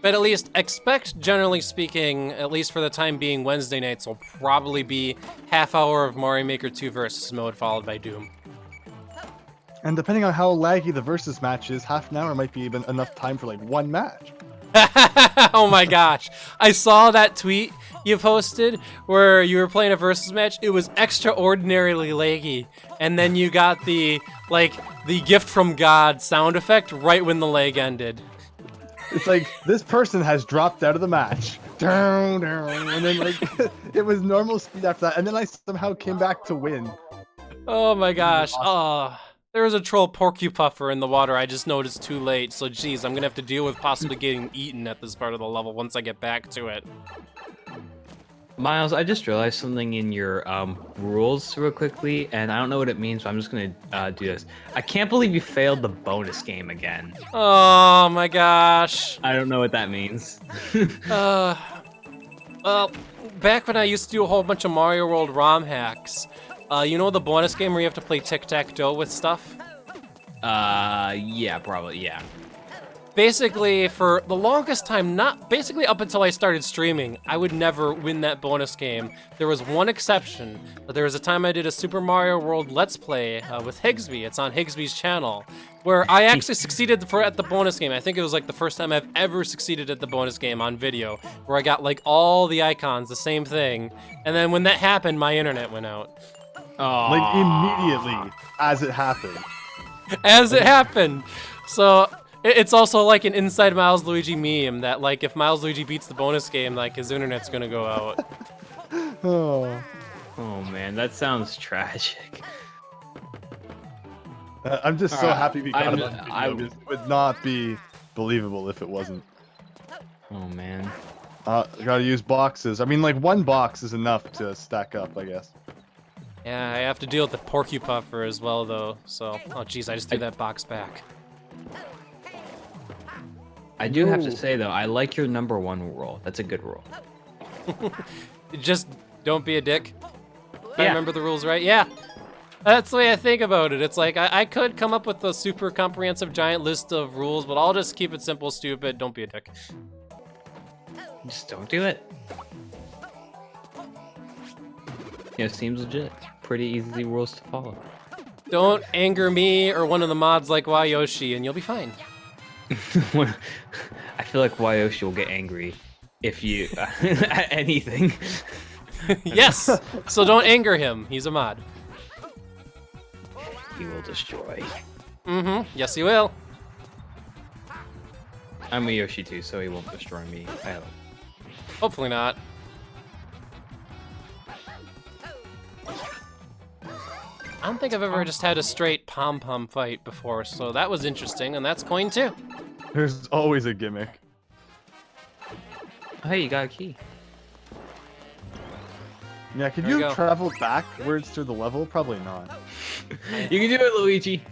But at least expect, generally speaking, at least for the time being, Wednesday nights will probably be half hour of Mario Maker 2 versus mode followed by Doom.
And depending on how laggy the versus match is, half an hour might be even enough time for like one match.
Oh my gosh. I saw that tweet you posted where you were playing a versus match. It was extraordinarily laggy. And then you got the gift from God sound effect right when the lag ended.
It's like, this person has dropped out of the match. Down, down. And then it was normal speed after that. And then I somehow came back to win.
Oh my gosh. Oh, there was a troll porcupuffer in the water I just noticed too late. So geez, I'm going to have to deal with possibly getting eaten at this part of the level once I get back to it.
Miles, I just realized something in your rules real quickly, and I don't know what it means, so I'm just gonna do this. I can't believe you failed the bonus game again.
Oh my gosh.
I don't know what that means.
Well, back when I used to do a whole bunch of Mario World ROM hacks, you know the bonus game where you have to play tic-tac-toe with stuff?
Yeah, probably, yeah.
Basically, for the longest time, basically up until I started streaming, I would never win that bonus game. There was one exception, but there was a time I did a Super Mario World Let's Play with Higsby. It's on Higsby's channel, where I actually succeeded at the bonus game. I think it was like the first time I've ever succeeded at the bonus game on video, where I got like all the icons, the same thing. And then when that happened, my internet went out.
Oh.
Like immediately as it happened.
As it happened. So it's also like an inside Milesluigi meme that like if Milesluigi beats the bonus game, like his internet's gonna go out.
Oh
Man, that sounds tragic.
I'm just so happy we got it on video.
I
It would not be believable if it wasn't.
Oh man.
Gotta use boxes. I mean, like one box is enough to stack up, I guess.
Yeah, I have to deal with the porcupuffer as well though. So, oh geez, I just threw that box back.
I do have to say though, I like your number 1 rule. That's a good rule.
Just don't be a dick. If I
Yeah.
remember the rules right. Yeah. That's the way I think about it. It's like, I could come up with a super comprehensive giant list of rules, but I'll just keep it simple, stupid, don't be a dick.
Just don't do it. Yeah, it seems legit. Pretty easy rules to follow.
Don't anger me or one of the mods like Yoshi, and you'll be fine.
I feel like Yoshi will get angry if you at anything.
Yes, so don't anger him. He's a mod.
He will destroy.
Mm-hmm. Yes, he will.
I'm a Yoshi too, so he won't destroy me. I hope.
Hopefully not. I don't think I've ever just had a straight pom-pom fight before, so that was interesting, and that's coin too.
There's always a gimmick.
Oh, hey, you got a key.
Yeah, could
There
you
we go.
have traveled backwards through the level? Probably not.
You can do it, Luigi.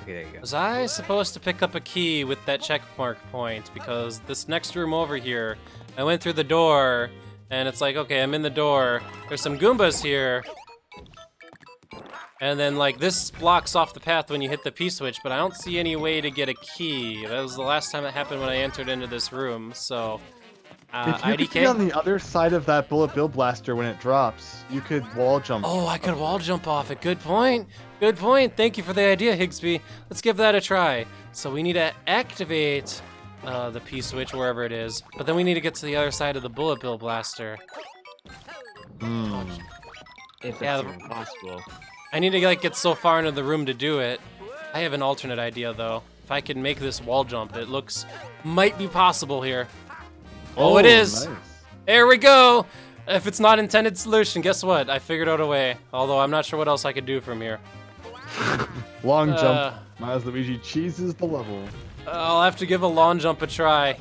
Okay, there you go.
Was I supposed to pick up a key with that check mark point? Because this next room over here, I went through the door, and it's like, okay, I'm in the door. There's some Goombas here. And then, like, this blocks off the path when you hit the P-switch, but I don't see any way to get a key. That was the last time it happened when I entered into this room, so...
If you could be on the other side of that bullet bill blaster when it drops, you could wall jump.
Oh, I could wall jump off it. Good point. Good point. Thank you for the idea, Higsby. Let's give that a try. So we need to activate the P-switch wherever it is, but then we need to get to the other side of the bullet bill blaster.
If that's
Yeah,
even possible.
I need to like get so far into the room to do it. I have an alternate idea though. If I can make this wall jump, it might be possible here. Oh, it is.
Nice.
There we go. If it's not intended solution, guess what? I figured out a way. Although I'm not sure what else I could do from here.
Long jump. Milesluigi cheeses the level.
I'll have to give a long jump a try.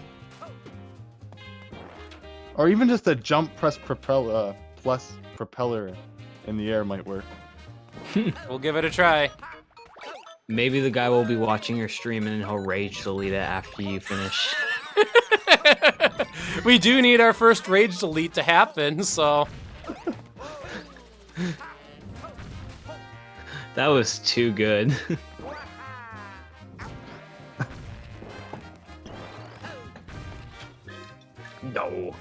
Or even just a jump plus propeller in the air might work.
We'll give it a try.
Maybe the guy will be watching your stream and he'll rage delete it after you finish.
We do need our first rage delete to happen, so...
That was too good. No.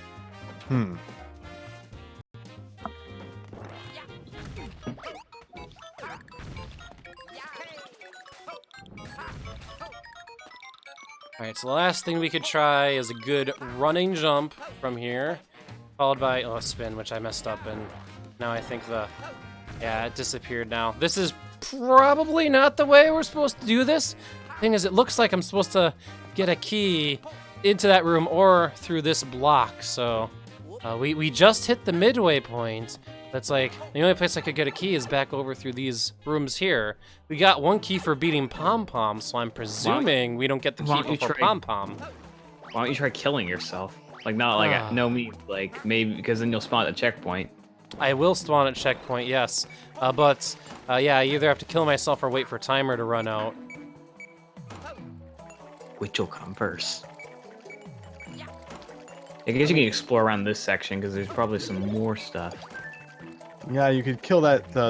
Alright, so the last thing we could try is a good running jump from here, followed by, a spin, which I messed up, and now I think yeah, it disappeared now. This is probably not the way we're supposed to do this. Thing is, it looks like I'm supposed to get a key into that room or through this block, so we just hit the midway point. That's like, the only place I could get a key is back over through these rooms here. We got one key for beating Pom-Pom, so I'm presuming we don't get the key for Pom-Pom.
Why don't you try killing yourself? Like, not like, no means, like, maybe, because then you'll spawn at the checkpoint.
I will spawn at checkpoint, yes. But, yeah, I either have to kill myself or wait for timer to run out.
Which will come first? I guess you can explore around this section, because there's probably some more stuff.
Yeah, you could kill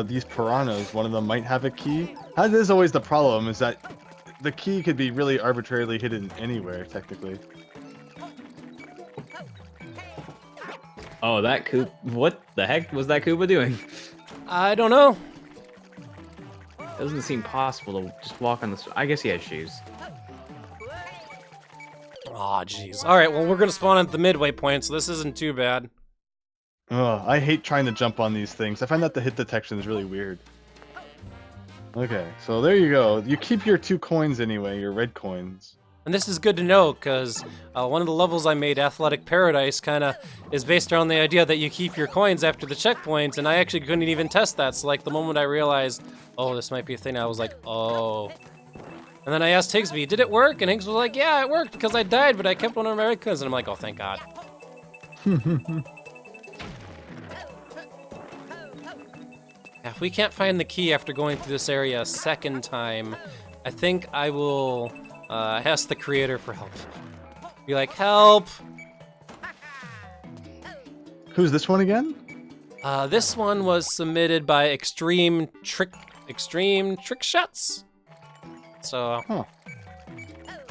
these piranhas. One of them might have a key. That is always the problem, is that the key could be really arbitrarily hidden anywhere, technically.
Oh, that Koopa. What the heck was that Koopa doing?
I don't know.
It doesn't seem possible to just walk on the. I guess he has shoes.
Aw, jeez. Alright, well, we're gonna spawn at the midway point, so this isn't too bad.
Ugh, I hate trying to jump on these things. I find that the hit detection is really weird. Okay, so there you go. You keep your 2 coins anyway, your red coins.
And this is good to know, because one of the levels I made, Athletic Paradise, kind of is based around the idea that you keep your coins after the checkpoints, and I actually couldn't even test that. So, like, the moment I realized, oh, this might be a thing, I was like, oh. And then I asked Higsby, did it work? And Higgs was like, yeah, it worked, because I died, but I kept one of my red coins. And I'm like, oh, thank God. If we can't find the key after going through this area a second time, I think I will ask the creator for help. Be like, help!
Who's this one again?
This one was submitted by Extreme Trick Shots. So,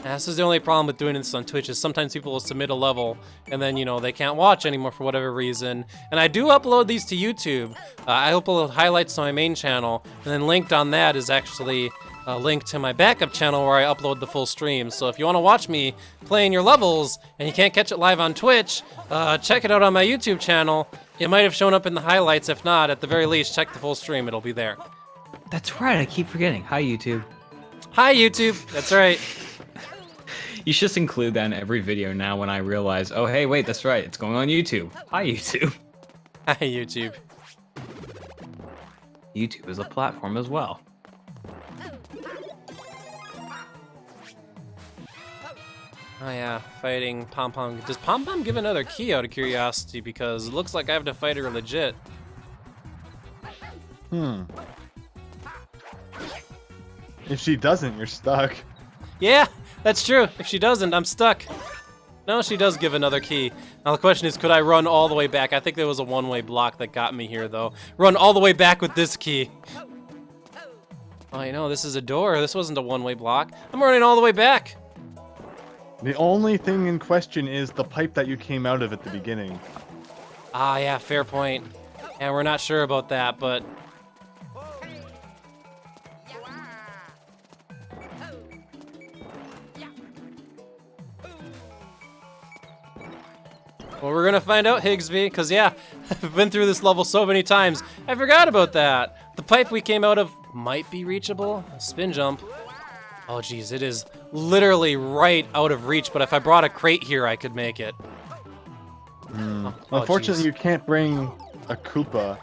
this is the only problem with doing this on Twitch, is sometimes people will submit a level and then, you know, they can't watch anymore for whatever reason. And I do upload these to YouTube. I upload highlights to my main channel, and then linked on that is actually a link to my backup channel where I upload the full stream. So if you want to watch me playing your levels and you can't catch it live on Twitch, check it out on my YouTube channel. It might have shown up in the highlights. If not, at the very least, check the full stream. It'll be there.
That's right, I keep forgetting. Hi, YouTube.
Hi, YouTube. That's right.
You should just include that in every video now when I realize, oh, hey, wait, that's right. It's going on YouTube. Hi, YouTube.
Hi, YouTube.
YouTube is a platform as well.
Oh yeah, fighting Pom Pom. Does Pom Pom give another key out of curiosity? Because it looks like I have to fight her legit.
If she doesn't, you're stuck.
Yeah, that's true. If she doesn't, I'm stuck. No, she does give another key. Now the question is, could I run all the way back? I think there was a one-way block that got me here, though. Run all the way back with this key. Oh, I know, this is a door. This wasn't a one-way block. I'm running all the way back.
The only thing in question is the pipe that you came out of at the beginning.
Ah, yeah, fair point. Yeah, we're not sure about that, but... Well, we're gonna find out, Higsby, because yeah, I've been through this level so many times. I forgot about that. The pipe we came out of might be reachable. Spin jump. Oh, geez, it is literally right out of reach, but if I brought a crate here, I could make it. Oh,
Unfortunately,
geez.
you can't bring a Koopa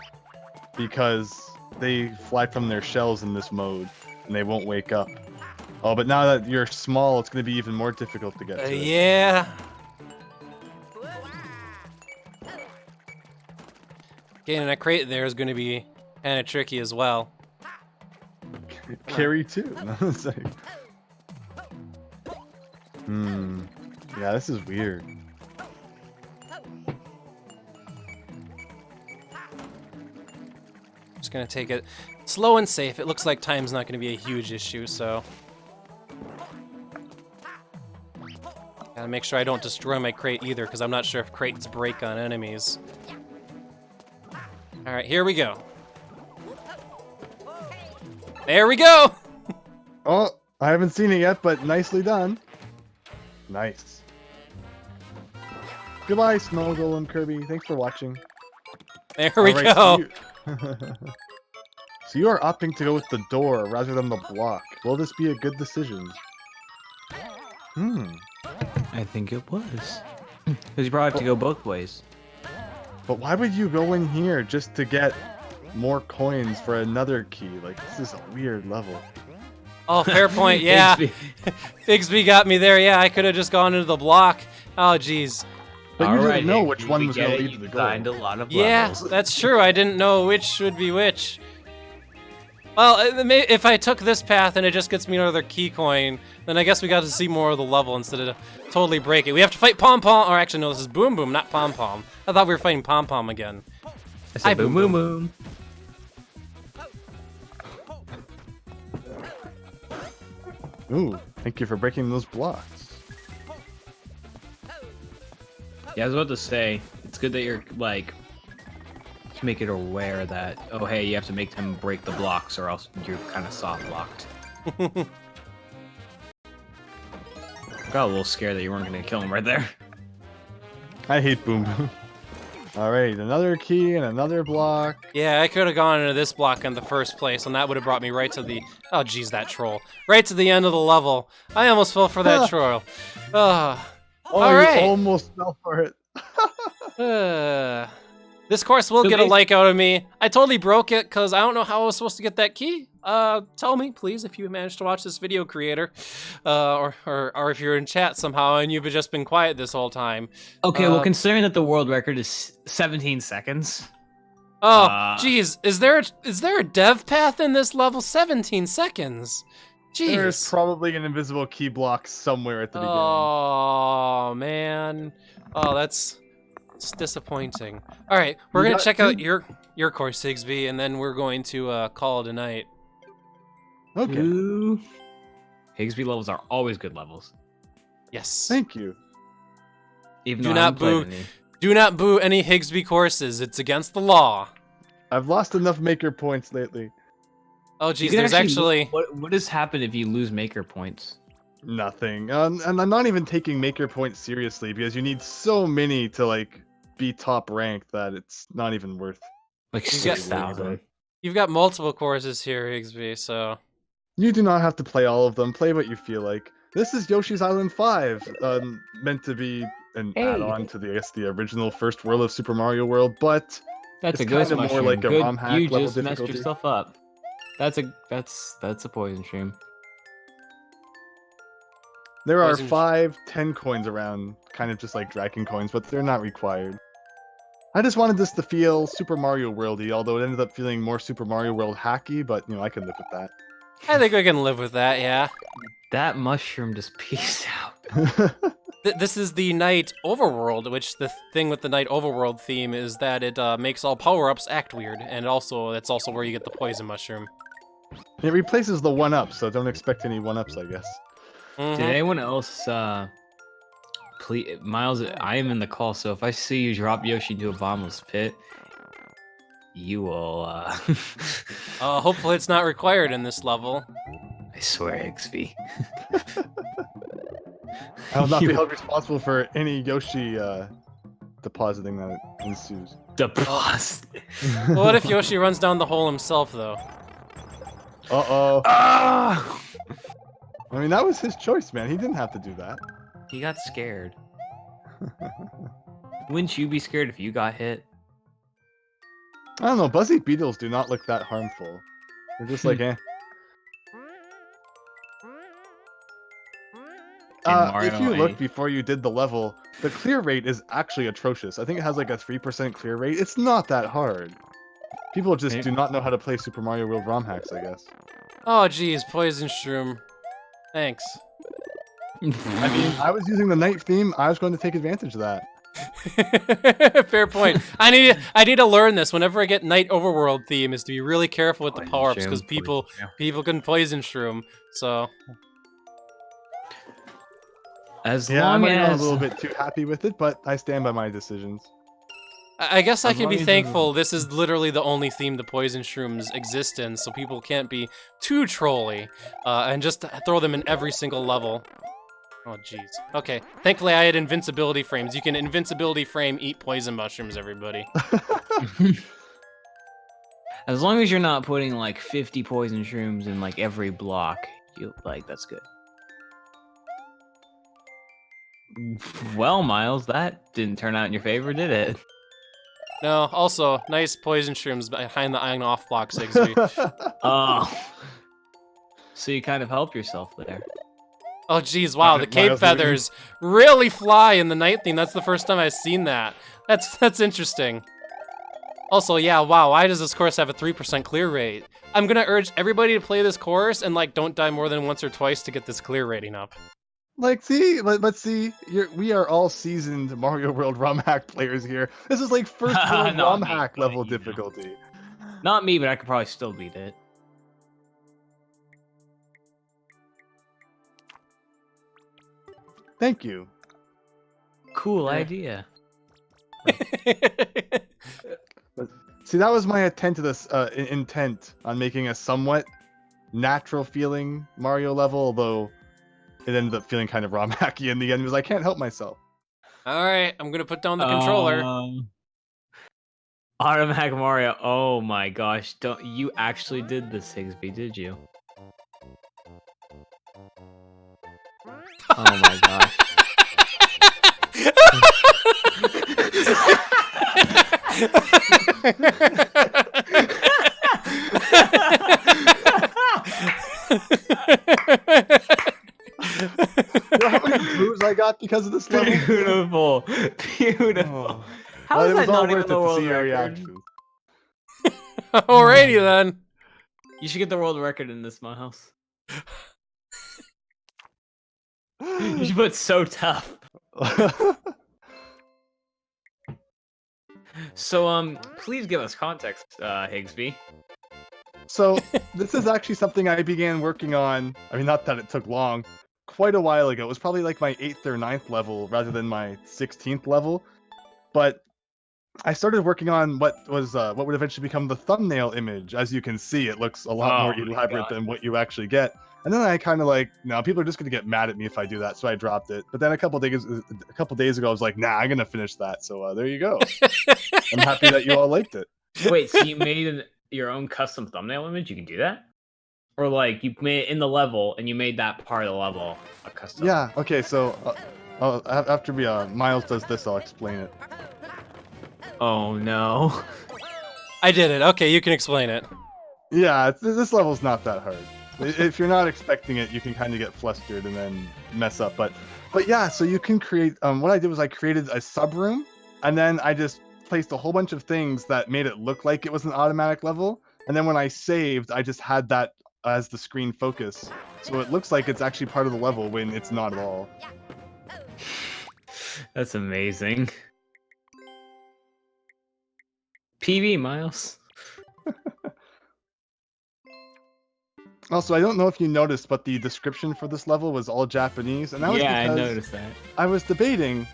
because they fly from their shells in this mode, and they won't wake up. Oh, but now that you're small, it's going to be even more difficult to get to it.
Yeah. Getting a crate there is going to be kind of tricky as well.
Carry too. It's like... Yeah, this is weird.
Just gonna take it slow and safe. It looks like time's not gonna be a huge issue, so. Gotta make sure I don't destroy my crate either, because I'm not sure if crates break on enemies. All right, here we go. There we go!
Oh, I haven't seen it yet, but nicely done. Nice. Goodbye, Snow Golem Kirby. Thanks for watching.
There we
Alright,
go.
So you are opting to go with the door rather than the block. Will this be a good decision?
I think it was. Because you probably have to go both ways.
But why would you go in here just to get more coins for another key? Like, this is a weird level.
Oh, fair point, yeah. Bigsby got me there, yeah. I could have just gone into the block. Oh, jeez.
But you
Alright,
didn't know
Nick,
which
you
one
would
was
get
going to
it,
lead to the
you
goal.
find a lot of
Yeah,
levels.
that's true. I didn't know which should be which. Well, if I took this path and it just gets me another key coin, then I guess we got to see more of the level instead of totally break it. We have to fight Pom Pom, or actually no, this is Boom Boom, not Pom Pom. I thought we were fighting Pom Pom again.
I said boom, boom, boom.
Ooh, thank you for breaking those blocks.
Yeah, I was about to say, it's good that you're, like, to make it aware that, oh, hey, you have to make them break the blocks or else you're kind of soft-locked. Got a little scared that you weren't going to kill him right there.
I hate Boom Boom. Alright, another key and another block.
Yeah, I could have gone into this block in the first place, and that would have brought me right to the... Oh, geez, that troll. Right to the end of the level. I almost fell for that troll.
Oh,
All
you
right.
almost fell for it.
This course will
So
get a
basi-
like out of me. I totally broke it because I don't know how I was supposed to get that key. Tell me, please, if you managed to watch this video, creator, or if you're in chat somehow and you've just been quiet this whole time.
Okay, well, considering that the world record is 17 seconds.
Oh, geez, is there a dev path in this level? 17 seconds. Jeez.
There's probably an invisible key block somewhere at the beginning.
Oh man. Oh, it's disappointing. All right, we're
You
gonna
got
check
two-
out your course, Higsby, and then we're going to call it a night.
Okay,
Ooh. Higsby levels are always good levels.
Yes.
thank you.
Even
Do
though I
not
haven't played
boo.
any.
Do not boo any Higsby courses. It's against the law.
I've lost enough maker points lately.
Oh,
You
geez,
can
there's actually...
What has happened if you lose maker points?
Nothing. And I'm not even taking maker points seriously because you need so many to like be top ranked that it's not even worth.
Like
You get-
6,000.
You've got multiple courses here, Higsby, so...
You do not have to play all of them. Play what you feel like. This is Yoshi's Island 5, meant to be an
Hey.
add-on to the original first world of Super Mario World, but
That's
It's
a ghost
kinda more
mushroom.
like a
Good,
ROM hack
you
level
just messed
difficulty.
yourself up. That's a poison shroom.
There are
Poison-
5, 10 coins around, kind of just like Dragon coins, but they're not required. I just wanted this to feel Super Mario Worldy, although it ended up feeling more Super Mario World hacky, but I can live with that.
I think we can live with that, yeah.
That mushroom just peaced out.
This is the Night Overworld, which the thing with the Night Overworld theme is that it makes all power-ups act weird, and also that's also where you get the poison mushroom.
It replaces the 1-up, so don't expect any 1-ups, I guess.
Mhm.
Did anyone else, please, Miles, I am in the call, so if I see you drop Yoshi into a bottomless pit, you will,
Hopefully it's not required in this level.
I swear, XP.
I will not be held responsible for any Yoshi depositing that ensues.
Deposit.
Well, what if Yoshi runs down the hole himself, though?
Uh-oh.
Ah!
I mean, that was his choice, man. He didn't have to do that.
He got scared. Wouldn't you be scared if you got hit?
I don't know. Buzzy beetles do not look that harmful. They're just like, eh.
Mario,
If you looked before you did the level, the clear rate is actually atrocious. I think it has like a 3% clear rate. It's not that hard. People just do not know how to play Super Mario World ROM hacks, I guess.
Oh, geez, poison shroom. Thanks.
I mean, I was using the night theme. I was going to take advantage of that.
Fair point. I need to learn this. Whenever I get Night Overworld theme, is to be really careful with the power-ups because people can poison shroom. So.
As
Yeah,
long
I'm a
as
little bit too happy with it, but I stand by my decisions.
I guess I
As
can
long
be
as
thankful this is literally the only theme the poison shrooms exist in, so people can't be too trolly, and just throw them in every single level. Oh, jeez. Okay, thankfully I had invincibility frames. You can invincibility frame eat poison mushrooms, everybody.
as long as you're not putting like 50 poison shrooms in like every block, that's good. Well, Miles, that didn't turn out in your favor, did it?
No, also, nice poison shrooms behind the on-off block, Sigsby.
Oh. So you kind of help yourself there.
Oh, geez, wow, the cape
Miles,
feathers really fly in the night theme. That's the first time I've seen that. That's interesting. Also, yeah, wow, why does this course have a 3% clear rate? I'm gonna urge everybody to play this course and, like, don't die more than once or twice to get this clear rating up.
Like, see, let's see. We are all seasoned Mario World ROM hack players here. This is like first world
Not
ROM
me,
hack
but
level
you know.
difficulty.
Not me, but I could probably still beat it.
Thank you.
Cool
Yeah.
idea.
See, that was my intent on making a somewhat natural feeling Mario level, although it ended up feeling kind of ROM hacky in the end because I can't help myself.
Alright, I'm gonna put down the controller.
Automatic Mario. Oh my gosh. Don't you actually did this, Higsby, did you? Oh my gosh.
You know how many blues I got because of this level?
Beautiful. Beautiful.
Oh.
How
Well,
is
it was
that
all
not even
worth it
the
to
world
see your
record?
reactions.
Alrighty then.
You should get the world record in this, Miles. You should put so tough. So, please give us context, Higsby.
So, this is actually something I began working on. I mean, not that it took long. Quite a while ago. It was probably like my 8th or 9th level rather than my 16th level. But I started working on what would eventually become the thumbnail image. As you can see, it looks a lot more
Oh my
elaborate
God.
than what you actually get. And then I kind of like, no, people are just gonna get mad at me if I do that, so I dropped it. But then a couple days ago, I was like, nah, I'm gonna finish that. So there you go. I'm happy that you all liked it.
Wait, so you made your own custom thumbnail image? You can do that? Or like you made it in the level and you made that part of the level a custom?
Yeah. Okay. So after Miles does this, I'll explain it.
Oh no.
I did it. Okay, you can explain it.
Yeah, this level's not that hard. If you're not expecting it, you can kind of get flustered and then mess up. But yeah, so you can create. What I did was I created a sub room, and then I just placed a whole bunch of things that made it look like it was an automatic level. And then when I saved, I just had that as the screen focus, so it looks like it's actually part of the level when it's not at all.
That's amazing. PB, Miles.
Also, I don't know if you noticed, but the description for this level was all Japanese, and that was
Yeah, I
because
noticed that.
I was debating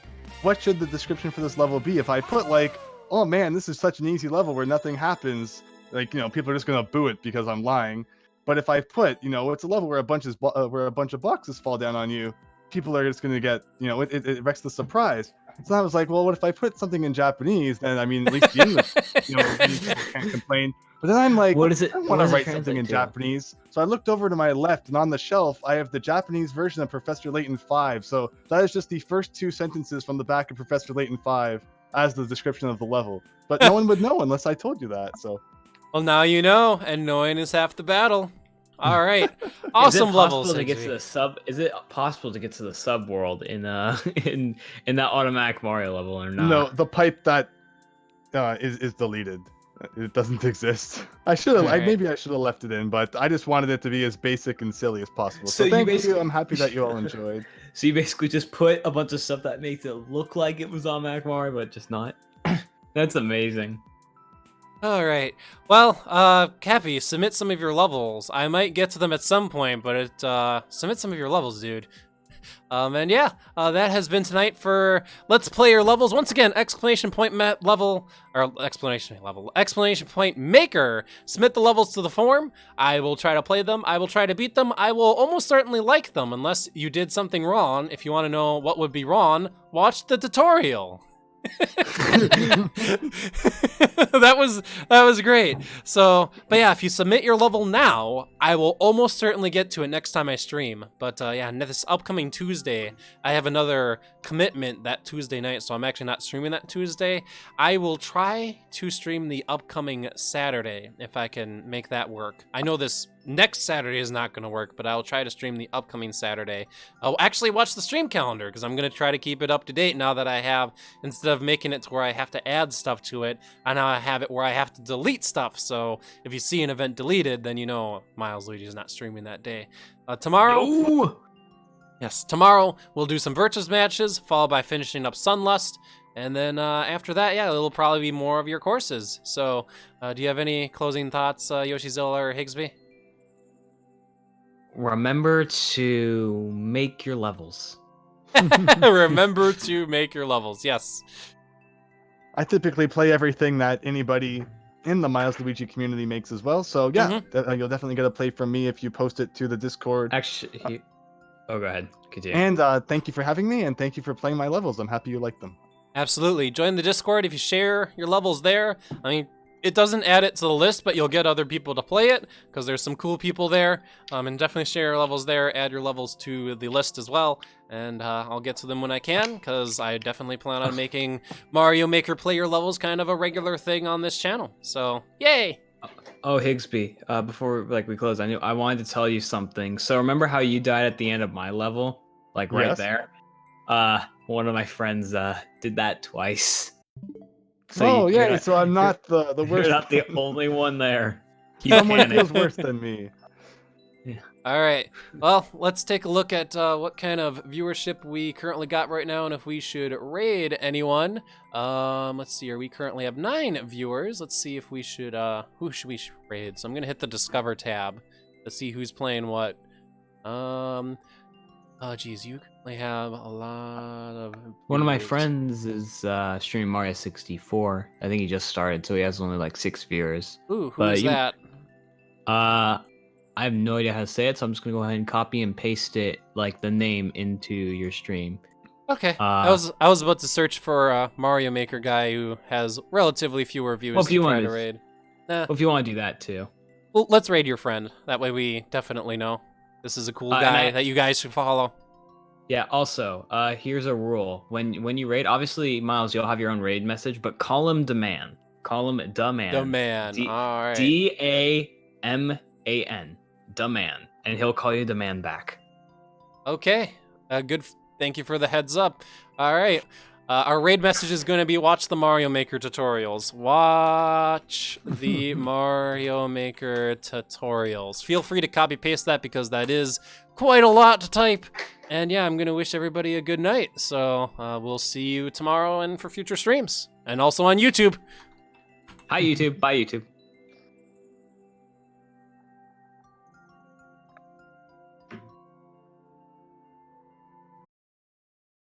what should the description for this level be. If I put like, oh man, this is such an easy level where nothing happens, like, you know, people are just gonna boo it because I'm lying. But if I put, you know, it's a level where a bunch of boxes fall down on you, people are just gonna get, you know, it wrecks the surprise. So I was like, well, what if I put something in Japanese? Then I mean, at least the English, you know, people can't complain. But then I'm like,
What is it?
I
What
want to
does it
write something in
translate to?
Japanese. So I looked over to my left, and on the shelf, I have the Japanese version of Professor Layton 5. So that is just the first 2 sentences from the back of Professor Layton 5 as the description of the level. But no one would know unless I told you that. So
Well, now you know, and knowing is half the battle. All right, awesome
Is it
levels.
possible to get to
Higsby.
the sub? Is it possible to get to the sub world in in that automatic Mario level or not?
no, the pipe that is deleted. It doesn't exist. I should have.
Alright.
Maybe I should have left it in, but I just wanted it to be as basic and silly as possible.
So
So
you
thank you.
basically-
I'm happy that you all enjoyed.
So you basically just put a bunch of stuff that makes it look like it was automatic Mario, but just not. That's amazing.
All right. Well, Cappy, submit some of your levels. I might get to them at some point, but submit some of your levels, dude. And yeah, that has been tonight for Let's Play Your Levels. Once again, exclamation point level, or exclamation point maker. Submit the levels to the form. I will try to play them. I will try to beat them. I will almost certainly like them, unless you did something wrong. If you want to know what would be wrong, watch the tutorial. that was great. So, but yeah, if you submit your level now, I will almost certainly get to it next time I stream. But yeah, this upcoming Tuesday, I have another commitment that Tuesday night, so I'm actually not streaming that Tuesday. I will try to stream the upcoming Saturday if I can make that work. I know this next Saturday is not going to work, but I'll try to stream the upcoming Saturday. I'll actually watch the stream calendar because I'm going to try to keep it up to date now that I have, instead of making it to where I have to add stuff to it, I now have it where I have to delete stuff. So if you see an event deleted, then you know Milesluigi is not streaming that day. Tomorrow,
Ooh!
yes, tomorrow we'll do some Virtus matches, followed by finishing up Sunlust. And then after that, yeah, it'll probably be more of your courses. So do you have any closing thoughts, Yoshizilla or Higsby?
Remember to make your levels.
Remember to make your levels. Yes.
I typically play everything that anybody in the Milesluigi community makes as well. So yeah, you'll definitely get a play from me if you post it to the Discord.
Actually, oh, go ahead. Continue.
And thank you for having me, and thank you for playing my levels. I'm happy you like them.
Absolutely. Join the Discord if you share your levels there. I mean, it doesn't add it to the list, but you'll get other people to play it because there's some cool people there. And definitely share your levels there. Add your levels to the list as well. And I'll get to them when I can because I definitely plan on making Mario Maker player levels kind of a regular thing on this channel. So, yay!
Oh, Higsby, before we close, I wanted to tell you something. So remember how you died at the end of my level? Like right
Yes.
there? One of my friends did that twice. So
Oh
you're
yeah,
not-
so I'm not the
You're
worst.
not the only one there. You
Someone
panicked.
feels worse than me.
All right. Well, let's take a look at what kind of viewership we currently got right now, and if we should raid anyone. Let's see here. We currently have 9 viewers. Let's see if we should. Who should we raid? So I'm gonna hit the Discover tab to see who's playing what. Oh, geez, you currently have a lot of.
One of my
viewers.
friends is streaming Mario 64. I think he just started, so he has only like 6 viewers.
Ooh,
but
who's
you-
that?
I have no idea how to say it, so I'm just gonna go ahead and copy and paste it, like the name, into your stream.
Okay. I was about to search for a Mario Maker guy who has relatively fewer views
Well, if
to
you
try
want
to
to-
raid.
Well, if you want to do that too.
Well, let's raid your friend. That way we definitely know this is a cool
And
guy
I-
that you guys should follow.
Yeah, also, here's a rule. When you raid, obviously, Miles, you'll have your own raid message, but call him demand. Call him Daman.
Daman. All right.
D-A-M-A-N. Daman. And he'll call you Daman back.
Okay. Good. Thank you for the heads up. All right. Our raid message is going to be watch the Mario Maker tutorials. Watch the Mario Maker tutorials. Feel free to copy paste that because that is quite a lot to type. And yeah, I'm going to wish everybody a good night. So we'll see you tomorrow and for future streams. And also on YouTube.
Hi, YouTube. Bye, YouTube.